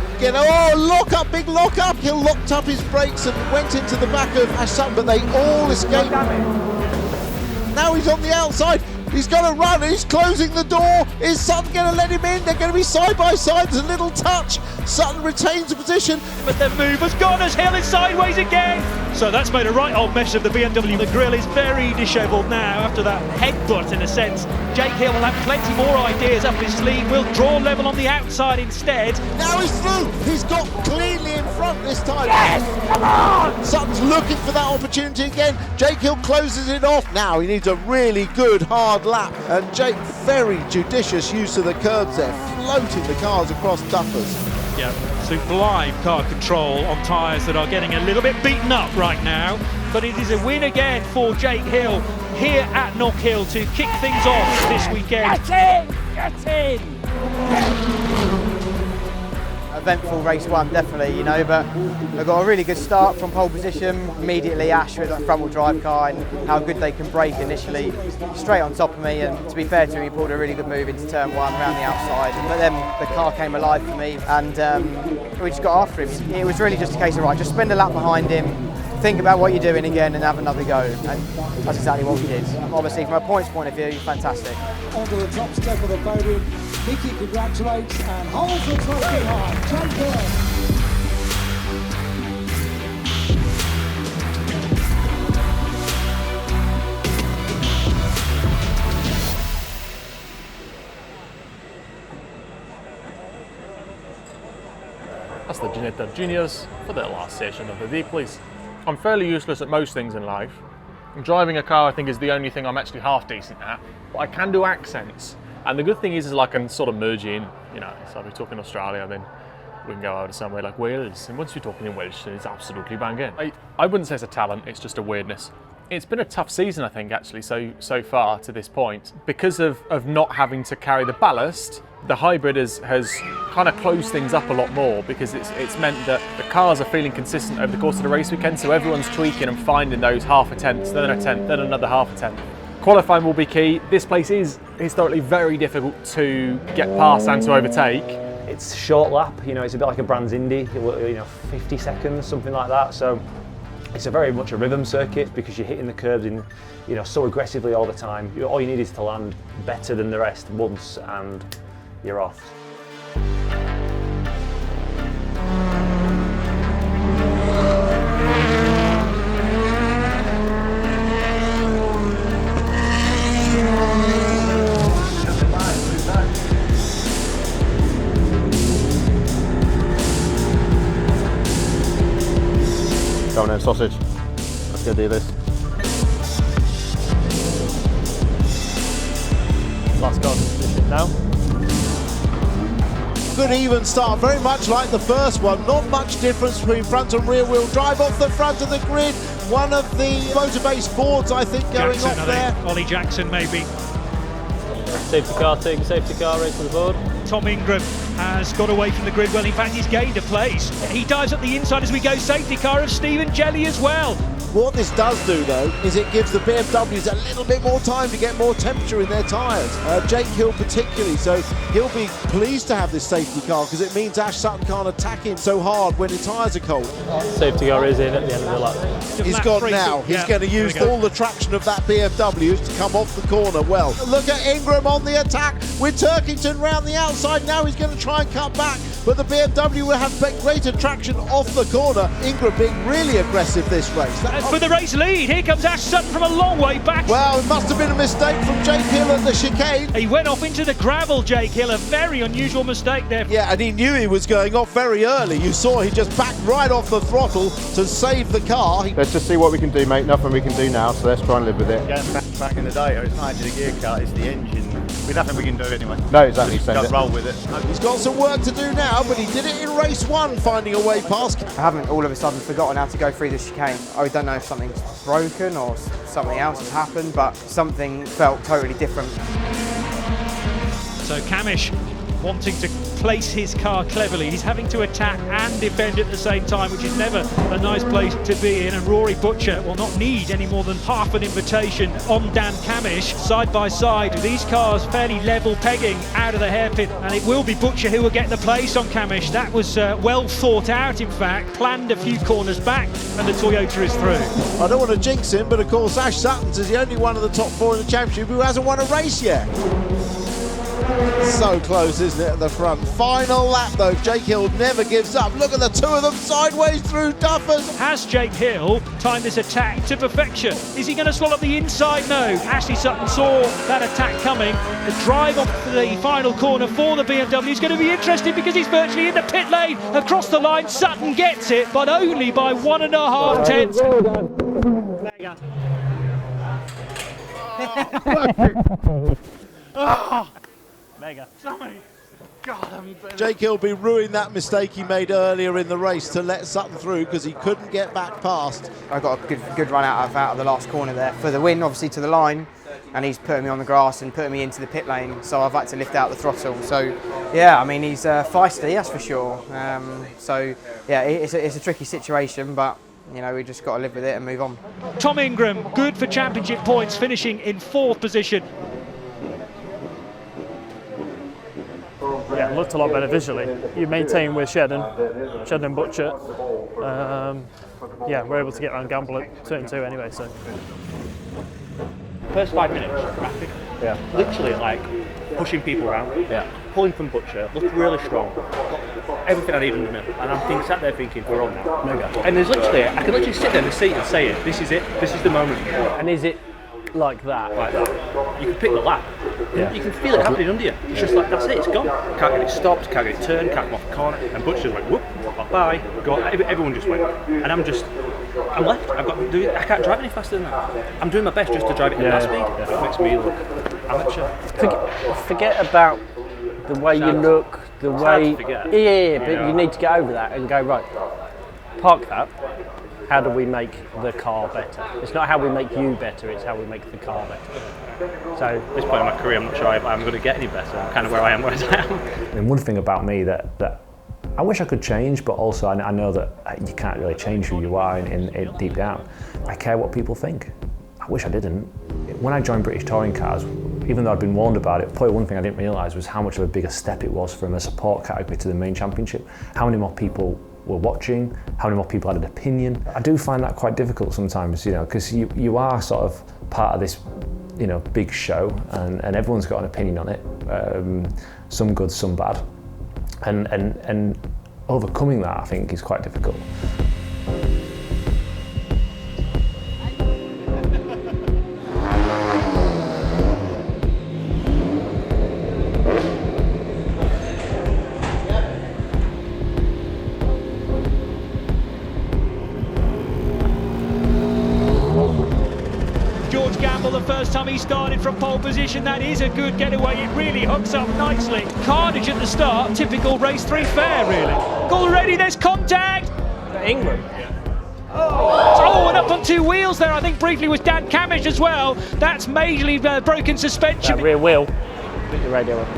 Lock up, big lock up. Hill locked up his brakes and went into the back of Ash Sutton, but they all escaped. Now he's on the outside. He's going to run. He's closing the door. Is Sutton going to let him in? They're going to be side by side. There's a little touch. Sutton retains the position. But the move has gone as Hill is sideways again. So that's made a right old mess of the BMW. The grille is very dishevelled now after that headbutt in a sense. Jake Hill will have plenty more ideas up his sleeve. Will draw level on the outside instead. Now he's through. He's got cleanly in front this time. Yes! Come on! Sutton's looking for that opportunity again. Jake Hill closes it off. Now he needs a really good hard lap. And Jake, very judicious use of the curbs there, floating the cars across Duffers. Yeah, sublime car control on tyres that are getting a little bit beaten up right now. But it is a win again for Jake Hill here at Knockhill to kick things off this weekend. Get in! Get in! eventful race one, definitely, you know, but I got a really good start from pole position. Immediately Ash with that front wheel drive car and how good they can brake initially, straight on top of me, and to be fair to him, he pulled a really good move into turn one around the outside, but then the car came alive for me and we just got after him. It was really just a case of, right, just spend a lap behind him, think about what you're doing again and have another go, and that's exactly what we did. Obviously from a points point of view, fantastic. Onto the top step of the podium, Mickey congratulates and holds the trophy high. Jake Hill. That's the Donington Juniors for their last session of the day, please. I'm fairly useless at most things in life. Driving a car, I think, is the only thing I'm actually half decent at. But I can do accents. And the good thing is I can sort of merge in, you know, so if we're talking Australia, then we can go over to somewhere like Wales. And once you're talking in Welsh, it's absolutely banging. I wouldn't say it's a talent, it's just a weirdness. It's been a tough season, I think, actually, so far to this point. Because of not having to carry the ballast, the hybrid has kind of closed things up a lot more, because it's meant that the cars are feeling consistent over the course of the race weekend, so everyone's tweaking and finding those half a tenth, then a tenth, then another half a tenth. Qualifying will be key. This place is historically very difficult to get past and to overtake. It's short lap, you know, it's a bit like a Brands Indy, you know, 50 seconds, something like that. So it's a very much a rhythm circuit, because you're hitting the curves in, you know, so aggressively all the time. All you need is to land better than the rest once and you're off. Go on then, sausage. Let's go do this. Last car position now. Good even start, very much like the first one. Not much difference between front and rear wheel drive off the front of the grid. One of the motor-based Fords, I think, going Jackson, off there. Ollie Jackson, maybe. Safety car, taking safety car, race to the board. Tom Ingram has got away from the grid well. In fact, he's gained a place. He dives up the inside as we go. Safety car of Stephen Jelly as well. What this does do, though, is it gives the BMWs a little bit more time to get more temperature in their tyres. Jake Hill particularly, so he'll be pleased to have this safety car, because it means Ash Sutton can't attack him so hard when his tyres are cold. Safety car is in at the end of the lap. He's gone now. He's going to use all the traction of that BMW to come off the corner well. Look at Ingram on the attack with Turkington round the outside. Now he's going to try and cut back, but the BMW will have greater traction off the corner. Ingram being really aggressive this race. For the race lead, here comes Ash Sutton from a long way back. Well, it must have been a mistake from Jake Hill at the chicane. He went off into the gravel, Jake Hill, a very unusual mistake there. Yeah, and he knew he was going off very early. You saw he just backed right off the throttle to save the car. Let's just see what we can do, mate. Nothing we can do now, so let's try and live with it. Yeah, back in the data, it's not actually the gear cut, it's the engine. With nothing we can do anyway. No, exactly. Just roll with it. He's got some work to do now, but he did it in race one, finding a way past. I haven't all of a sudden forgotten how to go through the chicane. I don't know if something's broken or something else has happened, but something felt totally different. So Camish wanting to place his car cleverly. He's having to attack and defend at the same time, which is never a nice place to be in. And Rory Butcher will not need any more than half an invitation on Dan Camish. Side by side, these cars fairly level pegging out of the hairpin, and it will be Butcher who will get the place on Camish. That was well thought out, in fact, planned a few corners back, and the Toyota is through. I don't want to jinx him, but of course Ash Sutton's is the only one of the top four in the championship who hasn't won a race yet. So close, isn't it, at the front? Final lap, though. Jake Hill never gives up. Look at the two of them sideways through Duffers. Has Jake Hill timed this attack to perfection? Is he going to slot up the inside? No. Ashley Sutton saw that attack coming. The drive off the final corner for the BMW is going to be interesting, because he's virtually in the pit lane. Across the line, Sutton gets it, but only by 1.5 tenths. Oh, mega. Sorry. God, Jake Hilby ruined that mistake he made earlier in the race to let Sutton through, because he couldn't get back past. I got a good run out of the last corner there for the win, obviously, to the line. and he's putting me on the grass and putting me into the pit lane, so I've had to lift out the throttle. So yeah, I mean, he's feisty, that's for sure. So yeah, it's a tricky situation, but you know, we just got to live with it and move on. Tom Ingram, good for championship points, finishing in 4th position. Yeah, it looked a lot better visually. You maintain with Shedden and Butcher. Yeah, we're able to get around Gamble at turn 2 anyway, so. First 5 minutes, rapid. Yeah. Literally like pushing people around. Yeah. Pulling from Butcher, looked really strong. Got everything I needed in the middle. And I'm sat there thinking, we're on now. Mega. And there's literally, I can literally sit there in the seat and say it. This is it. This is the moment. And is it like that? Like that. You can pick the lap. Yeah. You can feel it happening under you. It's just like, that's it, it's gone. Can't get it stopped, can't get it turned, can't come off the corner. And Butcher's like, whoop, bye, go on. Everyone just went. And I'm left. I've got to do it. I can't drive any faster than that. I'm doing my best just to drive it at that speed. It makes me look amateur. Forget about the way you look, the way. Yeah, but you need to get over that and go, right, park that. How do we make the car better? It's not how we make you better, it's how we make the car better. So at this point in my career, I'm not sure I'm going to get any better. I'm kind of where I am, where I am. And one thing about me that I wish I could change, but also I know that you can't really change who you are in deep down. I care what people think. I wish I didn't. When I joined British Touring Cars, even though I'd been warned about it, probably one thing I didn't realise was how much of a bigger step it was from a support category to the main championship. How many more people were watching, how many more people had an opinion. I do find that quite difficult sometimes, you know, because you are sort of part of this, you know, big show, and everyone's got an opinion on it, some good, some bad, and overcoming that, I think, is quite difficult. The first time he started from pole position, that is a good getaway. It really hooks up nicely. Carnage at the start, typical race 3 fare, really. Already there's contact. Ingram. Oh, and up on 2 wheels there, I think briefly was Dan Camish as well. That's majorly broken suspension. That rear wheel. Put your radio up.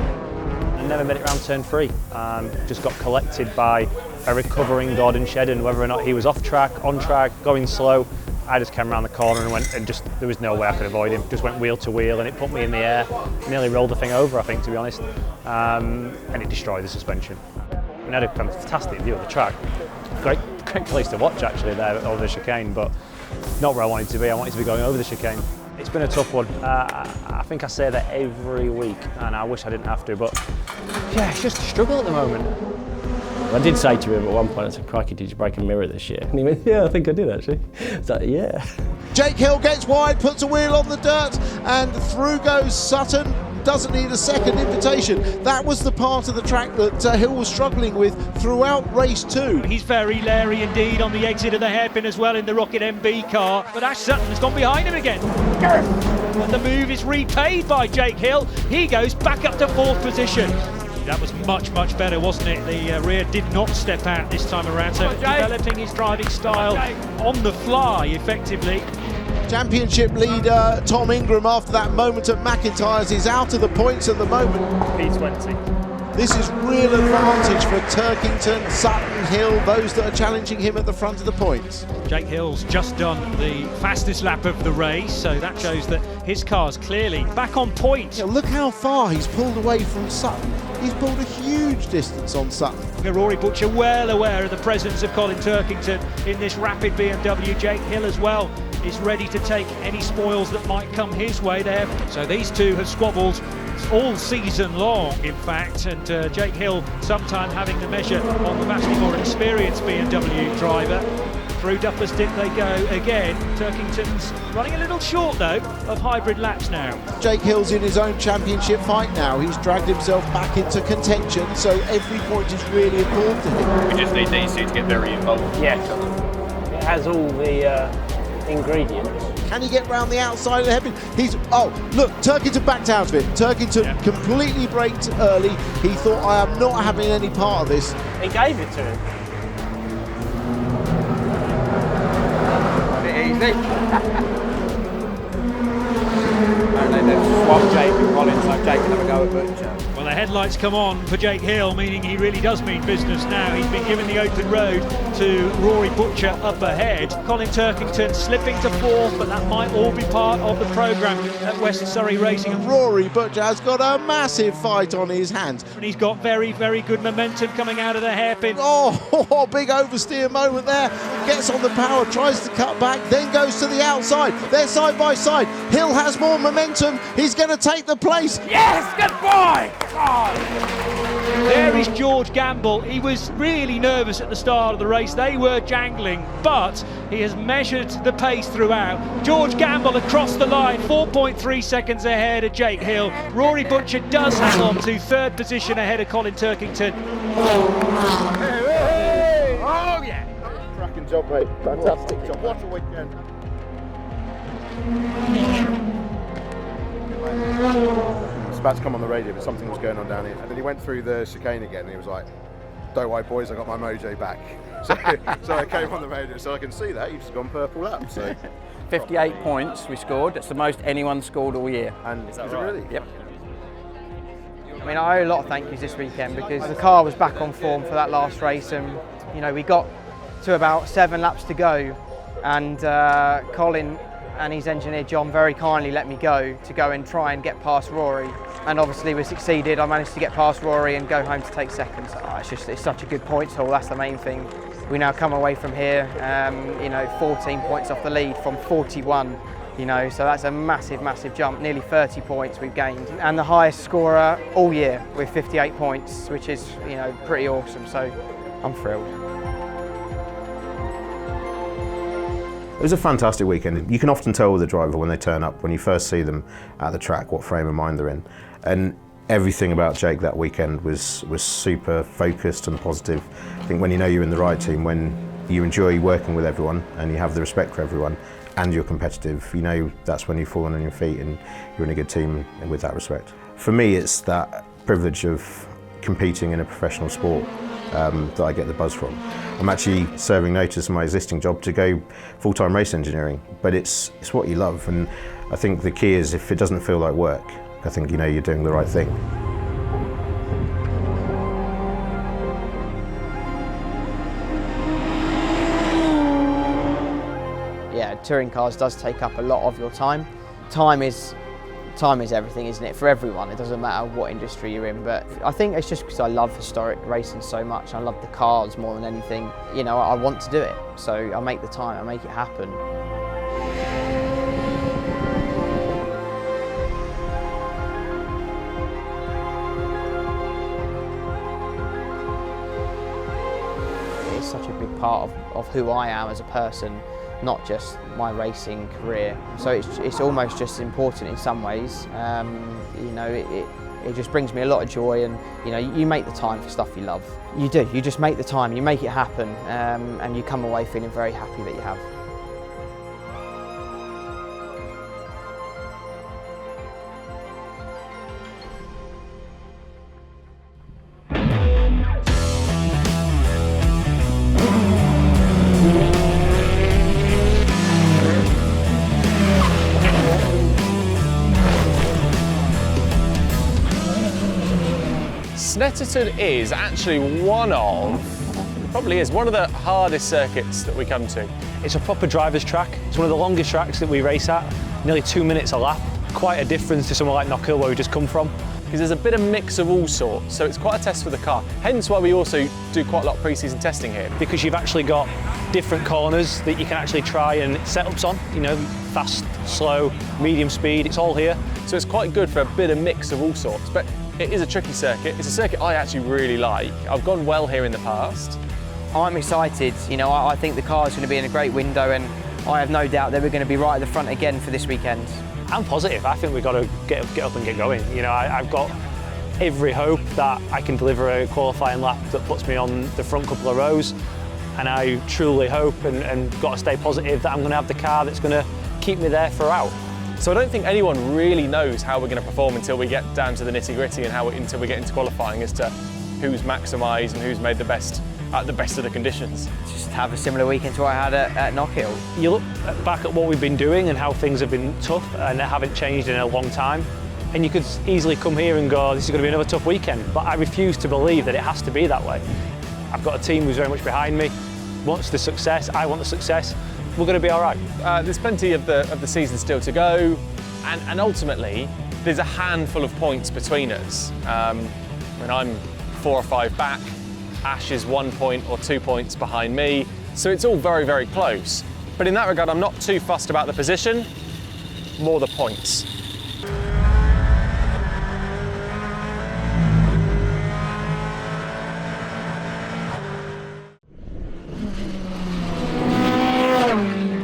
I never made it round turn 3. Just got collected by a recovering Gordon Shedden, whether or not he was off track, on track, going slow. I just came around the corner and went, and just there was no way I could avoid him. Just went wheel to wheel, and it put me in the air. Nearly rolled the thing over, I think, to be honest. And it destroyed the suspension. We had a fantastic view of the track. Great place to watch actually there over the chicane, but not where I wanted to be. I wanted to be going over the chicane. It's been a tough one. I think I say that every week, and I wish I didn't have to, but yeah, it's just a struggle at the moment. I did say to him at one point, I said, crikey, did you break a mirror this year? And he went, yeah, I think I did actually. It's like, yeah. Jake Hill gets wide, puts a wheel on the dirt, and through goes Sutton. Doesn't need a second invitation. That was the part of the track that Hill was struggling with throughout race 2. He's very leery indeed on the exit of the hairpin as well in the Rocket MB car, but Ash Sutton's gone behind him again. And the move is repaid by Jake Hill. He goes back up to 4th position. That was much, much better, wasn't it? The rear did not step out this time around, so developing his driving style on the fly, effectively. Championship leader Tom Ingram, after that moment at McIntyre's, is out of the points at the moment. P20. This is real advantage for Turkington, Sutton, Hill, those that are challenging him at the front of the points. Jake Hill's just done the fastest lap of the race, so that shows that his car's clearly back on point. Yeah, look how far he's pulled away from Sutton. He's pulled a huge distance on Sutton. Rory Butcher well aware of the presence of Colin Turkington in this rapid BMW. Jake Hill as well is ready to take any spoils that might come his way there. So these two have squabbled all season long, in fact, and Jake Hill sometime having the measure on the vastly more experienced BMW driver. Through Duffers did they go again. Turkington's running a little short though of hybrid laps now. Jake Hill's in his own championship fight now. He's dragged himself back into contention, so every point is really important to him. We just need these two to get very involved. Yes, it has all the ingredients. Can he get round the outside of the hairpin? Look, Turkington backed out of it. Turkington completely braked early. He thought, I am not having any part of this. He gave it to him. Easy. and then they've swapped Jake and Colin, so Jake can have a go at Butcher. Well, the headlights come on for Jake Hill, meaning he really does mean business now. He's been given the open road to Rory Butcher up ahead. Colin Turkington slipping to fourth, but that might all be part of the programme at West Surrey Racing. And Rory Butcher has got a massive fight on his hands. And he's got very, very good momentum coming out of the hairpin. Oh, big oversteer moment there. Gets on the power, tries to cut back, then goes to the outside. They're side by side. Hill has more momentum. He's going to take the place. Yes, good boy! There is George Gamble. He was really nervous at the start of the race. They were jangling, but he has measured the pace throughout. George Gamble across the line, 4.3 seconds ahead of Jake Hill. Rory Butcher does hang on to third position ahead of Colin Turkington. Oh yeah! Cracking job, mate. Fantastic job. What a weekend. I was about to come on the radio, but something was going on down here. And then he went through the chicane again, and he was like, "Don't worry, boys, I got my mojo back." So I came on the radio, so I can see that you've just gone purple lap. So 58 points we scored. That's the most anyone scored all year. And is it really? Yep. I mean, I owe a lot of thank yous this weekend because the car was back on form for that last race, and you know, we got to about 7 laps to go, and Colin and his engineer John very kindly let me go and try and get past Rory, and obviously we succeeded. I managed to get past Rory and go home to take second. It's such a good points haul. That's the main thing. We now come away from here, you know, 14 points off the lead from 41. You know, so that's a massive, massive jump. Nearly 30 points we've gained, and the highest scorer all year with 58 points, which is, you know, pretty awesome. So I'm thrilled. It was a fantastic weekend. You can often tell with a driver when they turn up, when you first see them at the track, what frame of mind they're in. And everything about Jake that weekend was super focused and positive. I think when you know you're in the right team, when you enjoy working with everyone and you have the respect for everyone and you're competitive, you know that's when you've fallen on your feet and you're in a good team with that respect. For me, it's that privilege of competing in a professional sport that I get the buzz from. I'm actually serving notice in my existing job to go full-time race engineering, but it's what you love, and I think the key is if it doesn't feel like work, I think you know you're doing the right thing. Yeah, touring cars does take up a lot of your time. Time is everything, isn't it, for everyone? It doesn't matter what industry you're in, but I think it's just because I love historic racing so much. I love the cars more than anything. You know, I want to do it, so I make the time, I make it happen. It's such a big part of who I am as a person, not just my racing career. So it's almost just important in some ways. You know, it just brings me a lot of joy, and you know, you make the time for stuff you love. You do, you just make the time, you make it happen, and you come away feeling very happy that you have. Snetterton is actually one of the hardest circuits that we come to. It's a proper driver's track. It's one of the longest tracks that we race at, nearly 2 minutes a lap. Quite a difference to somewhere like Knockhill where we just come from. Because there's a bit of mix of all sorts, so it's quite a test for the car. Hence why we also do quite a lot of pre-season testing here. Because you've actually got different corners that you can actually try and setups on, you know, fast, slow, medium speed, it's all here. So it's quite good for a bit of mix of all sorts. But it is a tricky circuit. It's a circuit I actually really like. I've gone well here in the past. I'm excited. You know, I think the car is going to be in a great window, and I have no doubt that we're going to be right at the front again for this weekend. I'm positive. I think we've got to get up and get going. You know, I've got every hope that I can deliver a qualifying lap that puts me on the front couple of rows, and I truly hope and got to stay positive that I'm going to have the car that's going to keep me there throughout. So I don't think anyone really knows how we're going to perform until we get down to the nitty-gritty and until we get into qualifying as to who's maximised and who's made the best at the best of the conditions. Just have a similar weekend to what I had at Knockhill. You look back at what we've been doing and how things have been tough and haven't changed in a long time, and you could easily come here and go, this is going to be another tough weekend, but I refuse to believe that it has to be that way. I've got a team who's very much behind me, wants the success, I want the success. We're going to be all right. There's plenty of the season still to go, and ultimately there's a handful of points between us. When I'm 4 or 5 back, Ash is 1 point or 2 points behind me, so it's all very, very close. But in that regard, I'm not too fussed about the position, more the points.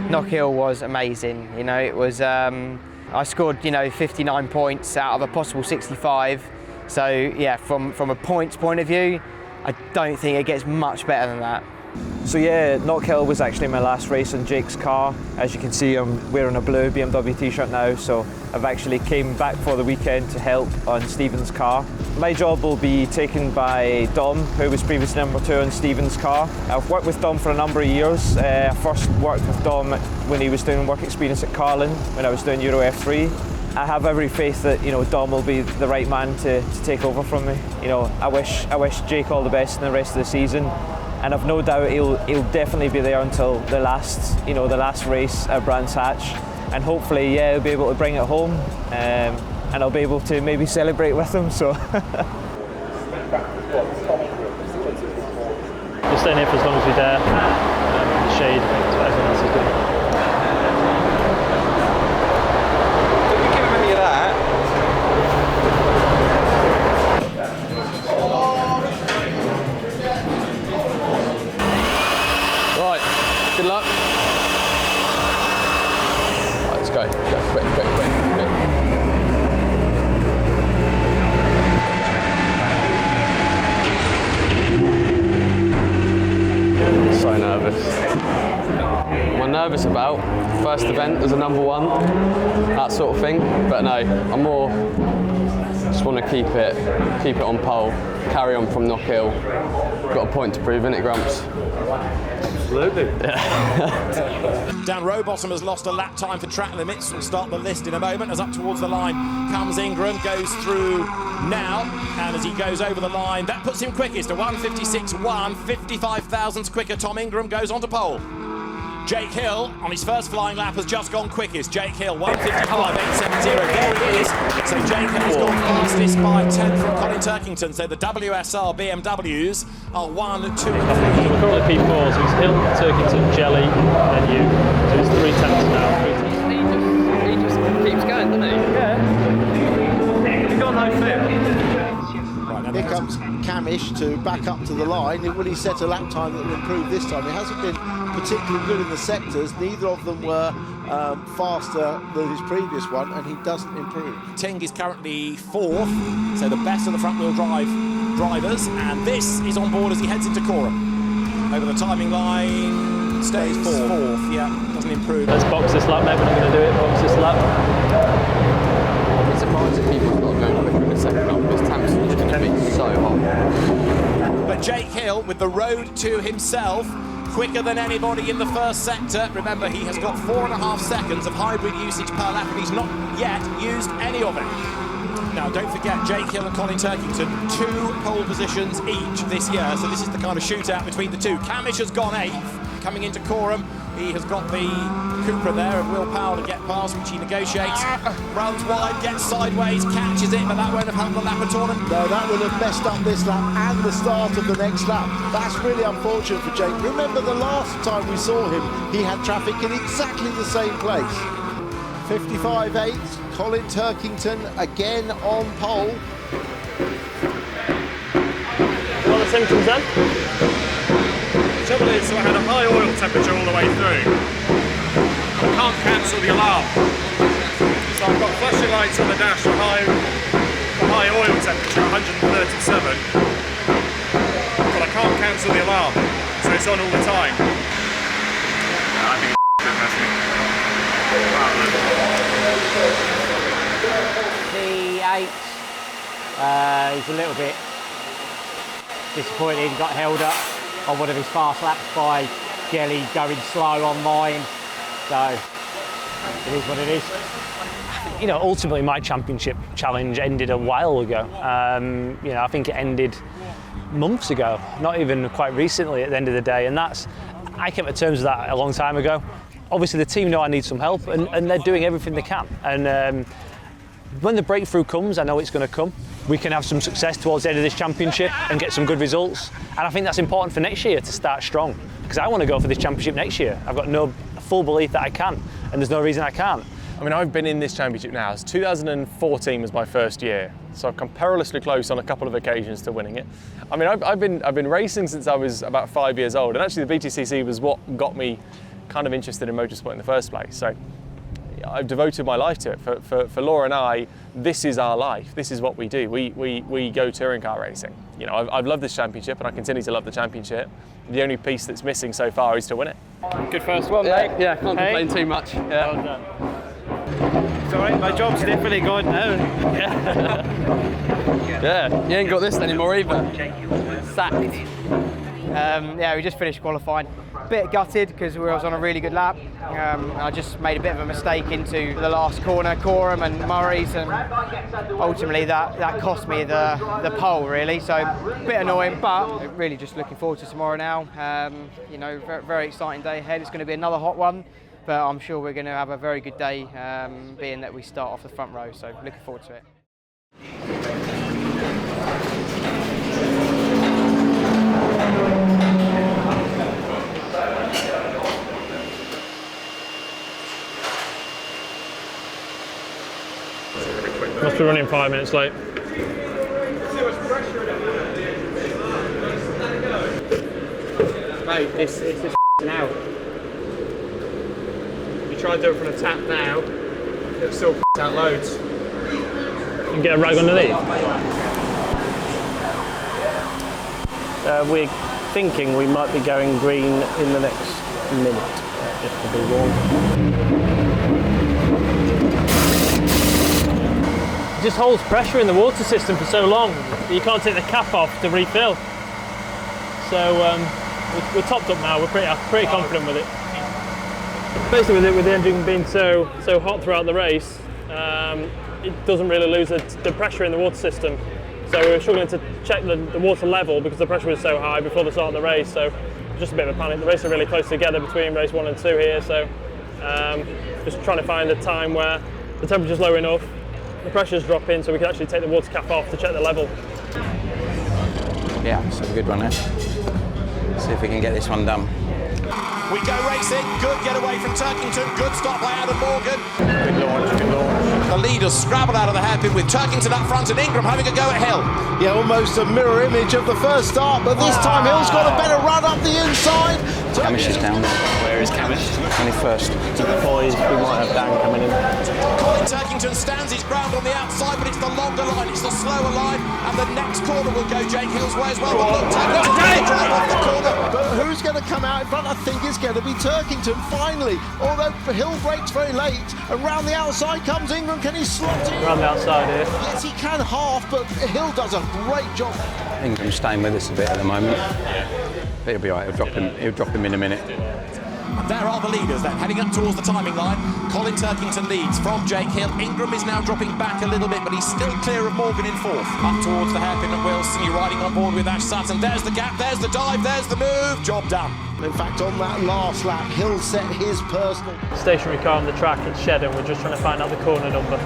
Knockhill was amazing. You know, it was. I scored 59 points out of a possible 65. So yeah, from a points point of view, I don't think it gets much better than that. So yeah, Knockhill was actually my last race on Jake's car. As you can see, I'm wearing a blue BMW t-shirt now, so I've actually came back for the weekend to help on Stephen's car. My job will be taken by Dom, who was previously number 2 on Stephen's car. I've worked with Dom for a number of years. I first worked with Dom when he was doing work experience at Carlin, when I was doing Euro F3. I have every faith that Dom will be the right man to take over from me. I wish Jake all the best in the rest of the season, and I've no doubt he'll definitely be there until the last race at Brands Hatch, and hopefully he'll be able to bring it home, and I'll be able to maybe celebrate with him. So. We're staying here for as long as we dare. The shade, that's what everyone else is doing. Good luck. Right, let's go. Go quick. So nervous. What I'm nervous about, first event as a number 1, that sort of thing. But no, I'm more just want to keep it on pole, carry on from Knockhill. Got a point to prove, innit, Grumps? Absolutely. Dan Rowbottom has lost a lap time for track limits. We'll start the list in a moment. As up towards the line comes Ingram, goes through now, and as he goes over the line, that puts him quickest, a 1:56.1, 55 thousandths quicker. Tom Ingram goes on to pole. Jake Hill, on his first flying lap, has just gone quickest. Jake Hill, 1:55.870. There he is. So Jake Hill has gone fastest by 10 from Colin Turkington. So the WSR BMWs are 1, 2, and 3. We're currently P4, so it's Hill, Turkington, Jelly, and you. So it's 3 tenths now. He just keeps going, doesn't he? Yeah. He's got no fear. Here comes Camish to back up to the line. Will he set a lap time that will improve this time? It hasn't been particularly good in the sectors. Neither of them were faster than his previous one, and he doesn't improve. Ting is currently 4th, so the best of the front-wheel drive drivers, and this is on board as he heads into Coram. Over the timing line, stays 4th. Yeah, doesn't improve. Let's box this lap, mate. We're not going to do it. Box this lap. I'm surprised that people have got going quicker in the second half. This temps just going to be so hot. But Jake Hill, with the road to himself, quicker than anybody in the first sector. Remember, he has got 4.5 seconds of hybrid usage per lap, and he's not yet used any of it. Now, don't forget, Jake Hill and Colin Turkington, 2 pole positions each this year, so this is the kind of shootout between the two. Camish has gone 8th. Coming into Coram, he has got the Cupra there of Will Powell to get past, which he negotiates. Runs wide, gets sideways, catches it, but that won't have helped the lap at all. No, that would have messed up this lap and the start of the next lap. That's really unfortunate for Jake. Remember the last time we saw him, he had traffic in exactly the same place. 55.8, Colin Turkington again on pole. What are the symptoms then? The trouble is, I had a high oil temperature all the way through. I can't cancel the alarm. So I've got flashing lights on the dash for high oil temperature, 137. But I can't cancel the alarm, so it's on all the time. I think it's fantastic. P8, he's a little bit disappointed, got held up. on one of his fast laps by Gelly going slow on mine. So it is what it is. You know, ultimately my championship challenge ended a while ago. You know, I think it ended months ago, not even quite recently at the end of the day, and I came to terms with that a long time ago. Obviously the team know I need some help, and they're doing everything they can. And when the breakthrough comes, I know it's going to come. We can have some success towards the end of this championship and get some good results. And I think that's important for next year to start strong, because I want to go for this championship next year. I've got no full belief that I can, and there's no reason I can't. I mean, I've been in this championship now. 2014 was my first year, so I've come perilously close on a couple of occasions to winning it. I mean, I've been racing since I was about 5 years old, and actually the BTCC was what got me kind of interested in motorsport in the first place. So I've devoted my life to it. For Laura and I, this is our life. This is what we do. We go touring car racing. You know, I've loved this championship, and I continue to love the championship. The only piece that's missing so far is to win it. Good first one, mate. Yeah, can't complain too much. Yeah. Well done. It's all right, my job's definitely gone now. Yeah, you ain't got this anymore either. Sacked. Yeah, we just finished qualifying. A bit gutted because we was on a really good lap. I just made a bit of a mistake into the last corner, Coram and Murray's, and ultimately that cost me the pole really. So a bit annoying, but really just looking forward to tomorrow now. You know, very exciting day ahead. It's going to be another hot one, but I'm sure we're going to have a very good day, being that we start off the front row. So looking forward to it. Must be running 5 minutes late. Mate, it's out. You try and do it from the tap now, it'll still out loads. And get a rag underneath? We're thinking we might be going green in the next minute, just to be warned. It just holds pressure in the water system for so long that you can't take the cap off to refill. So we're topped up now. We're pretty confident with it. Basically, with the engine being so hot throughout the race, it doesn't really lose the pressure in the water system. So we were struggling to check the water level because the pressure was so high before the start of the race. So just a bit of a panic. The races are really close together between race 1 and 2 here. So just trying to find a time where the temperature's low enough, the pressure's dropping, so we can actually take the water cap off to check the level. Yeah, it's a good one, eh? See if we can get this one done. We go racing, good getaway from Turkington, good stop by Adam Morgan. Good launch. The leaders scrabble out of the hairpin with Turkington up front and Ingram having a go at Hill. Yeah, almost a mirror image of the first start, but this time Hill's got a better run up the inside. Camish is down. Where is Camish? 21st. Boys, we might have Dan coming in. Colin Turkington stands his ground on the outside, but it's the longer line, it's the slower line, and the next corner will go Jake Hill's way as well. But look, Turkington's going to drive off the corner. But who's going to come out in front? I think it's going to be Turkington finally. Although Hill breaks very late, and round the outside comes Ingram. Can he slot in? Around the outside here. Yes, he can half, but Hill does a great job. Ingram's staying with us a bit at the moment. But he'll be all right. He'll drop him in a minute. There are the leaders then, heading up towards the timing line. Colin Turkington leads from Jake Hill. Ingram is now dropping back a little bit, but he's still clear of Morgan in 4th. Up towards the hairpin at Wilson, you're riding on board with Ash Sutton. There's the gap, there's the dive, there's the move. Job done. In fact, on that last lap, Hill set his personal. Stationary car on the track at Shedden. We're just trying to find out the corner number.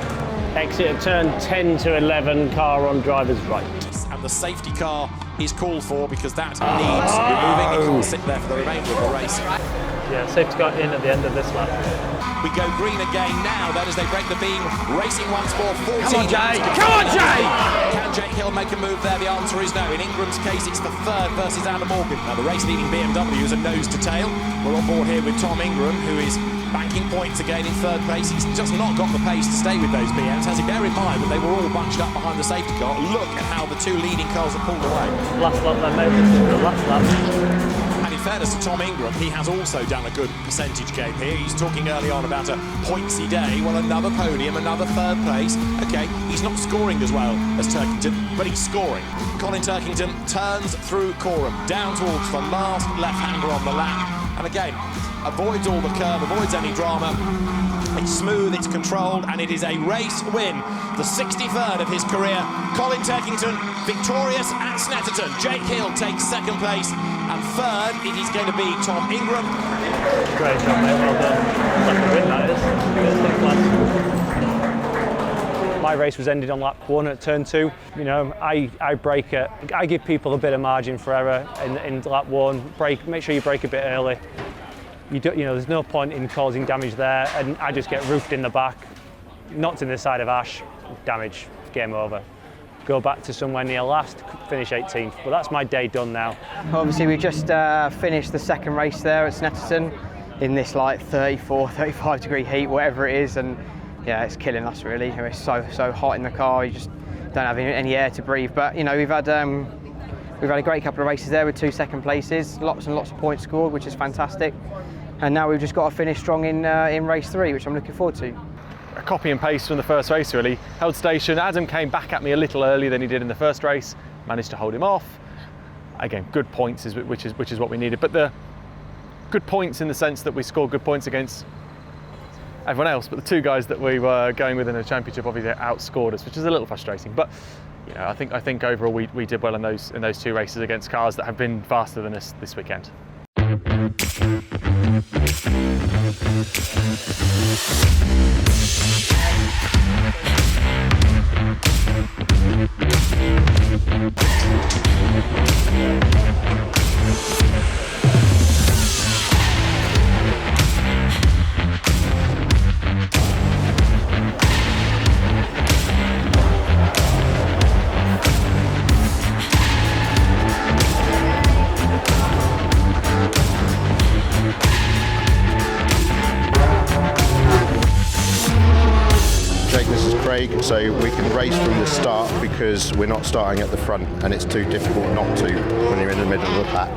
Exit of turn 10 to 11, car on driver's right. And the safety car is called for because that needs removing. It can't sit there for the remainder of the race. Yeah, safety car in at the end of this lap. We go green again now, then as they break the beam, racing once more, 14. Come on, Jay! Come on, Jay! Can Jake Hill make a move there? The answer is no. In Ingram's case, it's the 3rd versus Adam Morgan. Now, the race-leading BMW is a nose to tail. We're on board here with Tom Ingram, who is banking points again in 3rd place. He's just not got the pace to stay with those BMs. Has he bear in mind that they were all bunched up behind the safety car? Look at how the 2 leading cars are pulled away. Last lap then, mate. This is the last lap. And in fairness to Tom Ingram, he has also done a good percentage game here. He's talking early on about a pointsy day. Well, another podium, another third place. Okay, he's not scoring as well as Turkington, but he's scoring. Colin Turkington turns through Coram, down towards the last left-hander on the lap. And again, avoids all the curve, avoids any drama. It's smooth, it's controlled, and it is a race win. The 63rd of his career. Colin Turkington victorious at Snetterton. Jake Hill takes second place, and third it is going to be Tom Ingram. Great job, mate. Well done. That's a win, that is. My race was ended on lap 1 at turn 2. You know, I brake it. I give people a bit of margin for error in lap 1. Make sure you brake a bit early. You know, there's no point in causing damage there, and I just get roofed in the back, knocked in the side of Ash, damage, game over. Go back to somewhere near last, finish 18th, but that's my day done now. Obviously we've just finished the second race there at Snetterton in this like 34, 35 degree heat, whatever it is, and yeah, it's killing us really. It's so hot in the car, you just don't have any air to breathe. But you know, we've had a great couple of races there with 2 second places, lots and lots of points scored, which is fantastic. And now we've just got to finish strong in race 3, which I'm looking forward to. A copy and paste from the first race really. Held station, Adam came back at me a little earlier than he did in the first race, managed to hold him off. Again, good points, which is what we needed, but the good points in the sense that we scored good points against everyone else, but the 2 guys that we were going with in the championship obviously outscored us, which is a little frustrating. But you know, I think overall we did well in those 2 races against cars that have been faster than us this weekend. So we can race from the start because we're not starting at the front and it's too difficult not to when you're in the middle of the pack.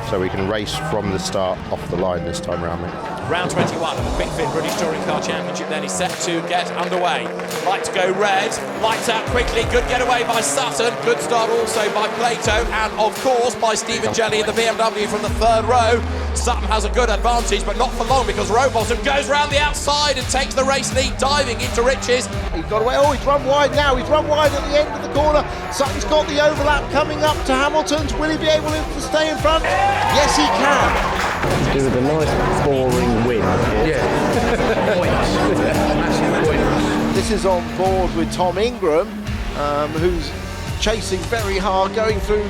So we can race from the start off the line this time around, mate. Round 21 of the Kwik Fit British Touring Car Championship then is set to get underway. Light to go red, lights out quickly, good getaway by Sutton, good start also by Plato, and of course by Stephen Jelly in the BMW from the 3rd row. Sutton has a good advantage, but not for long because Rowbottom goes round the outside and takes the race lead, diving into Riches. He's got away, oh, he's run wide now, he's run wide at the end of the corner. Sutton's got the overlap coming up to Hamilton's. Will he be able to stay in front? Yes, he can. Do with a nice boring win. Yeah. Massive points. This is on board with Tom Ingram, who's chasing very hard, going through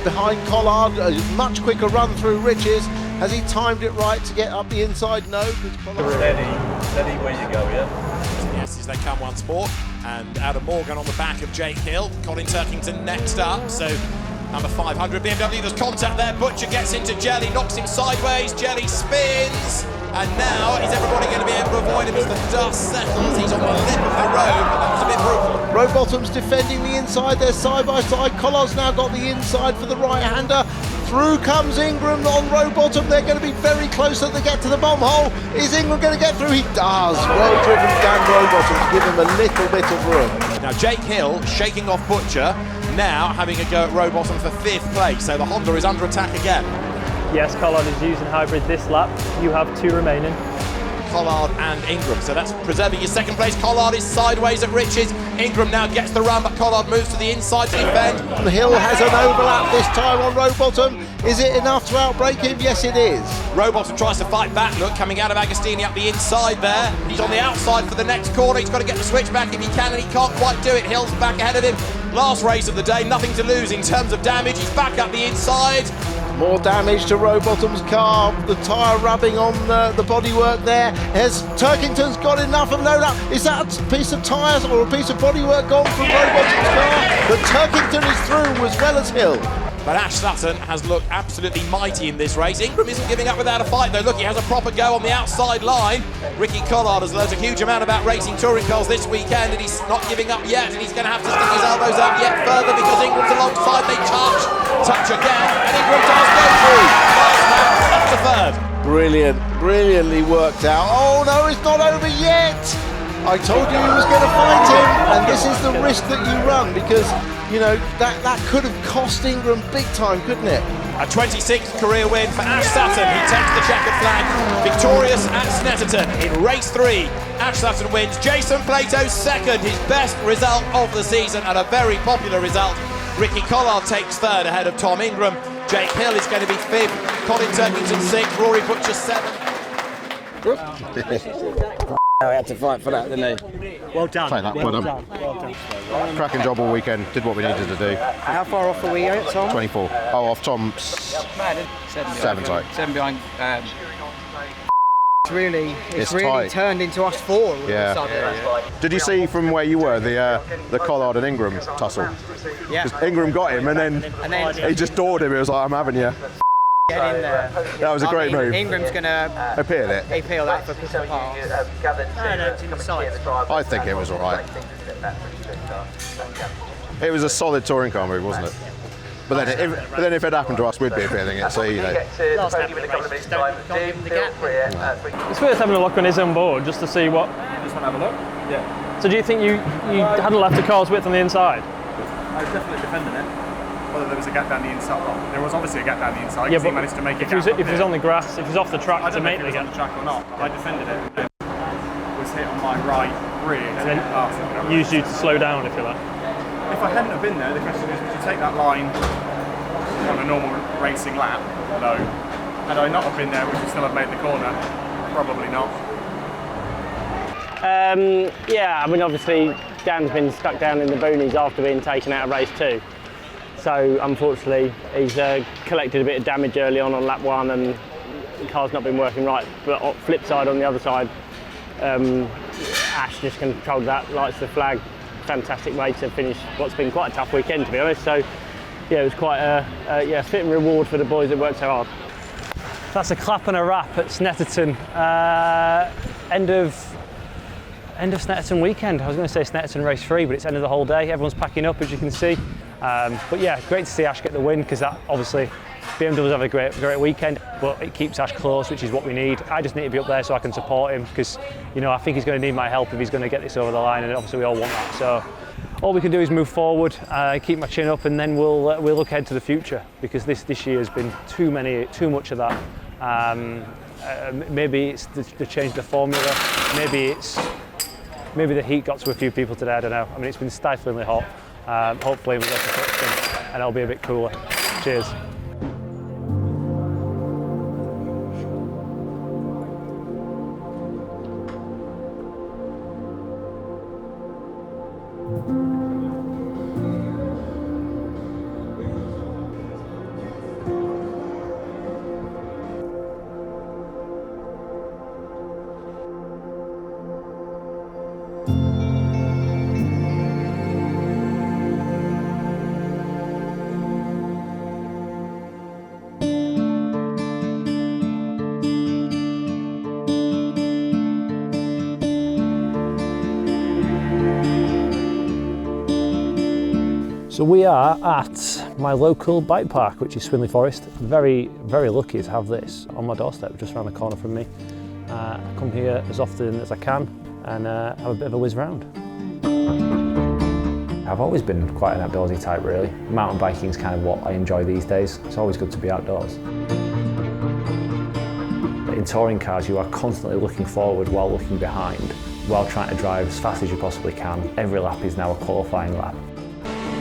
behind Collard, a much quicker run through Riches. Has he timed it right to get up the inside? No. Steady where you go, yeah? Yes, as they come once more. And Adam Morgan on the back of Jake Hill. Colin Turkington next up. So number 500 BMW, there's contact there. Butcher gets into Jelly, knocks him sideways. Jelly spins. And now is everybody going to be able to avoid him as the dust settles? He's on the lip of the road, but that was a bit brutal. Rowbottom's defending the inside. They're side by side. Collard's now got the inside for the right-hander. Through comes Ingram on Rowbottom. They're going to be very close as they get to the bomb hole. Is Ingram going to get through? He does. Well driven down Rowbottom to give him a little bit of room. Now Jake Hill shaking off Butcher, now having a go at Rowbottom for 5th place. So the Honda is under attack again. Yes, Collard is using hybrid this lap. You have 2 remaining. Collard and Ingram, so that's preserving his 2nd place. Collard is sideways at Riches. Ingram now gets the run, but Collard moves to the inside to defend. Hill has an overlap this time on Rowbottom. Is it enough to outbrake him? Yes, it is. Rowbottom tries to fight back. Look, coming out of Agostini up the inside there. He's on the outside for the next corner. He's got to get the switch back if he can, and he can't quite do it. Hill's back ahead of him. Last race of the day, nothing to lose in terms of damage. He's back up the inside. More damage to Rowbottom's car, the tyre rubbing on the bodywork there. Has Turkington's got enough of no doubt? Is that a piece of tyres or a piece of bodywork gone from Rowbottom's car? But Turkington is through as well as Hill. But Ash Sutton has looked absolutely mighty in this race. Ingram isn't giving up without a fight though. Look, he has a proper go on the outside line. Ricky Collard has learned a huge amount about racing touring cars this weekend, and he's not giving up yet, and he's going to have to stick his elbows out yet further because Ingram's alongside. They touch again, and Ingram does go through. Last lap, Brilliant, brilliantly worked out. Oh no, it's not over yet. I told you he was going to fight him, and this is the risk that you run, because you know that could have cost Ingram big time, couldn't it? A 26th career win for Ash Sutton. He takes the checkered flag, victorious at Snetterton in race 3. Ash Sutton wins. Jason Plato's second, his best result of the season, and a very popular result. Ricky Collard takes third ahead of Tom Ingram. Jake Hill is going to be fifth. Colin Turkington 6th. Rory Butcher 7th. I had to fight for that, didn't he? Well done. Take that, well done. Well done. Cracking job all weekend, did what we needed to do. How far off are we at, Tom? 24. Oh, off Tom. 7, sorry. 7 behind. It's really tight. turned into us 4 all of a Yeah. sudden. Did you see from where you were the Collard and Ingram tussle? Yeah. 'Cause Ingram got him and then he just doored him. It was like, I'm having you. Get in there. That was a great move. Ingram's going to Appeal it. appeal that for piss and pass. No, it's inside. I think it was all right. It was a solid touring car move, wasn't it? But then if it happened to us, we'd be appealing it. So you know. Last lap of the race, don't give him the gap. It's worth having a look on his own board just to see what. Just want to have a look? Yeah. So do you think you hadn't left the car's width on the inside? I was definitely defending it. Whether there was a gap down the inside, well, there was obviously a gap down the inside. Yeah, because he managed to make it. If he was on the grass, if he was off the track, I don't know if make he was the on gap. the track or not. I defended it. And was hit on my right rear. And then used you to slow down, if you like. If I hadn't have been there, the question is, would you take that line on a normal racing lap? No. Had I not have been there, would you still have made the corner? Probably not. Yeah, I mean, obviously, Dan's been stuck down in the boonies after being taken out of race 2. So, unfortunately, he's collected a bit of damage early on lap 1 and the car's not been working right. But on flip side, on the other side, Ash just controlled that, lights the flag. Fantastic way to finish what's been quite a tough weekend, to be honest. So, yeah, it was quite a fitting reward for the boys that worked so hard. That's a clap and a wrap at Snetterton. End of Snetterton weekend. I was going to say Snetterton race 3, but it's end of the whole day. Everyone's packing up, as you can see. But yeah, great to see Ash get the win, because that obviously BMW's having a great weekend, but it keeps Ash close, which is what we need. I just need to be up there so I can support him, because you know I think he's going to need my help if he's going to get this over the line, and obviously we all want that. So all we can do is move forward, keep my chin up, and then we'll look ahead to the future, because this year has been too much of that. Maybe it's the change of the formula. Maybe the heat got to a few people today. I don't know. I mean, it's been stiflingly hot. Hopefully we get to Thruxton and it'll be a bit cooler. Cheers. So we are at my local bike park, which is Swinley Forest. Very, very lucky to have this on my doorstep, just around the corner from me. I come here as often as I can and have a bit of a whiz round. I've always been quite an outdoorsy type, really. Mountain biking is kind of what I enjoy these days. It's always good to be outdoors. In touring cars, you are constantly looking forward while looking behind, while trying to drive as fast as you possibly can. Every lap is now a qualifying lap.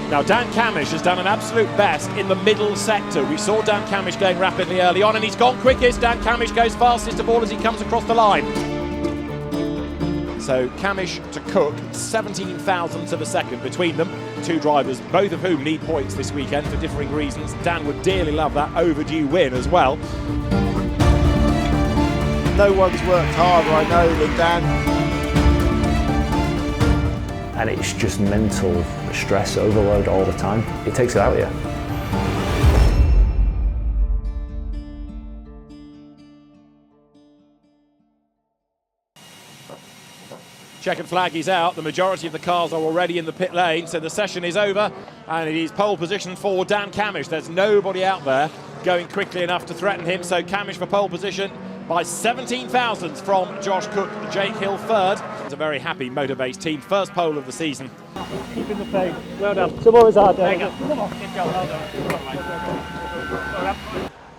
Now Dan Camish has done an absolute best in the middle sector. We saw Dan Camish going rapidly early on and he's gone quickest. Dan Camish goes fastest of all as he comes across the line. So Camish to Cook, 17 thousandths of a second between them. Two drivers, both of whom need points this weekend for differing reasons. Dan would dearly love that overdue win as well. No one's worked harder, I know, than Dan. And it's just mental stress overload all the time. It takes it out of you. Checkered flag is out. The majority of the cars are already in the pit lane, so the session is over and it is pole position for Dan Camish. There's nobody out there going quickly enough to threaten him, so Camish for pole position by 17 thousandths from Josh Cook. Jake Hill third. It's a very happy motor-based team. First pole of the season. Keeping the pace. Well done. Some more is hard. There you go. Come on.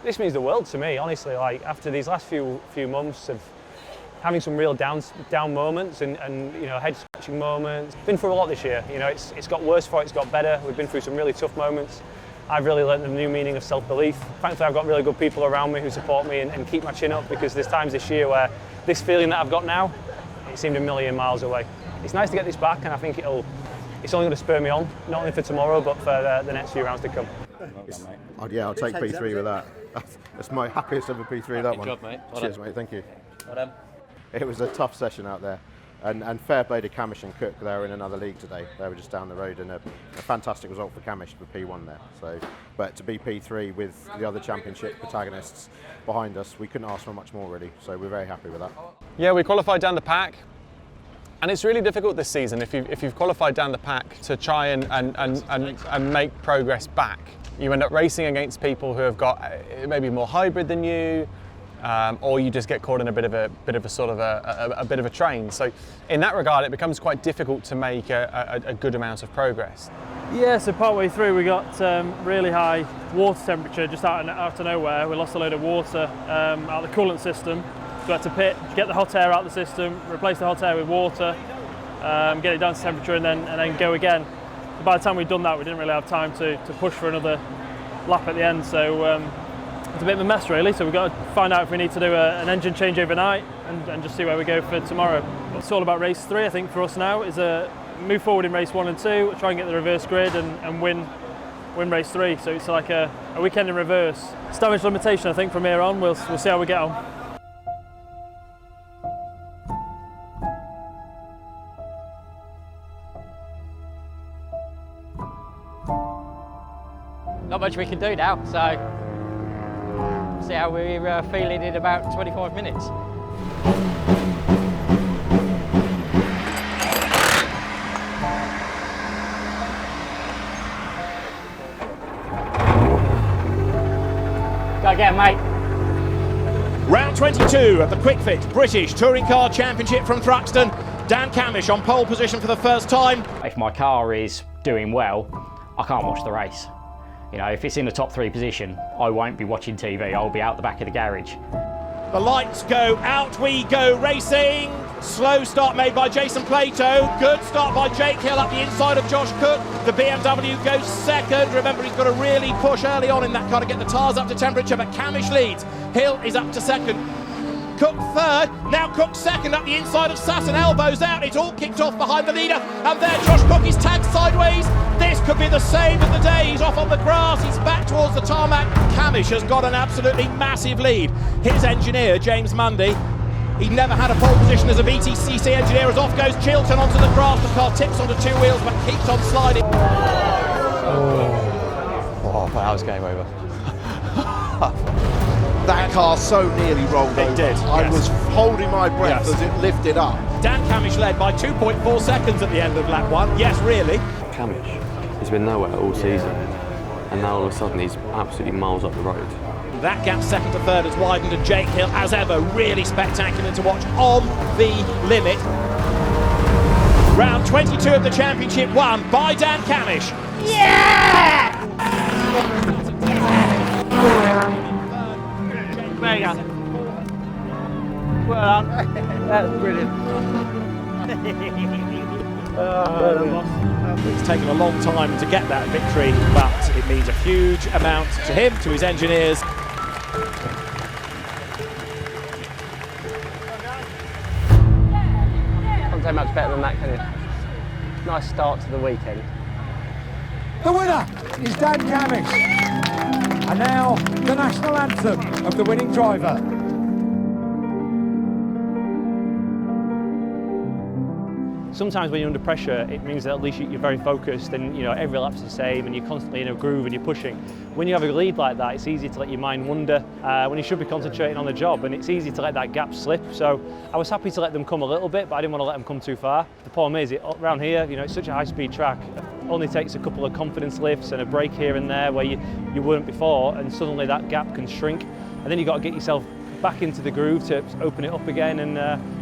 This means the world to me, honestly. Like after these last few months of having some real down moments and you know, head scratching moments. Been through a lot this year. You know, it's got worse for it, it's got better. We've been through some really tough moments. I've really learned the new meaning of self-belief. Thankfully, I've got really good people around me who support me and keep my chin up, because there's times this year where this feeling that I've got now, it seemed a million miles away. It's nice to get this back, and I think it's only going to spur me on, not only for tomorrow, but for the next few rounds to come. Yeah, I'll take P3 with that. That's my happiest ever P3, that one. Good job, mate. Well Cheers, done. mate, thank you. Well done. It was a tough session out there. And fair play to Camish and Cook. They were in another league today. They were just down the road, and a fantastic result for Camish for P1 there. So, but to be P3 with the other championship protagonists behind us, we couldn't ask for much more really. So we're very happy with that. Yeah, we qualified down the pack, and it's really difficult this season if you've qualified down the pack to try and make progress back. You end up racing against people who have got maybe more hybrid than you. Or you just get caught in a bit of a train. So in that regard, it becomes quite difficult to make a good amount of progress. Yeah, so partway through we got really high water temperature just out of nowhere. We lost a load of water out of the coolant system. So we had to pit, get the hot air out of the system, replace the hot air with water, get it down to temperature, and then go again. So by the time we'd done that, we didn't really have time to push for another lap at the end. So it's a bit of a mess really, so we've got to find out if we need to do an engine change overnight and just see where we go for tomorrow. It's all about race 3, I think, for us now, is move forward in race 1 and 2, try and get the reverse grid and win race 3. So it's like a weekend in reverse. It's damage limitation, I think, from here on. We'll see how we get on. Not much we can do now, so see how we're feeling in about 25 minutes. Go again, mate. Round 22 of the Kwik Fit British Touring Car Championship from Thruxton. Dan Camish on pole position for the first time. If my car is doing well, I can't watch the race. You know, if it's in the top 3 position, I won't be watching TV, I'll be out the back of the garage. The lights go, out we go racing. Slow start made by Jason Plato. Good start by Jake Hill up the inside of Josh Cook. The BMW goes second. Remember, he's got to really push early on in that car to get the tyres up to temperature, but Camish leads. Hill is up to second. Cook third, now Cook second up the inside of Sutton, elbows out, it's all kicked off behind the leader, and there Josh Cook is tagged sideways. This could be the save of the day. He's off on the grass, he's back towards the tarmac. Camish has got an absolutely massive lead. His engineer, James Mundy, he never had a pole position as a BTCC engineer, as off goes Chilton onto the grass. The car tips onto 2 wheels but keeps on sliding. Oh, that was game over. That car so nearly rolled over. It did, I was holding my breath as it lifted up. Dan Camish led by 2.4 seconds at the end of lap 1. Yes, really. Camish, he's been nowhere all season, and now all of a sudden he's absolutely miles up the road. That gap second to third has widened, and Jake Hill, as ever, really spectacular to watch on the limit. Round 22 of the championship won by Dan Camish. Yeah! There you go. Well done. That's brilliant. It's taken a long time to get that victory, but it means a huge amount to him, to his engineers. Can't say much better than that, can you? Nice start to the weekend. The winner is Dan Camish. And now, the national anthem of the winning driver. Sometimes when you're under pressure, it means that at least you're very focused and every lap's the same and you're constantly in a groove and you're pushing. When you have a lead like that, it's easy to let your mind wander when you should be concentrating on the job, and it's easy to let that gap slip. So I was happy to let them come a little bit, but I didn't want to let them come too far. The problem is, around here, it's such a high-speed track. It only takes a couple of confidence lifts and a break here and there where you weren't before, and suddenly that gap can shrink. And then you've got to get yourself back into the groove to open it up again, and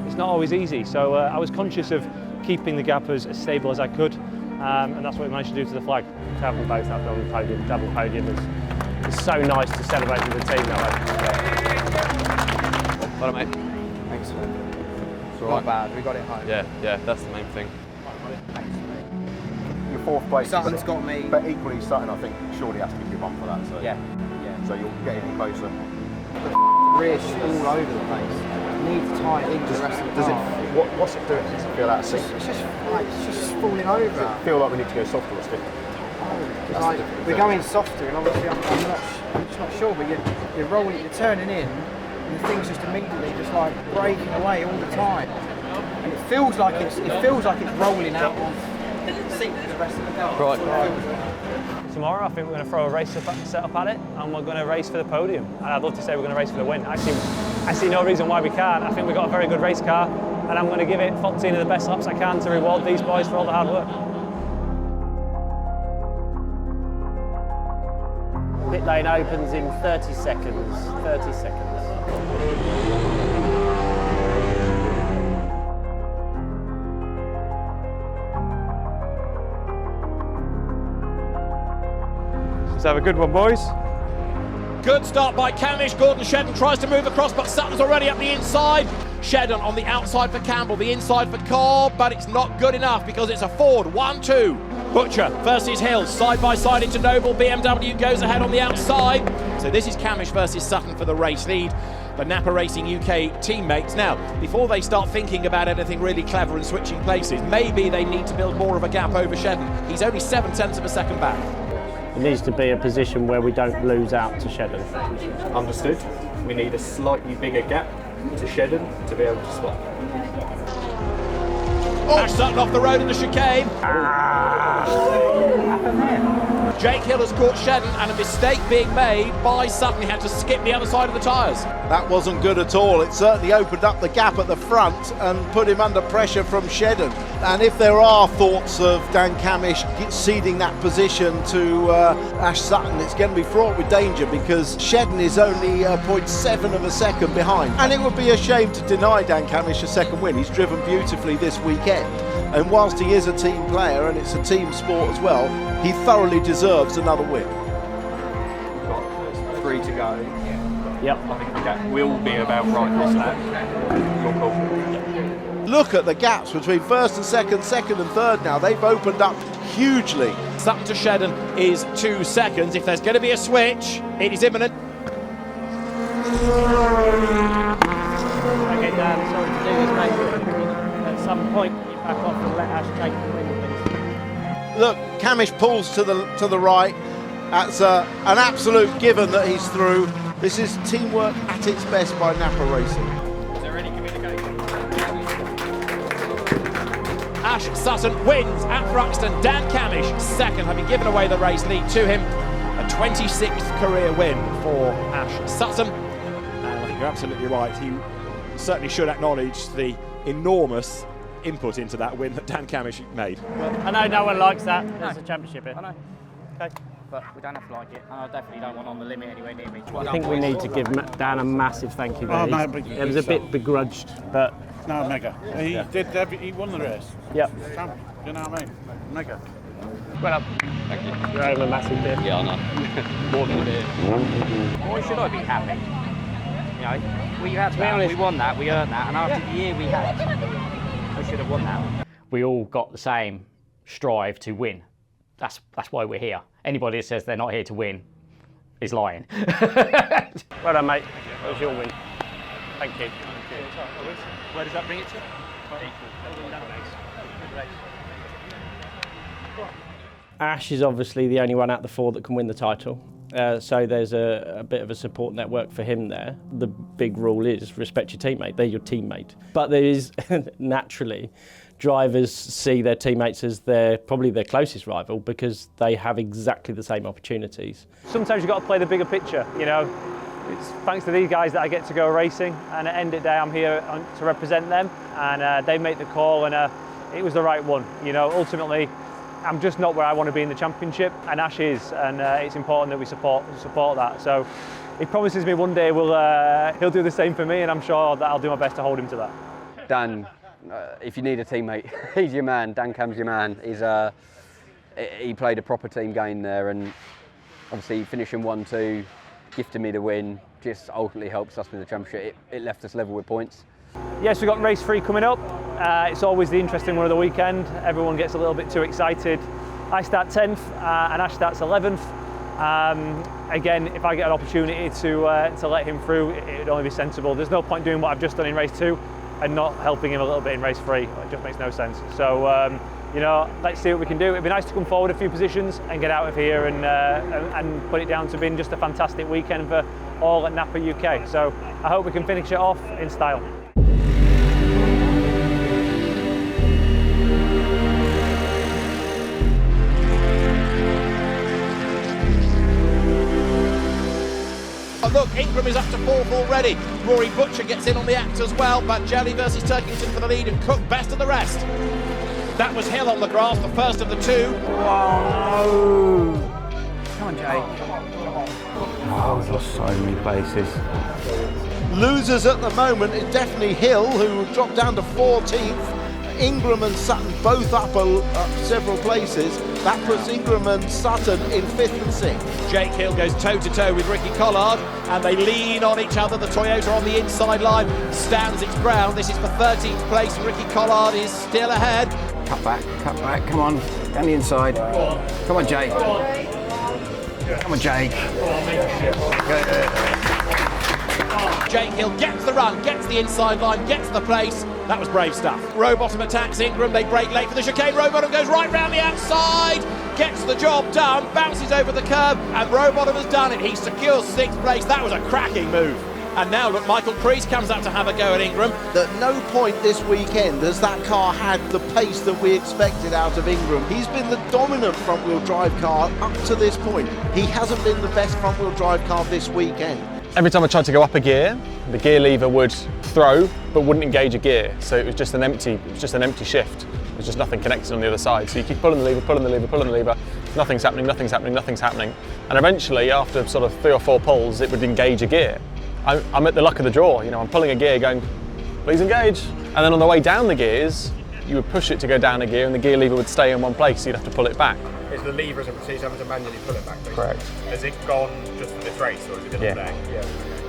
it's not always easy. So I was conscious of keeping the gap as stable as I could, and that's what we managed to do to the flag. To have them both up on the podium, double podium, it's so nice to celebrate with the team that way. Well done, mate. Thanks, man. It's not bad, we got it home. Yeah, that's the main thing. Your fourth place. Sutton's got me. But equally, Sutton, I think, surely has to give you one for that. So. Yeah. So you'll get any closer. Rear all over the place. Need to tie it into the rest of the car. What's it doing? Does it feel out of sync? It's just falling over. Does it feel like we need to go softer or stiffer? Like, we're going softer, and obviously I'm just not sure. But you're rolling, you're turning in, and the thing's just immediately just like breaking away all the time, and it feels like it's rolling out of sync with the rest of the car. Right. Tomorrow, I think we're going to throw a race set up at it, and we're going to race for the podium. And I'd love to say we're going to race for the win. Actually, I see no reason why we can't. I think we've got a very good race car, and I'm going to give it 14 of the best laps I can to reward these boys for all the hard work. Pit lane opens in 30 seconds. 30 seconds. Let's have a good one, boys. Good start by Camish. Gordon Shedden tries to move across, but Sutton's already up the inside. Shedden on the outside for Campbell, the inside for Cobb, but it's not good enough because it's a Ford 1-2. Butcher versus Hill, side by side into Noble. BMW goes ahead on the outside. So this is Camish versus Sutton for the race lead. The Napa Racing UK teammates. Now, before they start thinking about anything really clever and switching places, maybe they need to build more of a gap over Shedden. He's only 0.7 of a second back. It needs to be a position where we don't lose out to Shedden. Understood. We need a slightly bigger gap to Shedden to be able to swap. Ash Sutton off the road in the chicane. Jake Hill has caught Shedden, and a mistake being made by Sutton. He had to skip the other side of the tyres. That wasn't good at all. It certainly opened up the gap at the front and put him under pressure from Shedden. And if there are thoughts of Dan Camish ceding that position to Ash Sutton, it's going to be fraught with danger because Shedden is only 0.7 of a second behind. And it would be a shame to deny Dan Camish a second win. He's driven beautifully this weekend. And whilst he is a team player and it's a team sport as well, he thoroughly deserves another win. We've got 3 to go. Yep. I think the gap will be about right this lap. Your call. Look at the gaps between first and second, second and third now. They've opened up hugely. Sutton to Shedden is 2 seconds. If there's going to be a switch, it is imminent. Okay, Dan, sorry to do this, mate. At some point, you back off and let Ash take the win, please. Look, Camish pulls to the right. That's an absolute given that he's through. This is teamwork at its best by Napa Racing. Is there any communication? Ash Sutton wins at Thruxton. Dan Camish, second, having given away the race lead to him. A 26th career win for Ash Sutton. And I think you're absolutely right. He certainly should acknowledge the enormous input into that win that Dan Camish made. I know no one likes that. There's a championship here. I know. Okay. But we don't have to like it, and I definitely don't want on the limit anywhere near me. I think we need to give Dan a massive thank you. Oh, There. mate, It was a bit begrudged, but no, mega. He won the race. Yep. Champion, you know what I mean? Mega. Well up. Thank you. You're over a massive bit. Yeah, I know. More than a bit. Why should I be happy? You know, we had that, honest, we won that, we earned that, and after the year we had, we should have won that. We all got the same strive to win. That's why we're here. Anybody that says they're not here to win is lying. Well done, mate. That was your win. Thank you. Where does that bring it to? Ash is obviously the only one out of the 4 that can win the title. So there's a bit of a support network for him there. The big rule is respect your teammate. They're your teammate. But there is naturally, drivers see their teammates as probably their closest rival because they have exactly the same opportunities. Sometimes you've got to play the bigger picture, you know. It's thanks to these guys that I get to go racing, and at the end of the day I'm here to represent them, and they make the call, and it was the right one. You know, ultimately I'm just not where I want to be in the championship, and Ash is, and it's important that we support that. So he promises me one day he'll do the same for me, and I'm sure that I'll do my best to hold him to that. Dan, if you need a teammate, he's your man. Dan Cam's your man. He played a proper team game there, and obviously finishing 1-2, gifting me the win, just ultimately helps us with the championship. It left us level with points. Yes, we've got race 3 coming up. It's always the interesting one of the weekend. Everyone gets a little bit too excited. I start 10th and Ash starts 11th. Again, if I get an opportunity to let him through, it would only be sensible. There's no point doing what I've just done in race 2 and not helping him a little bit in race 3. It just makes no sense. So, you know, let's see what we can do. It'd be nice to come forward a few positions and get out of here and put it down to being just a fantastic weekend for all at Napa UK. So I hope we can finish it off in style. Oh, look, Ingram is up to 4th already. Rory Butcher gets in on the act as well, but Jelly versus Turkington for the lead and Cook best of the rest. That was Hill on the grass, the first of the 2. Whoa! Come on, Jake. Oh, we've lost so many places. Losers at the moment is definitely Hill, who dropped down to 14th. Ingram and Sutton both up several places. That puts Ingram and Sutton in 5th and 6th. Jake Hill goes toe-to-toe with Ricky Collard, and they lean on each other. The Toyota on the inside line stands its ground. This is for 13th place. Ricky Collard is still ahead. Cut back, come on, down the inside. Come on, Jake. Come on, Jake. Jake Hill gets the run, gets the inside line, gets the place. That was brave stuff. Rowbottom attacks Ingram, they break late for the chicane. Rowbottom goes right round the outside, gets the job done, bounces over the curb, and Rowbottom has done it. He secures 6th place. That was a cracking move. And now look, Michael Priest comes out to have a go at Ingram. At no point this weekend has that car had the pace that we expected out of Ingram. He's been the dominant front-wheel drive car up to this point. He hasn't been the best front-wheel drive car this weekend. Every time I tried to go up a gear, the gear lever would throw but wouldn't engage a gear. So it was just an empty shift. There's just nothing connected on the other side. So you keep pulling the lever, pulling the lever, pulling the lever. Nothing's happening, nothing's happening, nothing's happening. And eventually, after sort of 3 or 4 pulls, it would engage a gear. I'm at the luck of the draw. You know, I'm pulling a gear, going, please engage. And then on the way down the gears, you would push it to go down a gear, and the gear lever would stay in one place. So you'd have to pull it back. Is the lever as a procedure having to manually pull it back? Basically? Correct. Has it gone just for this race, or has it been all day? Yeah.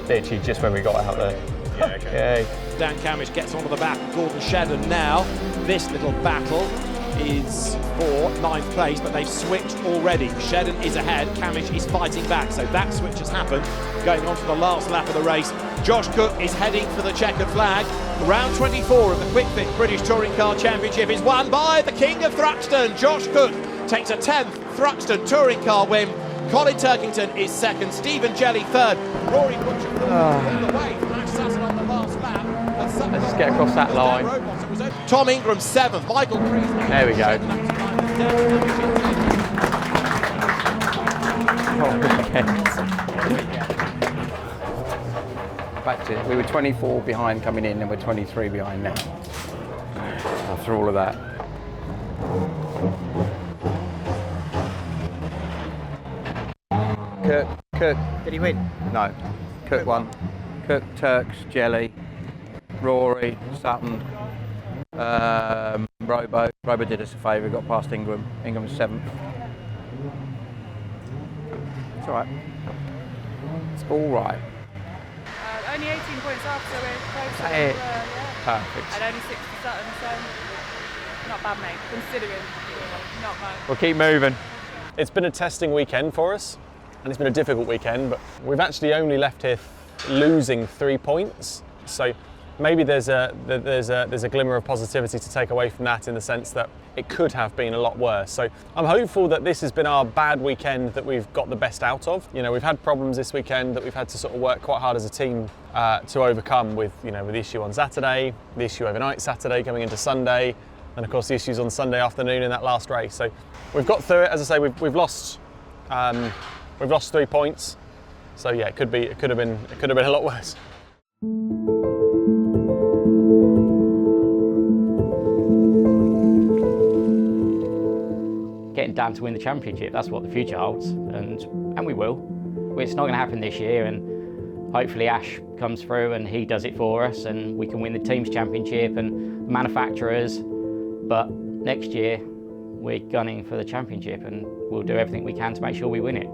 Literally just when we got out there. Yeah, okay. Yay. Dan Camish gets onto the back of Gordon Shedden now. This little battle is for 9th place, but they've switched already. Shedden is ahead, Camish is fighting back, so that switch has happened. Going on to the last lap of the race, Josh Cook is heading for the checkered flag. Round 24 of the Kwik Fit British Touring Car Championship is won by the King of Thruxton. Josh Cook takes a 10th Thruxton Touring Car win. Colin Turkington is 2nd, Stephen Jelly 3rd, Rory Butcher all the way. Ash Sutton on the last lap. Let's just get across that line. Tom Ingram 7th, Michael Priest. There we go. Back to it. We were 24 behind coming in, and we're 23 behind now. After all of that. Cook. Did he win? No. Cook won. Cook, Turks, Jelly, Rory, Sutton, Robo. Robo did us a favour, got past Ingram. Ingram was 7th. It's all right. It's all right. Only 18 points off, so we're close. That it? Yeah. Perfect. And only 6 to Sutton, so not bad, mate. Considering, not bad. We'll keep moving. It's been a testing weekend for us, and it's been a difficult weekend, but we've actually only left here losing 3 points. So maybe there's a glimmer of positivity to take away from that, in the sense that it could have been a lot worse. So I'm hopeful that this has been our bad weekend that we've got the best out of. You know, we've had problems this weekend that we've had to sort of work quite hard as a team to overcome, with, you know, with the issue on Saturday, the issue overnight Saturday coming into Sunday, and of course the issues on Sunday afternoon in that last race. So we've got through it. As I say, we've lost 3 points. So yeah, it could have been a lot worse. Getting down to win the championship, that's what the future holds, and we will. It's not going to happen this year, and hopefully Ash comes through and he does it for us and we can win the teams championship and manufacturers. But next year we're gunning for the championship and we'll do everything we can to make sure we win it.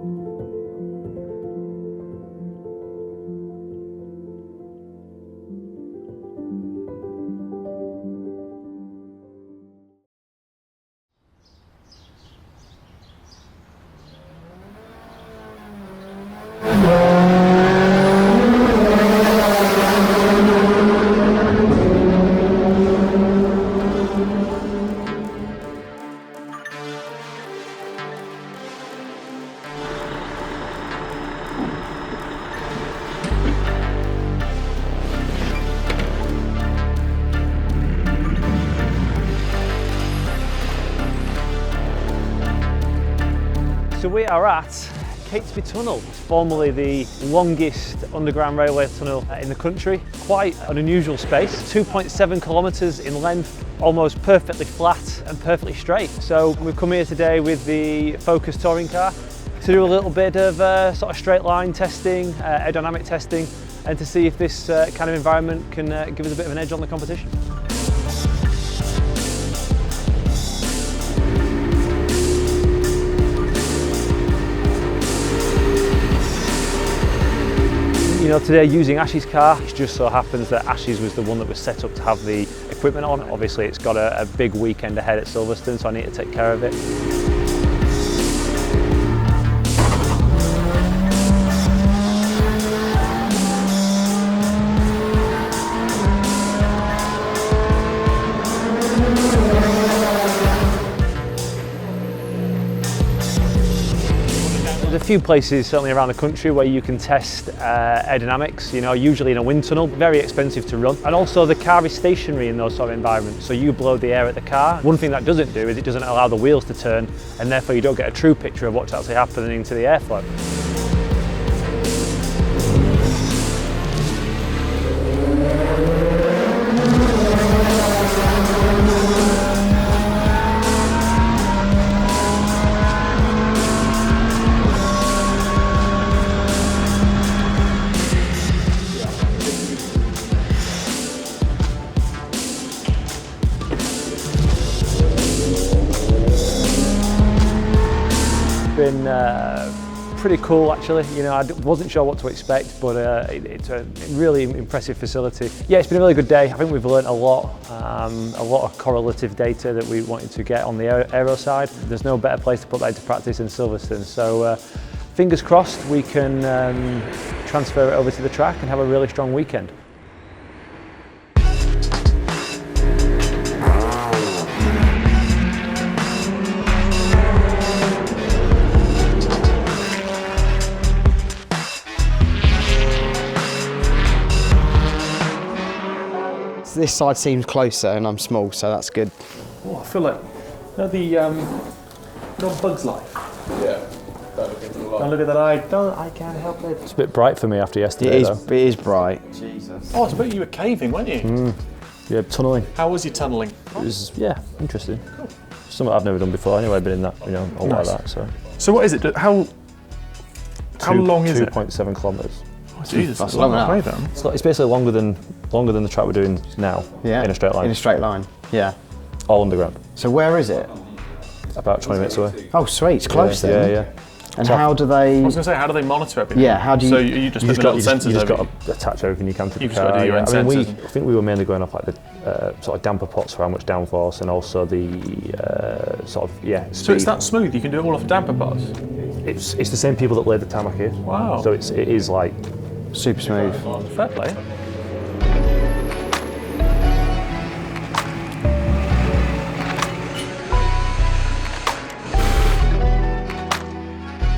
So we are at Catesby Tunnel. It's formerly the longest underground railway tunnel in the country. Quite an unusual space, 2.7 kilometres in length, almost perfectly flat and perfectly straight. So we've come here today with the Focus touring car to do a little bit of sort of straight line testing, aerodynamic testing, and to see if this kind of environment can give us a bit of an edge on the competition. You know, today using Ash's car, it just so happens that Ash's was the one that was set up to have the equipment on. Obviously it's got a big weekend ahead at Silverstone, so I need to take care of it. There's a few places certainly around the country where you can test aerodynamics, you know, usually in a wind tunnel, very expensive to run. And also the car is stationary in those sort of environments, so you blow the air at the car. One thing that doesn't do is it doesn't allow the wheels to turn, and therefore you don't get a true picture of what's actually happening to the airflow. Been pretty cool actually. You know, I wasn't sure what to expect, but it's a really impressive facility. Yeah, it's been a really good day. I think we've learnt a lot of correlative data that we wanted to get on the aero side. There's no better place to put that into practice than Silverstone. So fingers crossed we can transfer it over to the track and have a really strong weekend. This side seems closer and I'm small, so that's good. Oh, I feel like, you know Bug's Life? Yeah. Don't look at that eye. I can't help it. It's a bit bright for me after yesterday. It is bright. Jesus. Oh, I bet you were caving, weren't you? Yeah, tunnelling. How was your tunnelling? It was, yeah, interesting. Cool. Something I've never done before anyway, been in that, you know, a lot of that. So what is it? How long is it? 2.7 kilometres. Oh, Jesus, that's long enough. It's basically longer than the track we're doing now. Yeah. In a straight line. In a straight line. Yeah. All underground. So where is it? About 20 minutes away. Oh, sweet. It's close then. Yeah. And how do they? I was going to say, how do they monitor everything? Yeah. How do you? So you just got sensors. You just got to attach everything you can to the car. Got to do your own sensors. I think we were mainly going off like the sort of damper pots for how much downforce, and also the sort of speed. So it's that smooth. You can do it all off damper pots. It's the same people that laid the tarmac here. Wow. So it is like super smooth. Fair play.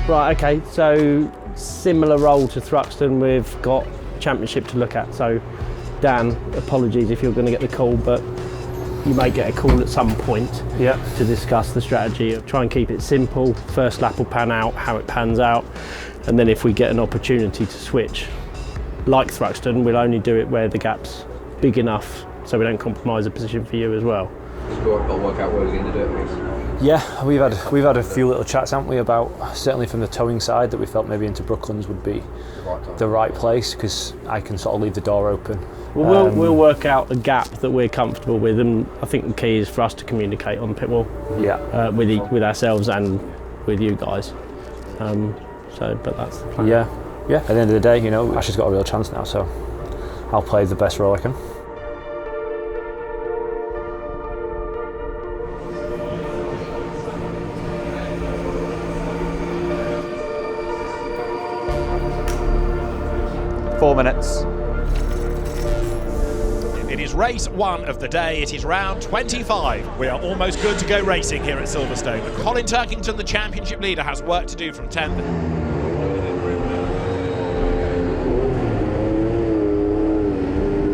Right, okay, so similar role to Thruxton, we've got championship to look at. So Dan, apologies if you're going to get the call, but you may get a call at some point to discuss the strategy. Try and keep it simple. First lap will pan out, how it pans out, and then if we get an opportunity to switch, like Thruxton, we'll only do it where the gap's big enough so we don't compromise the position for you as well. Just got to work out where we're going to do it next. Yeah, we've had a few little chats, haven't we, about certainly from the towing side that we felt maybe into Brooklands would be the right place because I can sort of leave the door open. Well, we'll work out a gap that we're comfortable with, and I think the key is for us to communicate on the pit wall. Yeah. With ourselves and with you guys. But that's the plan. Yeah. At the end of the day, you know, Ash has got a real chance now, so I'll play the best role I can. Minutes. It is race 1 of the day. It is round 25. We are almost good to go racing here at Silverstone. Colin Turkington, the championship leader, has work to do from 10th.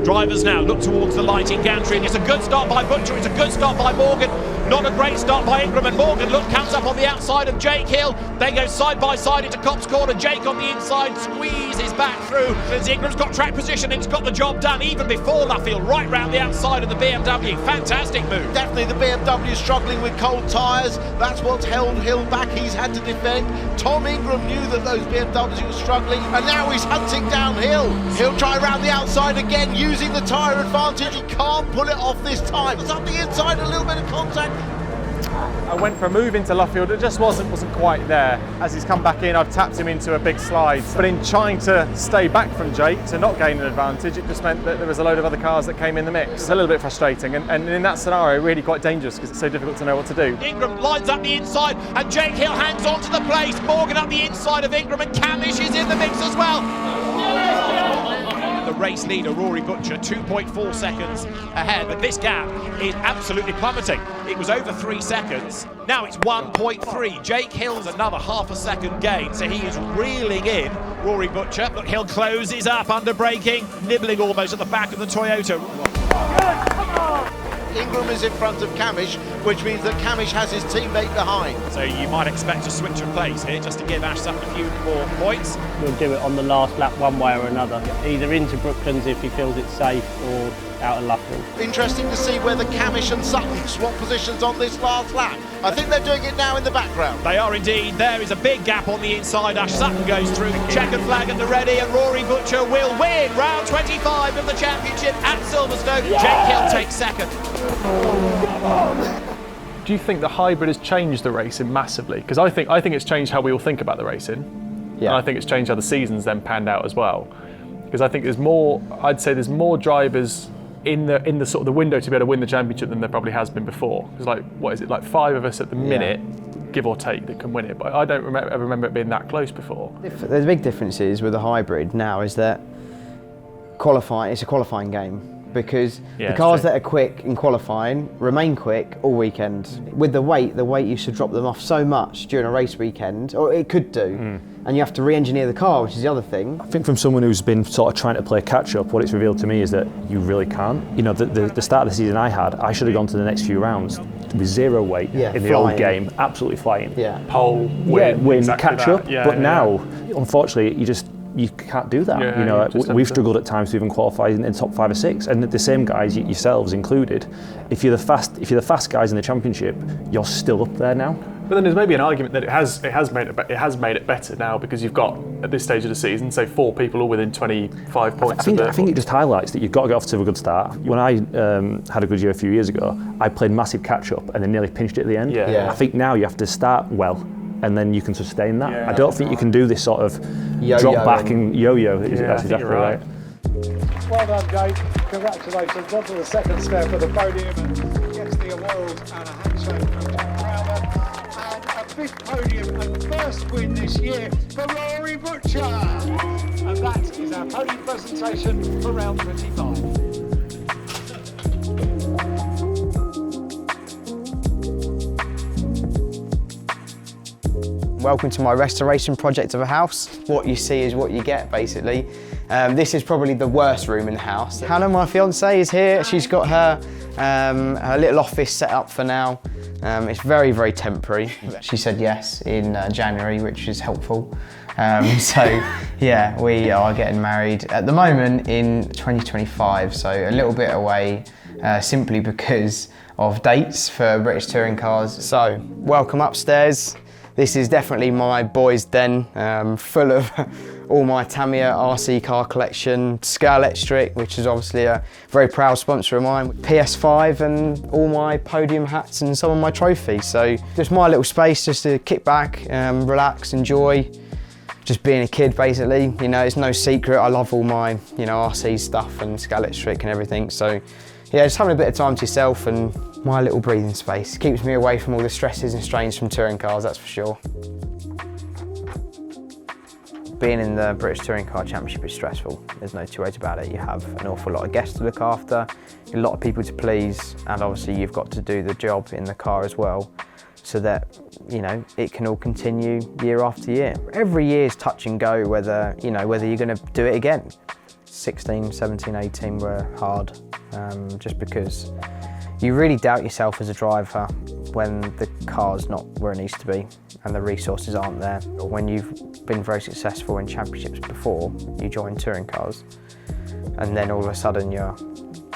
Drivers now look towards the light in Gantry. It's a good start by Butcher. It's a good start by Morgan. Not a great start by Ingram, and Morgan comes up on the outside of Jake Hill. They go side by side into Cops Corner. Jake on the inside squeezes back through as Ingram's got track position and it's got the job done even before Luffield, right round the outside of the BMW. Fantastic move. Definitely the BMW struggling with cold tyres. That's what's held Hill back. He's had to defend. Tom Ingram knew that those BMWs were struggling, and now he's hunting downhill. He'll try around the outside again using the tyre advantage. He can't pull it off this time. It's up the inside, a little bit of contact. I went for a move into Luffield, it just wasn't quite there. As he's come back in, I've tapped him into a big slide. But in trying to stay back from Jake, to not gain an advantage, it just meant that there was a load of other cars that came in the mix. It's a little bit frustrating, and in that scenario, really quite dangerous because it's so difficult to know what to do. Ingram lines up the inside, and Jake Hill hangs on to the place. Morgan up the inside of Ingram, and Camish is in the mix as well. The race leader, Rory Butcher, 2.4 seconds ahead, but this gap is absolutely plummeting. It was over 3 seconds, now it's 1.3. Jake Hill's another half a second gain, so he is reeling in. Rory Butcher, look, Hill closes up under braking, nibbling almost at the back of the Toyota. Ingram is in front of Camish, which means that Camish has his teammate behind. So you might expect a switch of place here just to give Ash Sutton a few more points. We'll do it on the last lap one way or another, either into Brooklands if he feels it's safe or out of Luffield. Interesting to see whether Camish and Sutton swap positions on this last lap. I think they're doing it now in the background. They are indeed. There is a big gap on the inside. Ash Sutton goes through. Checkered flag at the ready, and Rory Butcher will win round 25 of the championship at Silverstone. Jake Hill takes second. Do you think the hybrid has changed the racing massively? Because I think it's changed how we all think about the racing. Yeah. And I think it's changed how the season's then panned out as well. Because I think there's more, I'd say there's more drivers in the sort of the window to be able to win the championship than there probably has been before. Because like, what is it, like 5 of us at the minute, give or take, that can win it. But I don't remember it being that close before. The big difference is with the hybrid now is that it's a qualifying game. Because the cars that are quick in qualifying remain quick all weekend. With the weight used to drop them off so much during a race weekend, or it could do, and you have to re-engineer the car, which is the other thing. I think from someone who's been sort of trying to play catch-up, what it's revealed to me is that you really can't. You know, the start of the season I should have gone to the next few rounds with 0 weight in the old game, absolutely flying. Yeah. Pole, win, exactly catch up. Yeah, but now, unfortunately, you can't do that. Yeah, you know, we've struggled at times to even qualify in top 5 or 6, and the same guys, yourselves included. If you're the fast guys in the championship, you're still up there now. But then there's maybe an argument that it has made it better now because you've got at this stage of the season, say 4 people all within 25 points. I think it just highlights that you've got to get off to a good start. When I had a good year a few years ago, I played massive catch up and then nearly pinched it at the end. I think now you have to start well, and then you can sustain that. I don't think you can do this sort of drop back and yo-yo. That's exactly right. Well done, Jake. Congratulations. On to the second step of the podium and gets the award and a handshake from Jack Crowther. And a 5th podium and first win this year for Rory Butcher. And that is our podium presentation for round 25. Welcome to my restoration project of a house. What you see is what you get, basically. This is probably the worst room in the house. Hannah, my fiance, is here. She's got her little office set up for now. It's very, very temporary. She said yes in January, which is helpful. So yeah, we are getting married at the moment in 2025, so a little bit away. simply because of dates for British touring cars. So, welcome upstairs. This is definitely my boys' den, full of all my Tamiya RC car collection, Scalextric, which is obviously a very proud sponsor of mine, PS5 and all my podium hats and some of my trophies. So just my little space just to kick back, relax, enjoy, just being a kid basically. You know, it's no secret, I love all my, you know, RC stuff and Scalextric and everything. So yeah, just having a bit of time to yourself and my little breathing space. Keeps me away from all the stresses and strains from touring cars, that's for sure. Being in the British Touring Car Championship is stressful. There's no two ways about it. You have an awful lot of guests to look after, a lot of people to please, and obviously you've got to do the job in the car as well, so that, you know, it can all continue year after year. Every year is touch and go whether, you know, whether you're going to do it again. 16, 17, 18 were hard, just because you really doubt yourself as a driver when the car's not where it needs to be and the resources aren't there. When you've been very successful in championships before, you join touring cars, and then all of a sudden you're,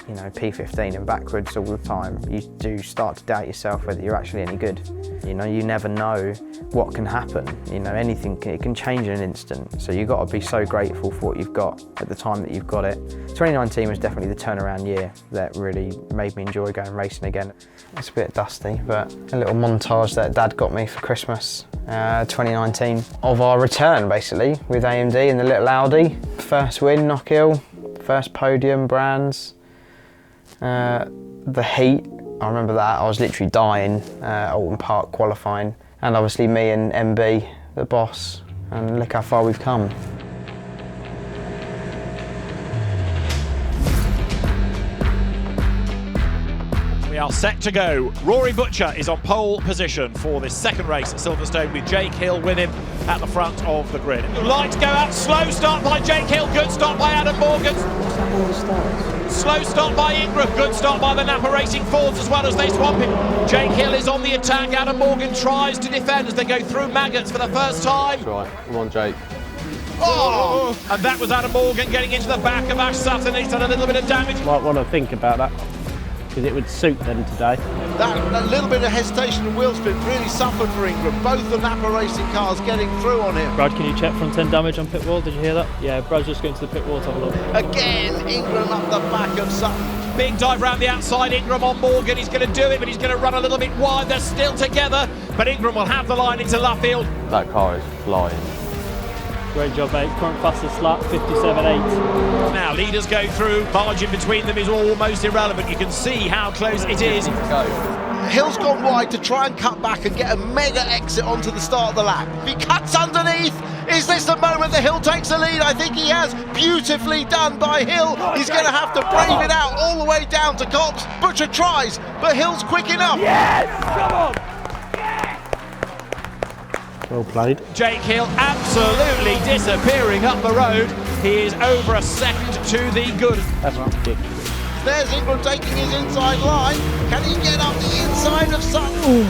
you know, P15 and backwards all the time. You do start to doubt yourself whether you're actually any good. You know, you never know what can happen. You know, anything, it can change in an instant. So you've got to be so grateful for what you've got at the time that you've got it. 2019 was definitely the turnaround year that really made me enjoy going racing again. It's a bit dusty, but a little montage that Dad got me for Christmas, 2019, of our return basically with AMD and the little Audi. First win, Knockhill, first podium, Brands. The heat, I remember that, I was literally dying at Oulton Park qualifying, and obviously me and MB, the boss, and look how far we've come. We are set to go. Rory Butcher is on pole position for this second race at Silverstone, with Jake Hill winning at the front of the grid. Lights go out, slow start by Jake Hill, good start by Adam Morgan. Slow start by Ingram, good start by the Napa Racing Fords as well as they swamp him. Jake Hill is on the attack, Adam Morgan tries to defend as they go through maggots for the first time. That's right, come on Jake. Oh! And that was Adam Morgan getting into the back of Ash Sutton. He's done a little bit of damage. Might want to think about that, because it would suit them today. That little bit of hesitation and wheel spin really suffered for Ingram. Both the Napa Racing cars getting through on him. Brad, can you check front end damage on pit wall? Did you hear that? Yeah, Brad's just going to the pit wall to have a look. Again, Ingram up the back of Sutton. Big dive round the outside, Ingram on Morgan. He's going to do it, but he's going to run a little bit wide. They're still together, but Ingram will have the line into Luffield. That car is flying. Great job, mate. Current fastest lap, 57.8. Now, leaders go through. Margin between them is almost irrelevant. You can see how close it is. Hill's gone wide to try and cut back and get a mega exit onto the start of the lap. He cuts underneath. Is this the moment that Hill takes the lead? I think he has. Beautifully done by Hill. He's going to have to brave it out all the way down to Cops. Butcher tries, but Hill's quick enough. Yes! Come on! Well played. Jake Hill absolutely disappearing up the road. He is over a second to the good. That's ridiculous. There's Ingram taking his inside line. Can he get up the inside of Sutton?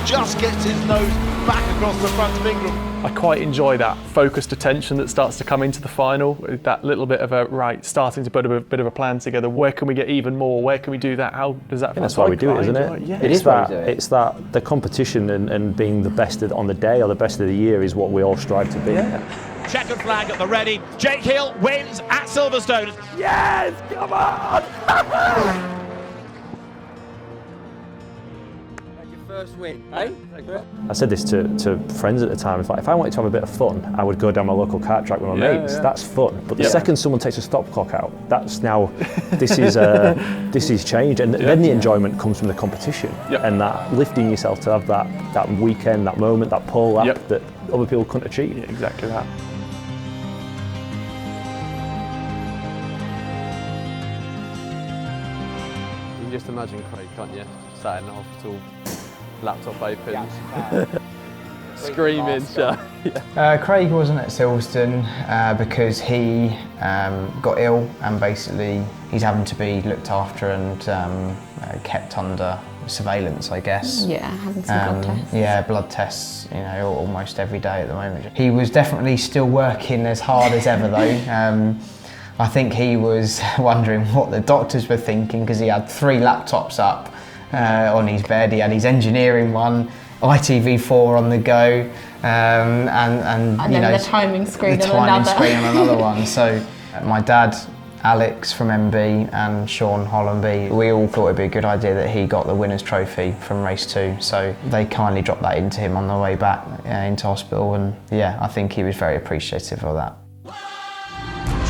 Just gets his nose back across the front of Ingram. I quite enjoy that focused attention that starts to come into the final, that little bit of a, right, starting to put a bit of a plan together. Where can we get even more? Where can we do that? How does that feel? That's why we do it, isn't it? Yeah. It is that. It's that the competition and being the best on the day or the best of the year is what we all strive to be. Yeah. Checkered flag at the ready. Jake Hill wins at Silverstone. Yes! Come on! First win, eh? I said this to friends at the time. If I wanted to have a bit of fun, I would go down my local kart track with my mates. Yeah. That's fun. But the second someone takes a stop clock out, that's now this is changed, and then the enjoyment comes from the competition and that lifting yourself to have that weekend, that moment, that pole lap that other people couldn't achieve. Yeah, exactly that. You can just imagine Craig, can't you? Sat in the hospital, laptop open, screaming. Craig wasn't at Silverstone because he got ill, and basically he's having to be looked after and kept under surveillance, I guess. Yeah, having some blood tests. Yeah, blood tests, you know, almost every day at the moment. He was definitely still working as hard as ever though. I think he was wondering what the doctors were thinking because he had 3 laptops up on his bed. He had his engineering one, ITV4 on the go, and you know, the timing screen the timing screen on another one. So my dad, Alex from MB, and Sean Hollenby, we all thought it'd be a good idea that he got the winner's trophy from race 2. So they kindly dropped that into him on the way back into hospital, and yeah, I think he was very appreciative of that.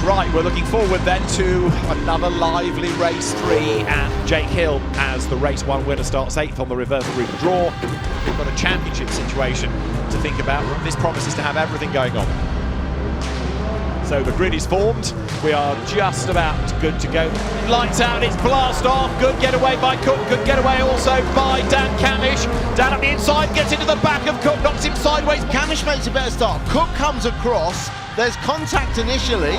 Right, we're looking forward then to another lively race 3, and Jake Hill, as the race 1 winner, starts 8th on the reversal route draw. We've got a championship situation to think about. This promises to have everything going on. So the grid is formed. We are just about good to go. Lights out, it's blast off. Good getaway by Cook. Good getaway also by Dan Camish. Dan at the inside, gets into the back of Cook, knocks him sideways. Camish makes a better start. Cook comes across. There's contact initially.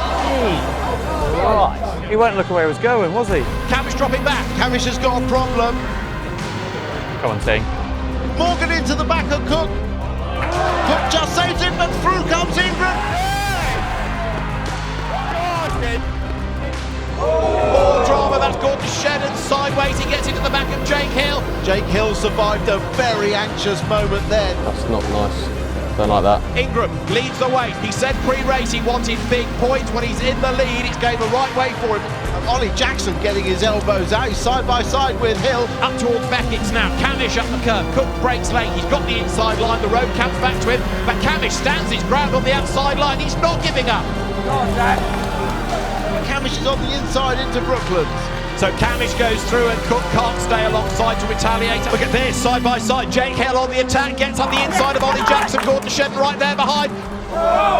Right. He won't look where he was going, was he? Camish dropping back. Camish has got a problem. Come on, Sting. Morgan into the back of Cook. Cook just saves it, but through comes Ingram. More drama, that's Gordon Shedden sideways. He gets into the back of Jake Hill. Jake Hill survived a very anxious moment then. That's not nice. Don't like that. Ingram leads the way. He said pre-race he wanted big points. When he's in the lead, it's going the right way for him. And Ollie Jackson getting his elbows out. He's side by side with Hill. Up towards Beckett's now. Camish up the curve. Cook breaks late. He's got the inside line. The road comes back to him. But Camish stands his ground on the outside line. He's not giving up. Camish is on the inside into Brooklands. So Camish goes through and Cook can't stay alongside to retaliate. Look at this, side by side. Jake Hill on the attack, gets on the inside of Ollie Jackson. Gordon Shedden right there behind.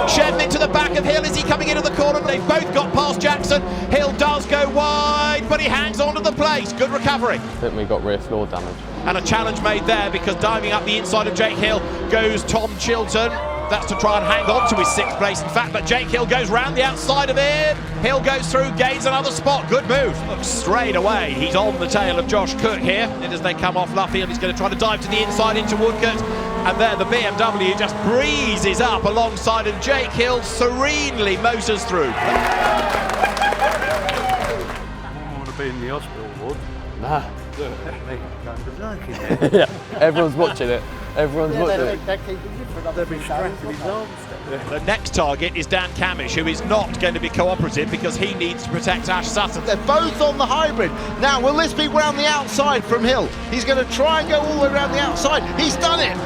Shedden into the back of Hill. Is he coming into the corner? They've both got past Jackson. Hill does go wide, but he hangs on to the place. Good recovery. I think we got rear floor damage. And a challenge made there because diving up the inside of Jake Hill goes Tom Chilton. That's to try and hang on to his 6th place, in fact, but Jake Hill goes round the outside of him. Hill goes through, gains another spot. Good move. Looks straight away. He's on the tail of Josh Cook here. And as they come off Luffield, he's going to try to dive to the inside into Woodcote. And there the BMW just breezes up alongside, and Jake Hill serenely motors through. I want to be in the hospital ward. Nah. Yeah. Yeah, everyone's watching it. Everyone's watching it. The next target is Dan Camish, who is not going to be cooperative because he needs to protect Ash Sutton. They're both on the hybrid. Now, will this be round the outside from Hill? He's going to try and go all the way around the outside. He's done it.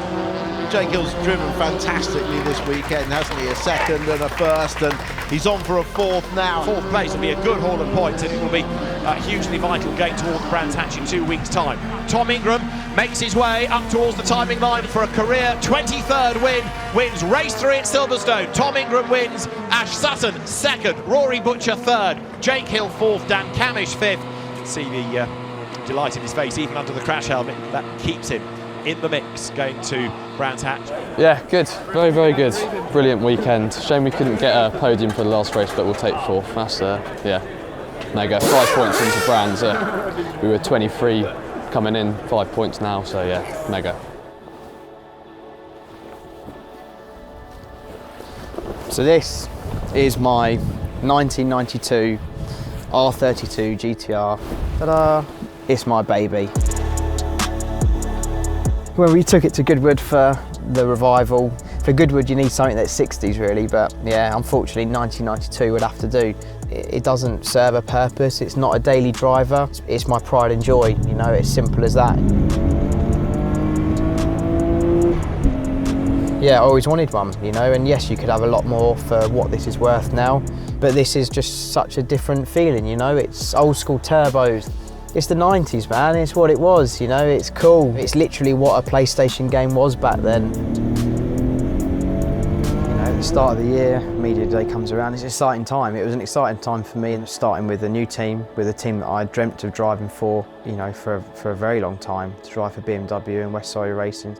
Jake Hill's driven fantastically this weekend, hasn't he? A 2nd and a 1st, and he's on for a 4th now. 4th place will be a good haul of points, and it will be a hugely vital gain toward the Brands Hatch in 2 weeks' time. Tom Ingram makes his way up towards the timing line for a career 23rd win, wins race 3 at Silverstone. Tom Ingram wins, Ash Sutton 2nd, Rory Butcher 3rd, Jake Hill 4th, Dan Camish 5th. You can see the delight in his face, even under the crash helmet. That keeps him in the mix, going to Brands Hatch. Yeah, good. Very, very good. Brilliant weekend. Shame we couldn't get a podium for the last race, but we'll take 4th. That's, yeah, mega. 5 points into Brands. We were 23 coming in, 5 points now, so yeah, mega. So this is my 1992 R32 GTR. Ta-da! It's my baby. When we took it to Goodwood for the revival, for Goodwood you need something that's 60s really, but yeah, unfortunately 1992 would have to do. It doesn't serve a purpose, it's not a daily driver, it's my pride and joy, you know, it's simple as that. Yeah, I always wanted one, you know, and yes, you could have a lot more for what this is worth now, but this is just such a different feeling, you know, it's old school turbos. It's the 90s, man, it's what it was, you know, it's cool. It's literally what a PlayStation game was back then. You know, at the start of the year, media day comes around, it's an exciting time. It was an exciting time for me, starting with a new team, with a team that I dreamt of driving for, you know, for a very long time, to drive for BMW and West Surrey Racing.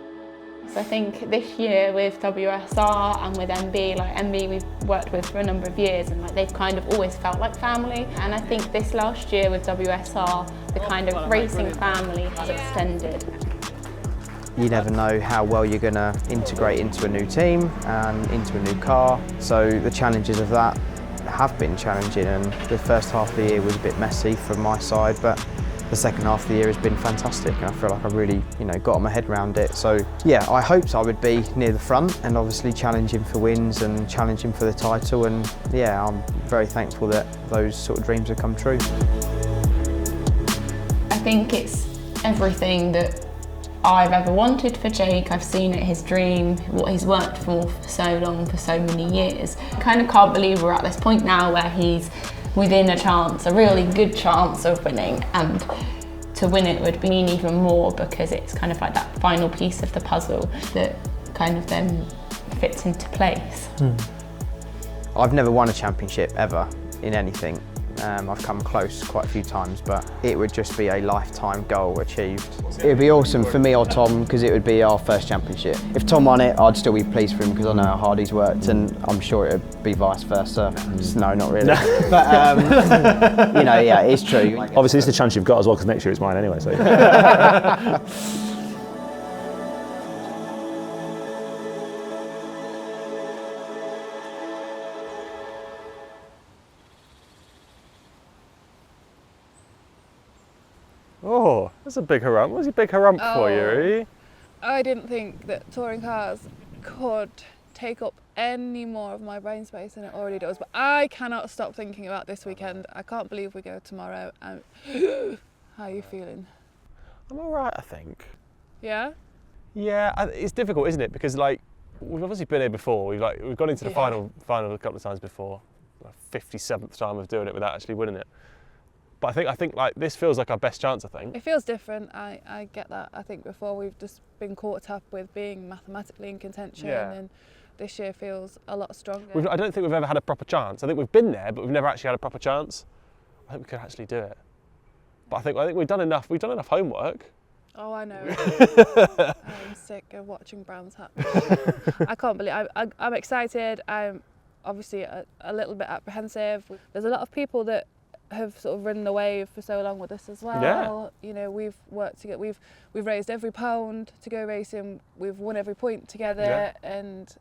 So I think this year with WSR and with MB, like MB we've worked with for a number of years, and like they've kind of always felt like family. And I think this last year with WSR, the kind of racing family has extended. You never know how well you're going to integrate into a new team and into a new car. So the challenges of that have been challenging, and the first half of the year was a bit messy from my side, but the second half of the year has been fantastic, and I feel like I really, got my head around it. So yeah, I hoped I would be near the front and obviously challenging for wins and challenging for the title, and yeah, I'm very thankful that those sort of dreams have come true. I think it's everything that I've ever wanted for Jake. I've seen it, his dream, what he's worked for so long, for so many years. I kind of can't believe we're at this point now where he's within a chance, a really good chance of winning, and to win it would mean even more because it's kind of like that final piece of the puzzle that kind of then fits into place. I've never won a championship ever in anything. I've come close quite a few times, but it would just be a lifetime goal achieved. It would be awesome for me or Tom because it would be our first championship. If Tom won it, I'd still be pleased for him because I know how hard he's worked, and I'm sure it would be vice versa. No, not really. But yeah, it's true. Obviously, it's the chance you've got as well, because next year it's mine anyway. So. Oh, that's a big harump. What's a big harump for you, Ree? I didn't think that touring cars could take up any more of my brain space than it already does, but I cannot stop thinking about this weekend. I can't believe we go tomorrow. How are you feeling? I'm all right, I think. Yeah? Yeah, it's difficult, isn't it? Because we've obviously been here before. We've gone into the final a couple of times before. 57th time of doing it without actually winning it. But I think this feels like our best chance, I think. It feels different, I get that. I think before we've just been caught up with being mathematically in contention, and this year feels a lot stronger. I don't think we've ever had a proper chance. I think we've been there, but we've never actually had a proper chance. I think we could actually do it. But I think we've done enough homework. Oh, I know. I'm sick of watching Brown's hat. I can't believe I'm excited. I'm obviously a little bit apprehensive. There's a lot of people that have sort of ridden the wave for so long with us as well. Yeah. We've worked together. We've raised every pound to go racing. We've won every point together, and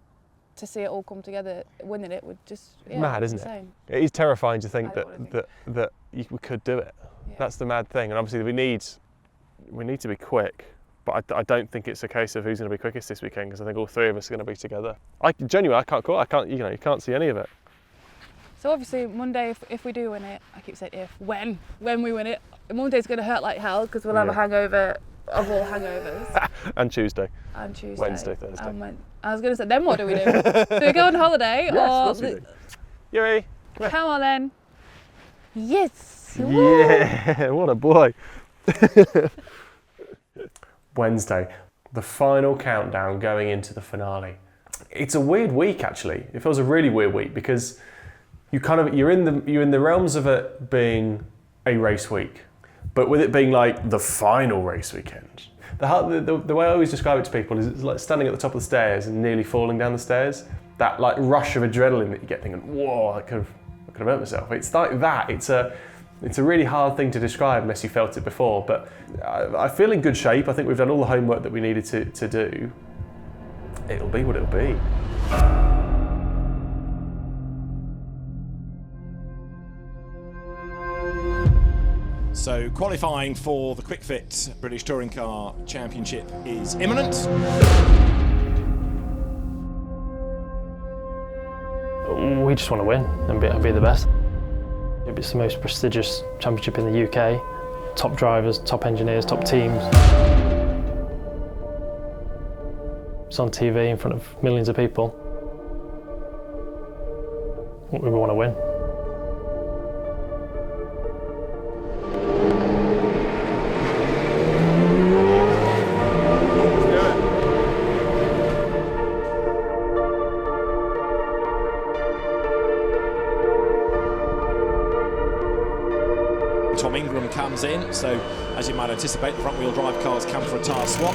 to see it all come together, winning it would just mad, isn't insane. It? It is terrifying to think that we could do it. Yeah. That's the mad thing, and obviously we need to be quick. But I don't think it's a case of who's going to be quickest this weekend, because I think all three of us are going to be together. I can't call. I can't. You can't see any of it. So obviously Monday, if we do win it, I keep saying when we win it, Monday's going to hurt like hell because we'll have a hangover of all hangovers. And Tuesday. Wednesday, Thursday. I was going to say, then what do we do? Do we go on holiday? Yes, or Yuri, come on then. Yes. Yeah, what a boy. Wednesday, the final countdown going into the finale. It's a weird week, actually. It feels a really weird week because you're in the realms of it being a race week, but with it being like the final race weekend. The way I always describe it to people is it's like standing at the top of the stairs and nearly falling down the stairs. That rush of adrenaline that you get, thinking, whoa, I could have hurt myself. It's like that. It's a really hard thing to describe unless you felt it before, but I feel in good shape. I think we've done all the homework that we needed to do. It'll be what it'll be. So qualifying for the Kwik Fit British Touring Car Championship is imminent. We just want to win and be the best. It's the most prestigious championship in the UK. Top drivers, top engineers, top teams. It's on TV in front of millions of people. We want to win. In, so as you might anticipate, the front wheel drive cars come for a tyre swap.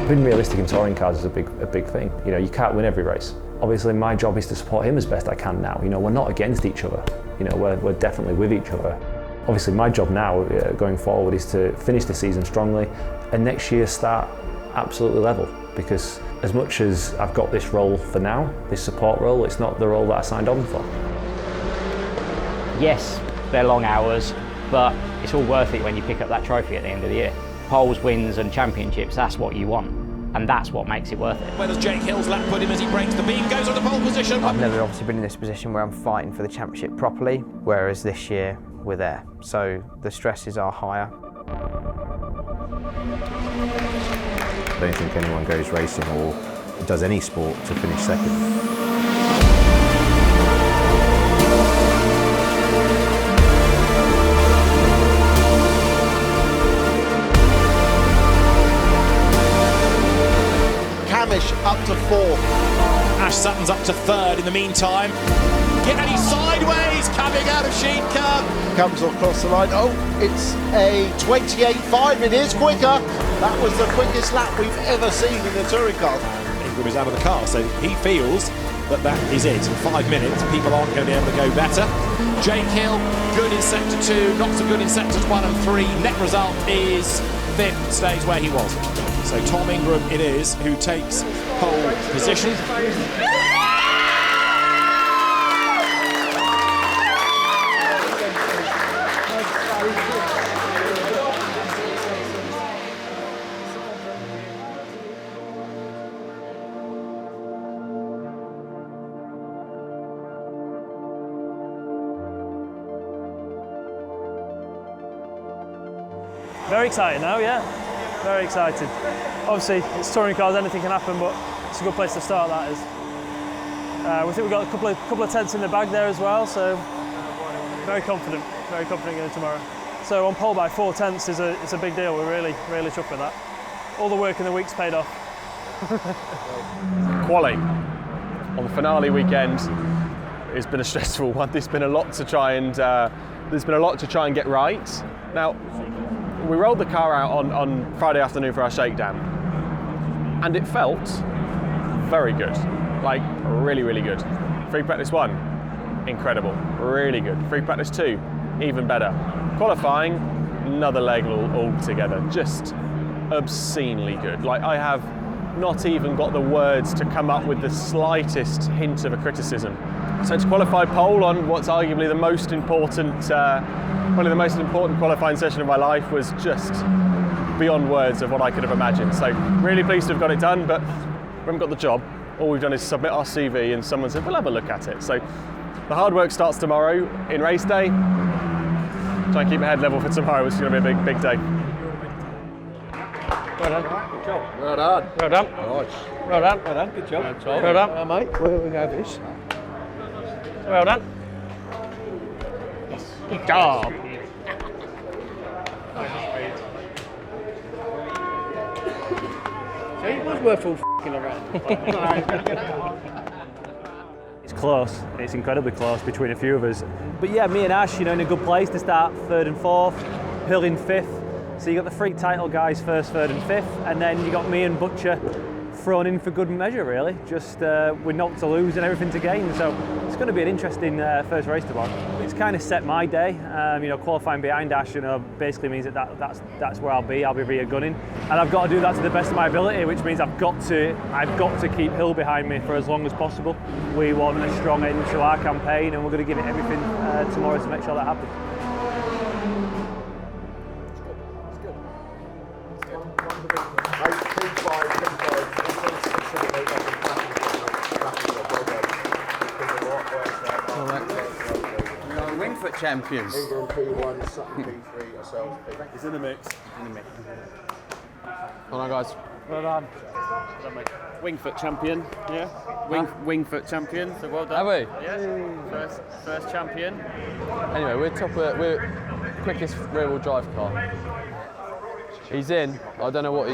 Being realistic in touring cars is a big thing. You can't win every race. Obviously my job is to support him as best I can now. We're not against each other. We're definitely with each other. Obviously my job now going forward is to finish the season strongly and next year start absolutely level, because as much as I've got this role for now, this support role, it's not the role that I signed on for. Yes, they're long hours, but it's all worth it when you pick up that trophy at the end of the year. Poles, wins and championships, that's what you want. And that's what makes it worth it. Where does Jake Hill's lap put him as he breaks the beam, goes on the pole position? I've never obviously been in this position where I'm fighting for the championship properly, whereas this year we're there. So the stresses are higher. I don't think anyone goes racing or does any sport to finish second. Up to 4th. Ash Sutton's up to 3rd in the meantime. And he's sideways, coming out of sheet curb. Comes across the line. Oh, it's a 28.5. It is quicker. That was the quickest lap we've ever seen in the touring car. Ingram is out of the car, so he feels that that is it. In 5 minutes, people aren't going to be able to go better. Jake Hill, good in sector 2, not so good in sectors 1 and 3. Net result is 5th, stays where he was. So Tom Ingram it is who takes pole position. Very excited now, yeah. Very excited. Obviously, it's touring cars, anything can happen, but it's a good place to start, that is. We think we've got a couple of tenths in the bag there as well, so very confident going tomorrow. So on pole by 4 tenths is a big deal. We're really chuffed with that. All the work in the week's paid off. Quali on the finale weekend has been a stressful one. There's been a lot to try and get right. Now, we rolled the car out on Friday afternoon for our shakedown, and it felt very good, like really good. Free practice 1, incredible, really good. Free practice 2, even better. Qualifying, another leg all together, just obscenely good. Like, I have not even got the words to come up with the slightest hint of a criticism. So to qualify pole on what's arguably the most important, one of the most important qualifying session of my life was just beyond words of what I could have imagined. So really pleased to have got it done, but we haven't got the job. All we've done is submit our CV and someone said, we'll have a look at it. So the hard work starts tomorrow in race day. Try and keep my head level for tomorrow, which is going to be a big day. Well done. Good job. Well done. Well done. Nice. Well done. Well done. Good job. Well done. Mate, where we have this? Well done. Good job. So it was worth all f***ing around. It's close. It's incredibly close between a few of us. But yeah, me and Ash, in a good place to start 3rd and 4th, Hill in 5th. So you got the freak title guys 1st, 3rd and 5th, and then you got me and Butcher thrown in for good measure, really. Just with naught to lose and everything to gain. So it's going to be an interesting first race tomorrow. It's kind of set my day. Qualifying behind Ash, basically means that's where I'll be. I'll be rear gunning, and I've got to do that to the best of my ability, which means I've got to keep Hill behind me for as long as possible. We want a strong end to our campaign, and we're going to give it everything tomorrow to make sure that happens. Wingfoot champions. Ingram P1, Sutton P3, ourselves P. He's in the mix. Well done, guys. Well done. Wingfoot champion, yeah. Wingfoot champion, so well done. Have we? Yeah. First champion. Anyway, we're quickest rear-wheel drive car. He's in. I don't know what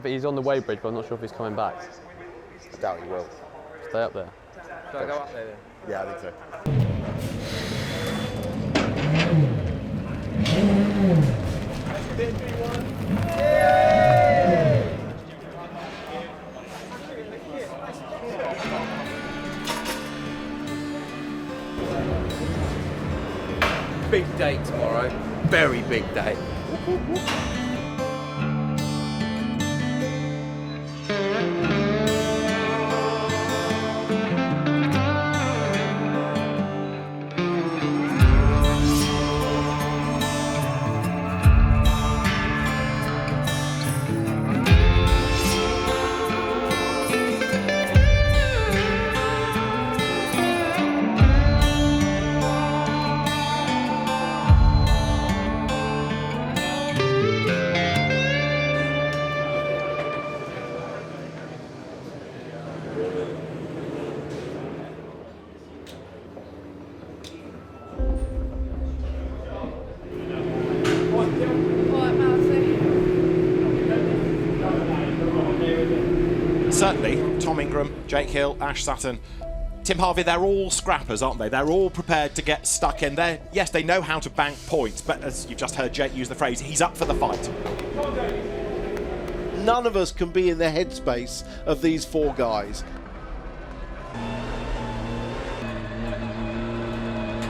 he's on the weighbridge, but I'm not sure if he's coming back. I doubt he will. Stay up there. Should I go up there then? Yeah, I think so. Big day tomorrow. Very big day. certainly Tom Ingram, Jake Hill, Ash Sutton, Tim Harvey, they're all scrappers, aren't they? They're all prepared to get stuck in there. Yes, they know how to bank points, but as you've just heard Jake use the phrase, he's up for the fight. None of us can be in the headspace of these four guys.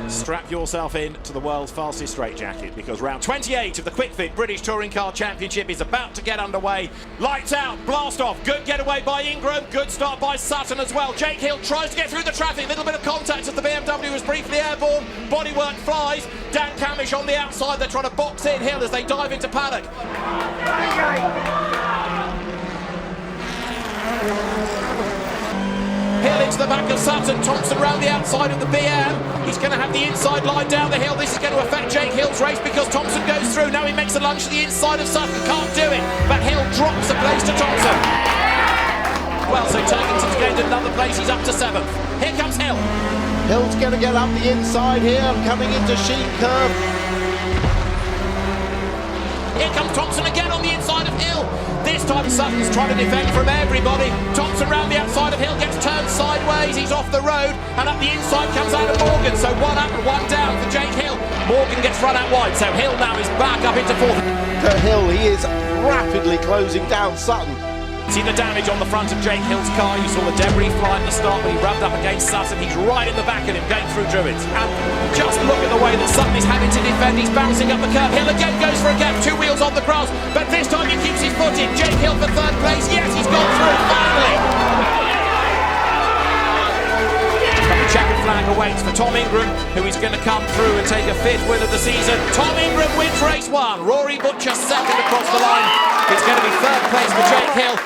Strap yourself in to the world's fastest straightjacket, because round 28 of the Kwik Fit British Touring Car Championship is about to get underway. Lights out, blast off, good getaway by Ingram, good start by Sutton as well. Jake Hill tries to get through the traffic, little bit of contact as the BMW was briefly airborne, bodywork flies, Dan Camish on the outside, they're trying to box in Hill as they dive into paddock. Hill into the back of Sutton, Thompson round the outside of the BM. He's going to have the inside line down the hill. This is going to affect Jake Hill's race because Thompson goes through. Now he makes a lunge to the inside of Sutton, can't do it. But Hill drops a place to Thompson. Well, so Turkington's gained another place, he's up to 7th. Here comes Hill. Hill's going to get up the inside here, coming into Sheen Curve. Here comes Thompson again on the inside of Hill. This time Sutton's trying to defend from everybody. Thompson round the outside of Hill, gets turned sideways, he's off the road, and up the inside comes out of Morgan. So 1 up and 1 down for Jake Hill. Morgan gets run out wide, so Hill now is back up into 4th. Hill, he is rapidly closing down Sutton. See the damage on the front of Jake Hill's car. You saw the debris fly at the start when he rubbed up against Sutton. He's right in the back of him, going through Druids. And just look at the way that Sutton is having to defend. He's bouncing up the curb. Hill again goes for a gap, 2 wheels on the grass. But this time he keeps his foot in. Jake Hill for 3rd place. Yes, he's gone through, finally. The checkered flag awaits for Tom Ingram, who is going to come through and take a 5th win of the season. Tom Ingram wins race 1. Rory Butcher 2nd across the line. It's going to be 3rd place for Jake Hill.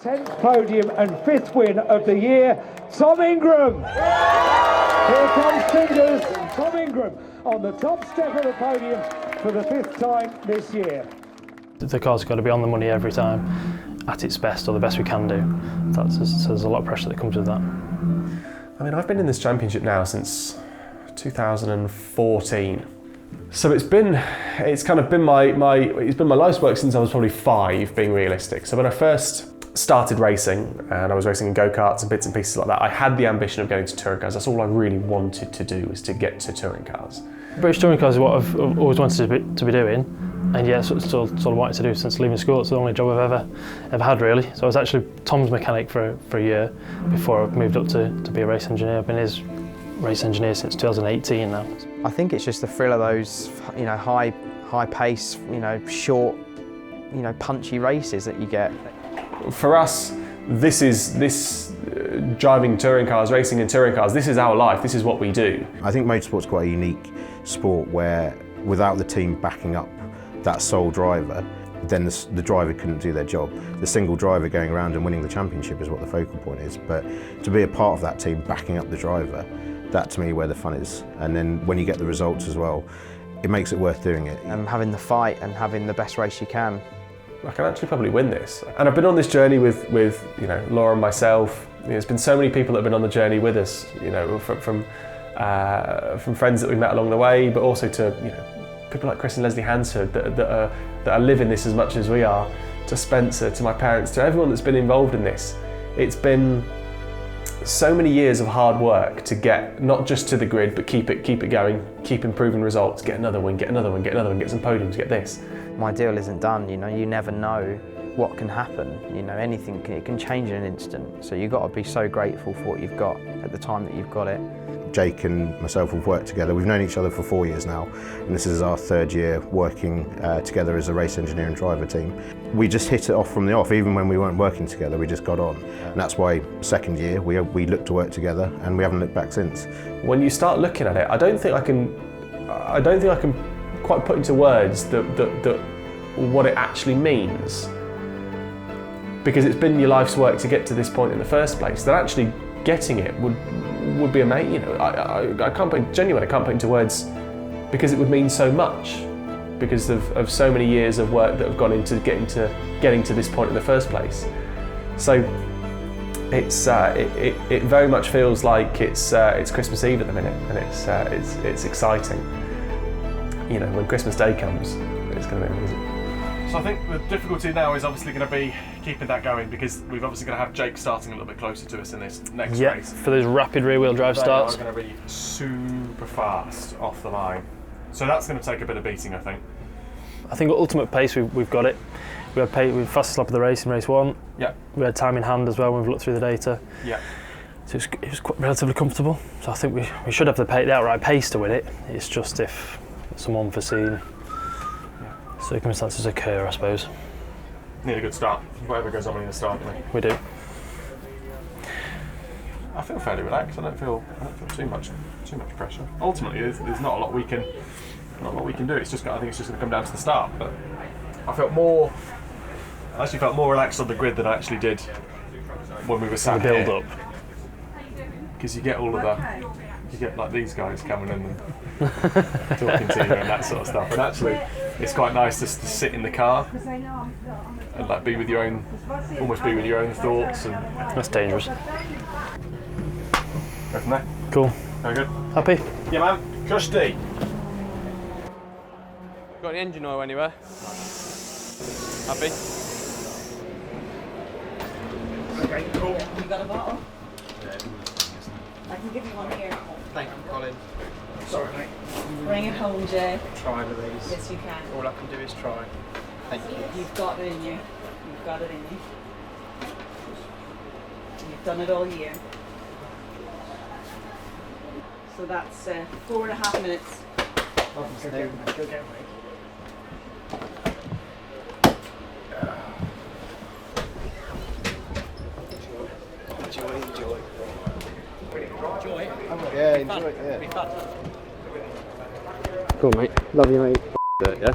10th podium and 5th win of the year, Tom Ingram. Here comes Fingers and Tom Ingram on the top step of the podium for the 5th time this year. The car's got to be on the money every time, at its best, or the best we can do. So there's a lot of pressure that comes with that. I mean, I've been in this championship now since 2014. So it's kind of been my life's work since I was probably 5, being realistic. So when I first started racing, and I was racing in go-karts and bits and pieces like that, I had the ambition of getting to touring cars. That's all I really wanted to do, was to get to touring cars. British touring cars is what I've always wanted to be doing, and yeah, it's sort of wanted to do since leaving school. It's the only job I've ever had, really. So I was actually Tom's mechanic for a year before I moved up to be a race engineer. I've been his race engineer since 2018 now. I think it's just the thrill of those, high pace, short, punchy races that you get. For us, this driving touring cars, racing in touring cars, this is our life, this is what we do. I think motorsport's quite a unique sport where without the team backing up that sole driver, then the driver couldn't do their job. The single driver going around and winning the championship is what the focal point is, but to be a part of that team backing up the driver, that to me where the fun is. And then when you get the results as well, it makes it worth doing it. And having the fight and having the best race you can. I can actually probably win this. And I've been on this journey with Laura and myself. There's been so many people that have been on the journey with us, from friends that we've met along the way, but also to people like Chris and Leslie Hansford that are living this as much as we are, to Spencer, to my parents, to everyone that's been involved in this. It's been so many years of hard work to get not just to the grid, but keep it going, keep improving results, get another win, get another one, get another one, get some podiums, get this. My deal isn't done, you never know what can happen, anything, it can change in an instant. So you've got to be so grateful for what you've got at the time that you've got it. Jake and myself have worked together. We've known each other for 4 years now, and this is our 3rd year working together as a race engineer and driver team. We just hit it off from the off, even when we weren't working together, we just got on. And that's why 2nd year we looked to work together, and we haven't looked back since. When you start looking at it, I don't think I can quite put into words what it actually means, because it's been your life's work to get to this point in the first place. That actually getting it would be amazing. I can't put into words, because it would mean so much, because of so many years of work that have gone into getting to this point in the first place. So it very much feels like it's Christmas Eve at the minute, and it's exciting. When Christmas Day comes, it's going to be amazing. So I think the difficulty now is obviously going to be keeping that going, because we've obviously going to have Jake starting a little bit closer to us in this next race. For those rapid rear-wheel drive starts. They are going to be super fast off the line. So that's going to take a bit of beating, I think. I think at ultimate pace we've got it. We had fastest lap of the race in race 1. Yeah. We had time in hand as well when we've looked through the data. Yeah. So it was quite relatively comfortable. So I think we should have the outright pace to win it. It's just if some unforeseen circumstances occur, I suppose. Need a good start. Whatever goes on in the start, don't we do. I feel fairly relaxed. I don't feel too much pressure. Ultimately, there's not a lot we can do. It's just I think it's just going to come down to the start. But I actually felt more relaxed on the grid than I actually did when we were sat the build-up. Because you get all of that. You get like these guys coming in and talking to you and that sort of stuff. And actually, it's quite nice just to sit in the car and like almost be with your own thoughts. And that's dangerous. Go from there. Cool. Very good. Happy? Yeah, man. Trusty. Got any engine oil anywhere? Happy? Okay, cool. You got a bottle? I can give you one here. Thank you, Colin. Sorry, mate. Bring it home, Jay. Try, Louise. Yes, you can. All I can do is try. Thank you. You've got it in you. You've got it in you. You've done it all year. So that's 4.5 minutes. Okay. Enjoy. Yeah, enjoy it, yeah. Cool, mate. Love you, mate. Yeah?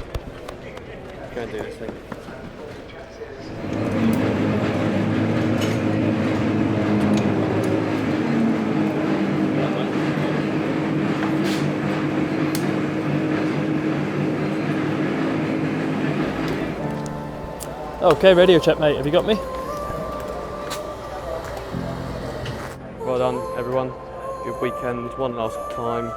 Go and do this thing. Okay, radio check, mate. Have you got me? Well done, everyone. Good weekend, one last time.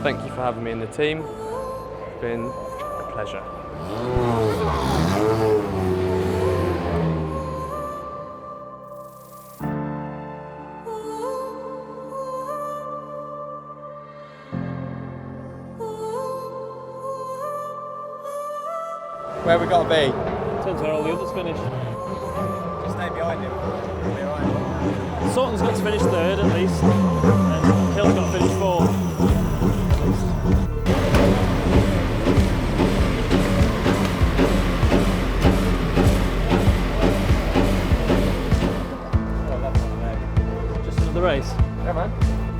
Thank you for having me in the team. It's been a pleasure. Where we got to be? Depends where all the others finish. Just stay behind him. We'll be alright. Sutton's got to finish 3rd at least, and Hill's got to finish 4th. Just another race. Yeah, man.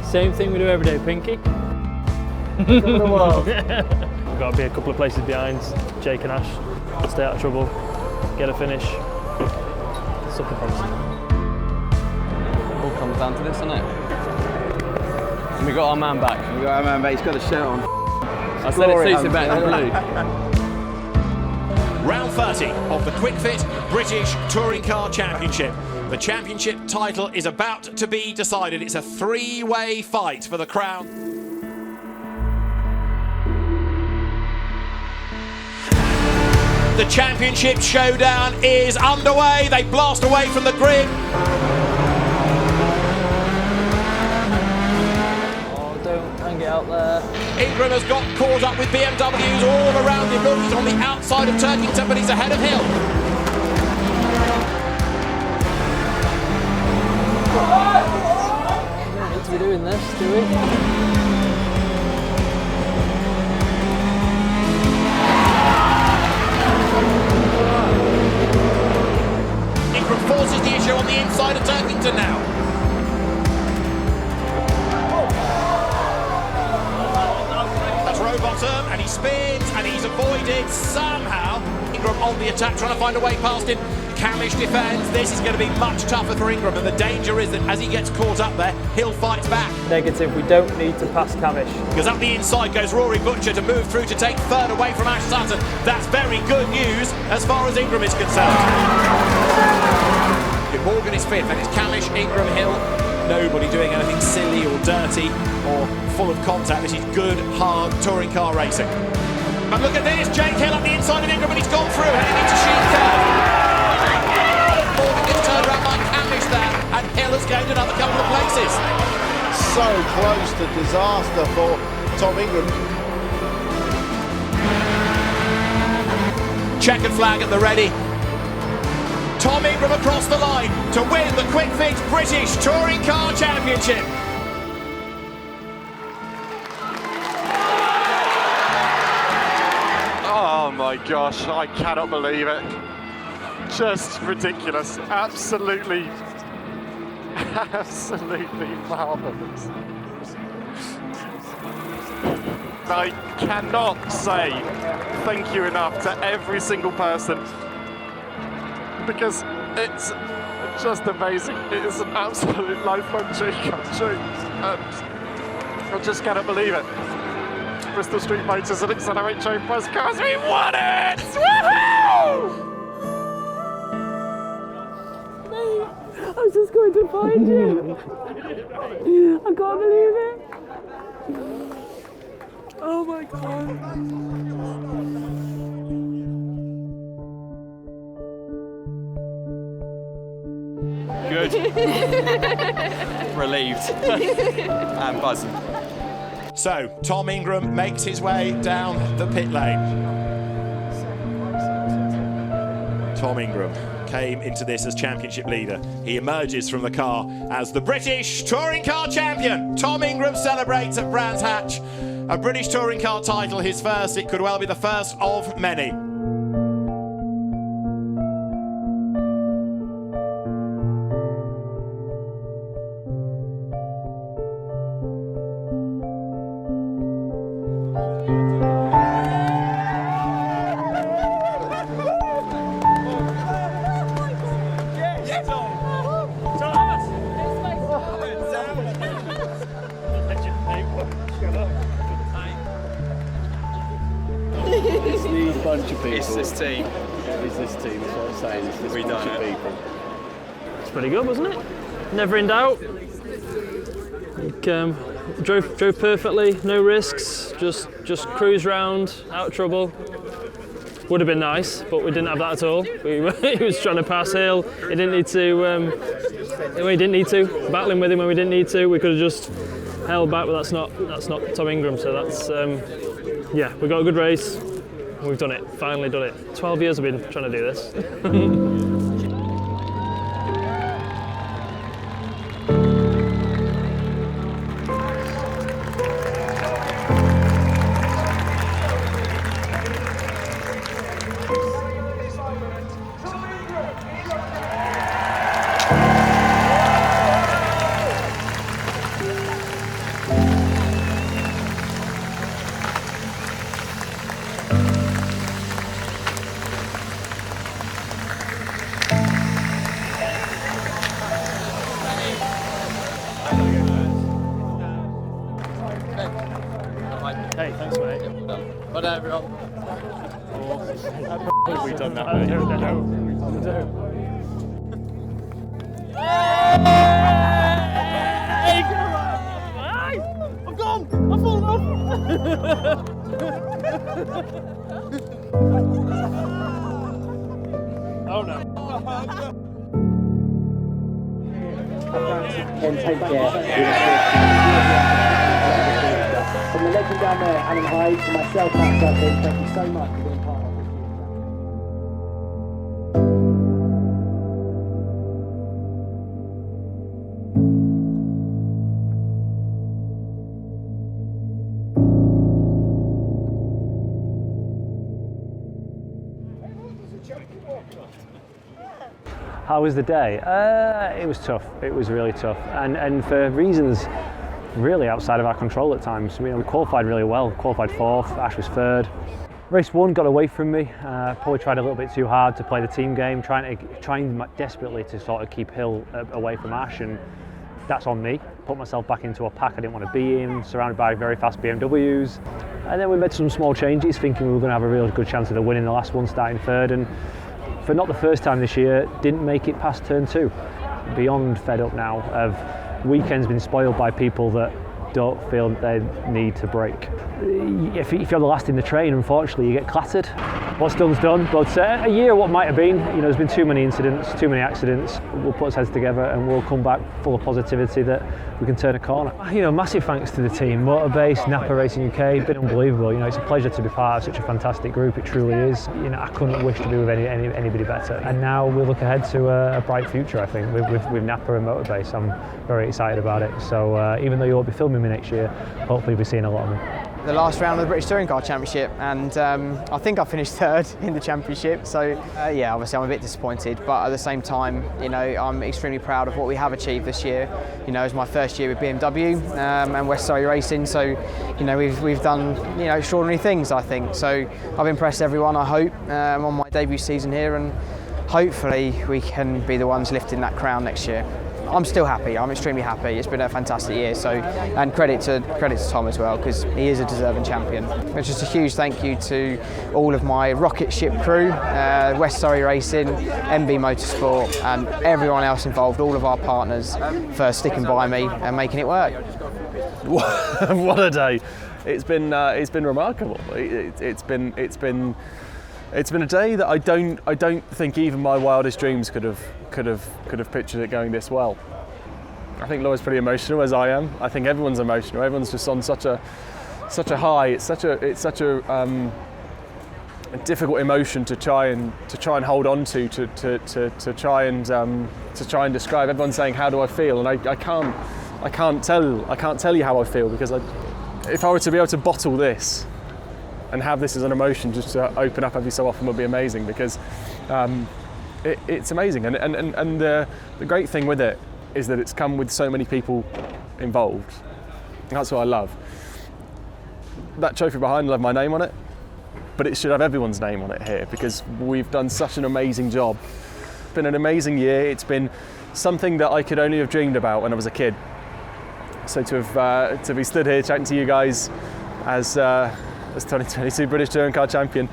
Same thing we do every day, Pinky. Come on, the world. We've got to be a couple of places behind Jake and Ash, stay out of trouble, get a finish. It's looking promising. All comes down to this, doesn't it? And we got our man back. We got our man back, he's got a shirt on. I said it suits him better than blue. Round 30 of the Kwik Fit British Touring Car Championship. The championship title is about to be decided. It's a three-way fight for the crown. The championship showdown is underway. They blast away from the grid. Oh, don't hang it out there. Ingram has got caught up with BMWs all around him. Look, he's on the outside of Turkington, but he's ahead of Hill. We don't need to be doing this, do we? Ingram forces the issue on the inside of Turkington now. That's row bottom, and he spins, and he's avoided somehow. Ingram on the attack, trying to find a way past him. Camish defends. This is going to be much tougher for Ingram, and the danger is that as he gets caught up there, Hill fights back. Negative, we don't need to pass Camish. Because up the inside goes Rory Butcher to move through to take 3rd away from Ash Sutton. That's very good news as far as Ingram is concerned. Morgan is 5th, and it's Camish, Ingram, Hill. Nobody doing anything silly or dirty or full of contact. This is good, hard touring car racing. But look at this, Jake Hill on the inside of Ingram, and he's gone through, heading into Sheeptown. Morgan gets turned around by Cavish there, and Hill has gained another couple of places. So close to disaster for Tom Ingram. Checkered flag at the ready. Tom Ingram across the line to win the Kwik Fit British Touring Car Championship. Oh my gosh, I cannot believe it. Just ridiculous. Absolutely marvellous. I cannot say thank you enough to every single person, because it's just amazing. It is an absolute lifelong dream come true, and I just cannot believe it. Bristol Street Motors and Accelerate Train Press Cars, we won it! Woohoo! I was just going to find you. I can't believe it. Oh my God. Good. Relieved. And buzzing. So, Tom Ingram makes his way down the pit lane. Tom Ingram came into this as championship leader. He emerges from the car as the British Touring Car Champion. Tom Ingram celebrates at Brands Hatch. A British Touring Car title, his first. It could well be the first of many. It's these bunch of people. It's this team. It's this team, that's what I'm saying. It's this bunch of people. It's pretty good, wasn't it? Never in doubt. Drove perfectly, no risks, just cruise round, out of trouble. Would have been nice, but we didn't have that at all. He was trying to pass Hill. He didn't need to. We didn't need to. Battling with him when we didn't need to. We could have just held back, but that's not Tom Ingram. So that's yeah. We got a good race. We've done it. Finally done it. 12 years I've been trying to do this. Hey, thanks, mate. Well done, everyone. We've done that, mate. Hey, come on! Hey, I'm gone! I've fallen off! Oh no. And take care. From the legend down there, Alan Hyde, to myself, Matt Sutton, thank you so much for being part of this. How was the day? It was tough. It was really tough, and for reasons really outside of our control at times. We qualified really well. Qualified fourth. Ash was third. Race one got away from me. Probably tried a little bit too hard to play the team game, trying desperately to sort of keep Hill away from Ash, and that's on me. Put myself back into a pack I didn't want to be in, surrounded by very fast BMWs. And then we made some small changes, thinking we were going to have a real good chance of winning the last one, starting third. And for not the first time this year, didn't make it past turn two. Beyond fed up now of weekends been spoiled by people that don't feel they need to break. If you're the last in the train, unfortunately, you get clattered. What's done's done, but a year what might have been, there's been too many incidents, too many accidents. We'll put our heads together and we'll come back full of positivity that we can turn a corner. Massive thanks to the team, Motorbase, Napa Racing UK, been unbelievable. It's a pleasure to be part of such a fantastic group, it truly is. I couldn't wish to be with anybody better. And now we look ahead to a bright future, I think, with Napa and Motorbase. I'm very excited about it. So even though you won't be filming me next year, hopefully we'll be seeing a lot of me. The last round of the British Touring Car Championship, and I think I finished third in the championship. So yeah, obviously I'm a bit disappointed, but at the same time, I'm extremely proud of what we have achieved this year. It's my first year with BMW and West Surrey Racing, so we've done extraordinary things, I think. So I've impressed everyone, I hope, on my debut season here, and hopefully we can be the ones lifting that crown next year. I'm still happy. I'm extremely happy. It's been a fantastic year. So, and credit to Tom as well, because he is a deserving champion. It's just a huge thank you to all of my rocket ship crew, West Surrey Racing, MB Motorsport, and everyone else involved, all of our partners, for sticking by me and making it work. What a day! It's been remarkable. It's been a day that I don't think even my wildest dreams could have pictured it going this well. I think Laura's pretty emotional, as I am. I think everyone's emotional. Everyone's just on such a high. It's such a difficult emotion to try and hold on to try and describe. Everyone's saying, "How do I feel?" And I can't tell you how I feel, because if I were to be able to bottle this and have this as an emotion just to open up every so often would be amazing, because it's amazing. And the great thing with it is that it's come with so many people involved. That's what I love. That trophy behind will have my name on it, but it should have everyone's name on it here, because we've done such an amazing job. It's been an amazing year. It's been something that I could only have dreamed about when I was a kid. So to be stood here chatting to you guys as 2022 British Touring Car Champion,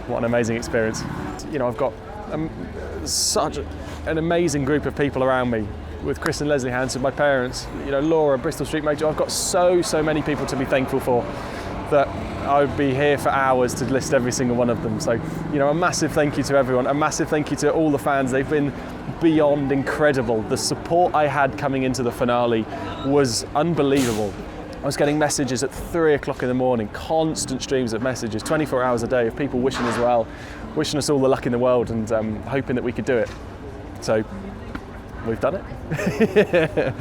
what an amazing experience. I've got such an amazing group of people around me, with Chris and Leslie Hanson, my parents, Laura, Bristol Street Major. I've got so many people to be thankful for that I would be here for hours to list every single one of them. So, a massive thank you to everyone, a massive thank you to all the fans. They've been beyond incredible. The support I had coming into the finale was unbelievable. I was getting messages at 3 o'clock in the morning, constant streams of messages, 24 hours a day, of people wishing us well, wishing us all the luck in the world, and hoping that we could do it. So, we've done it.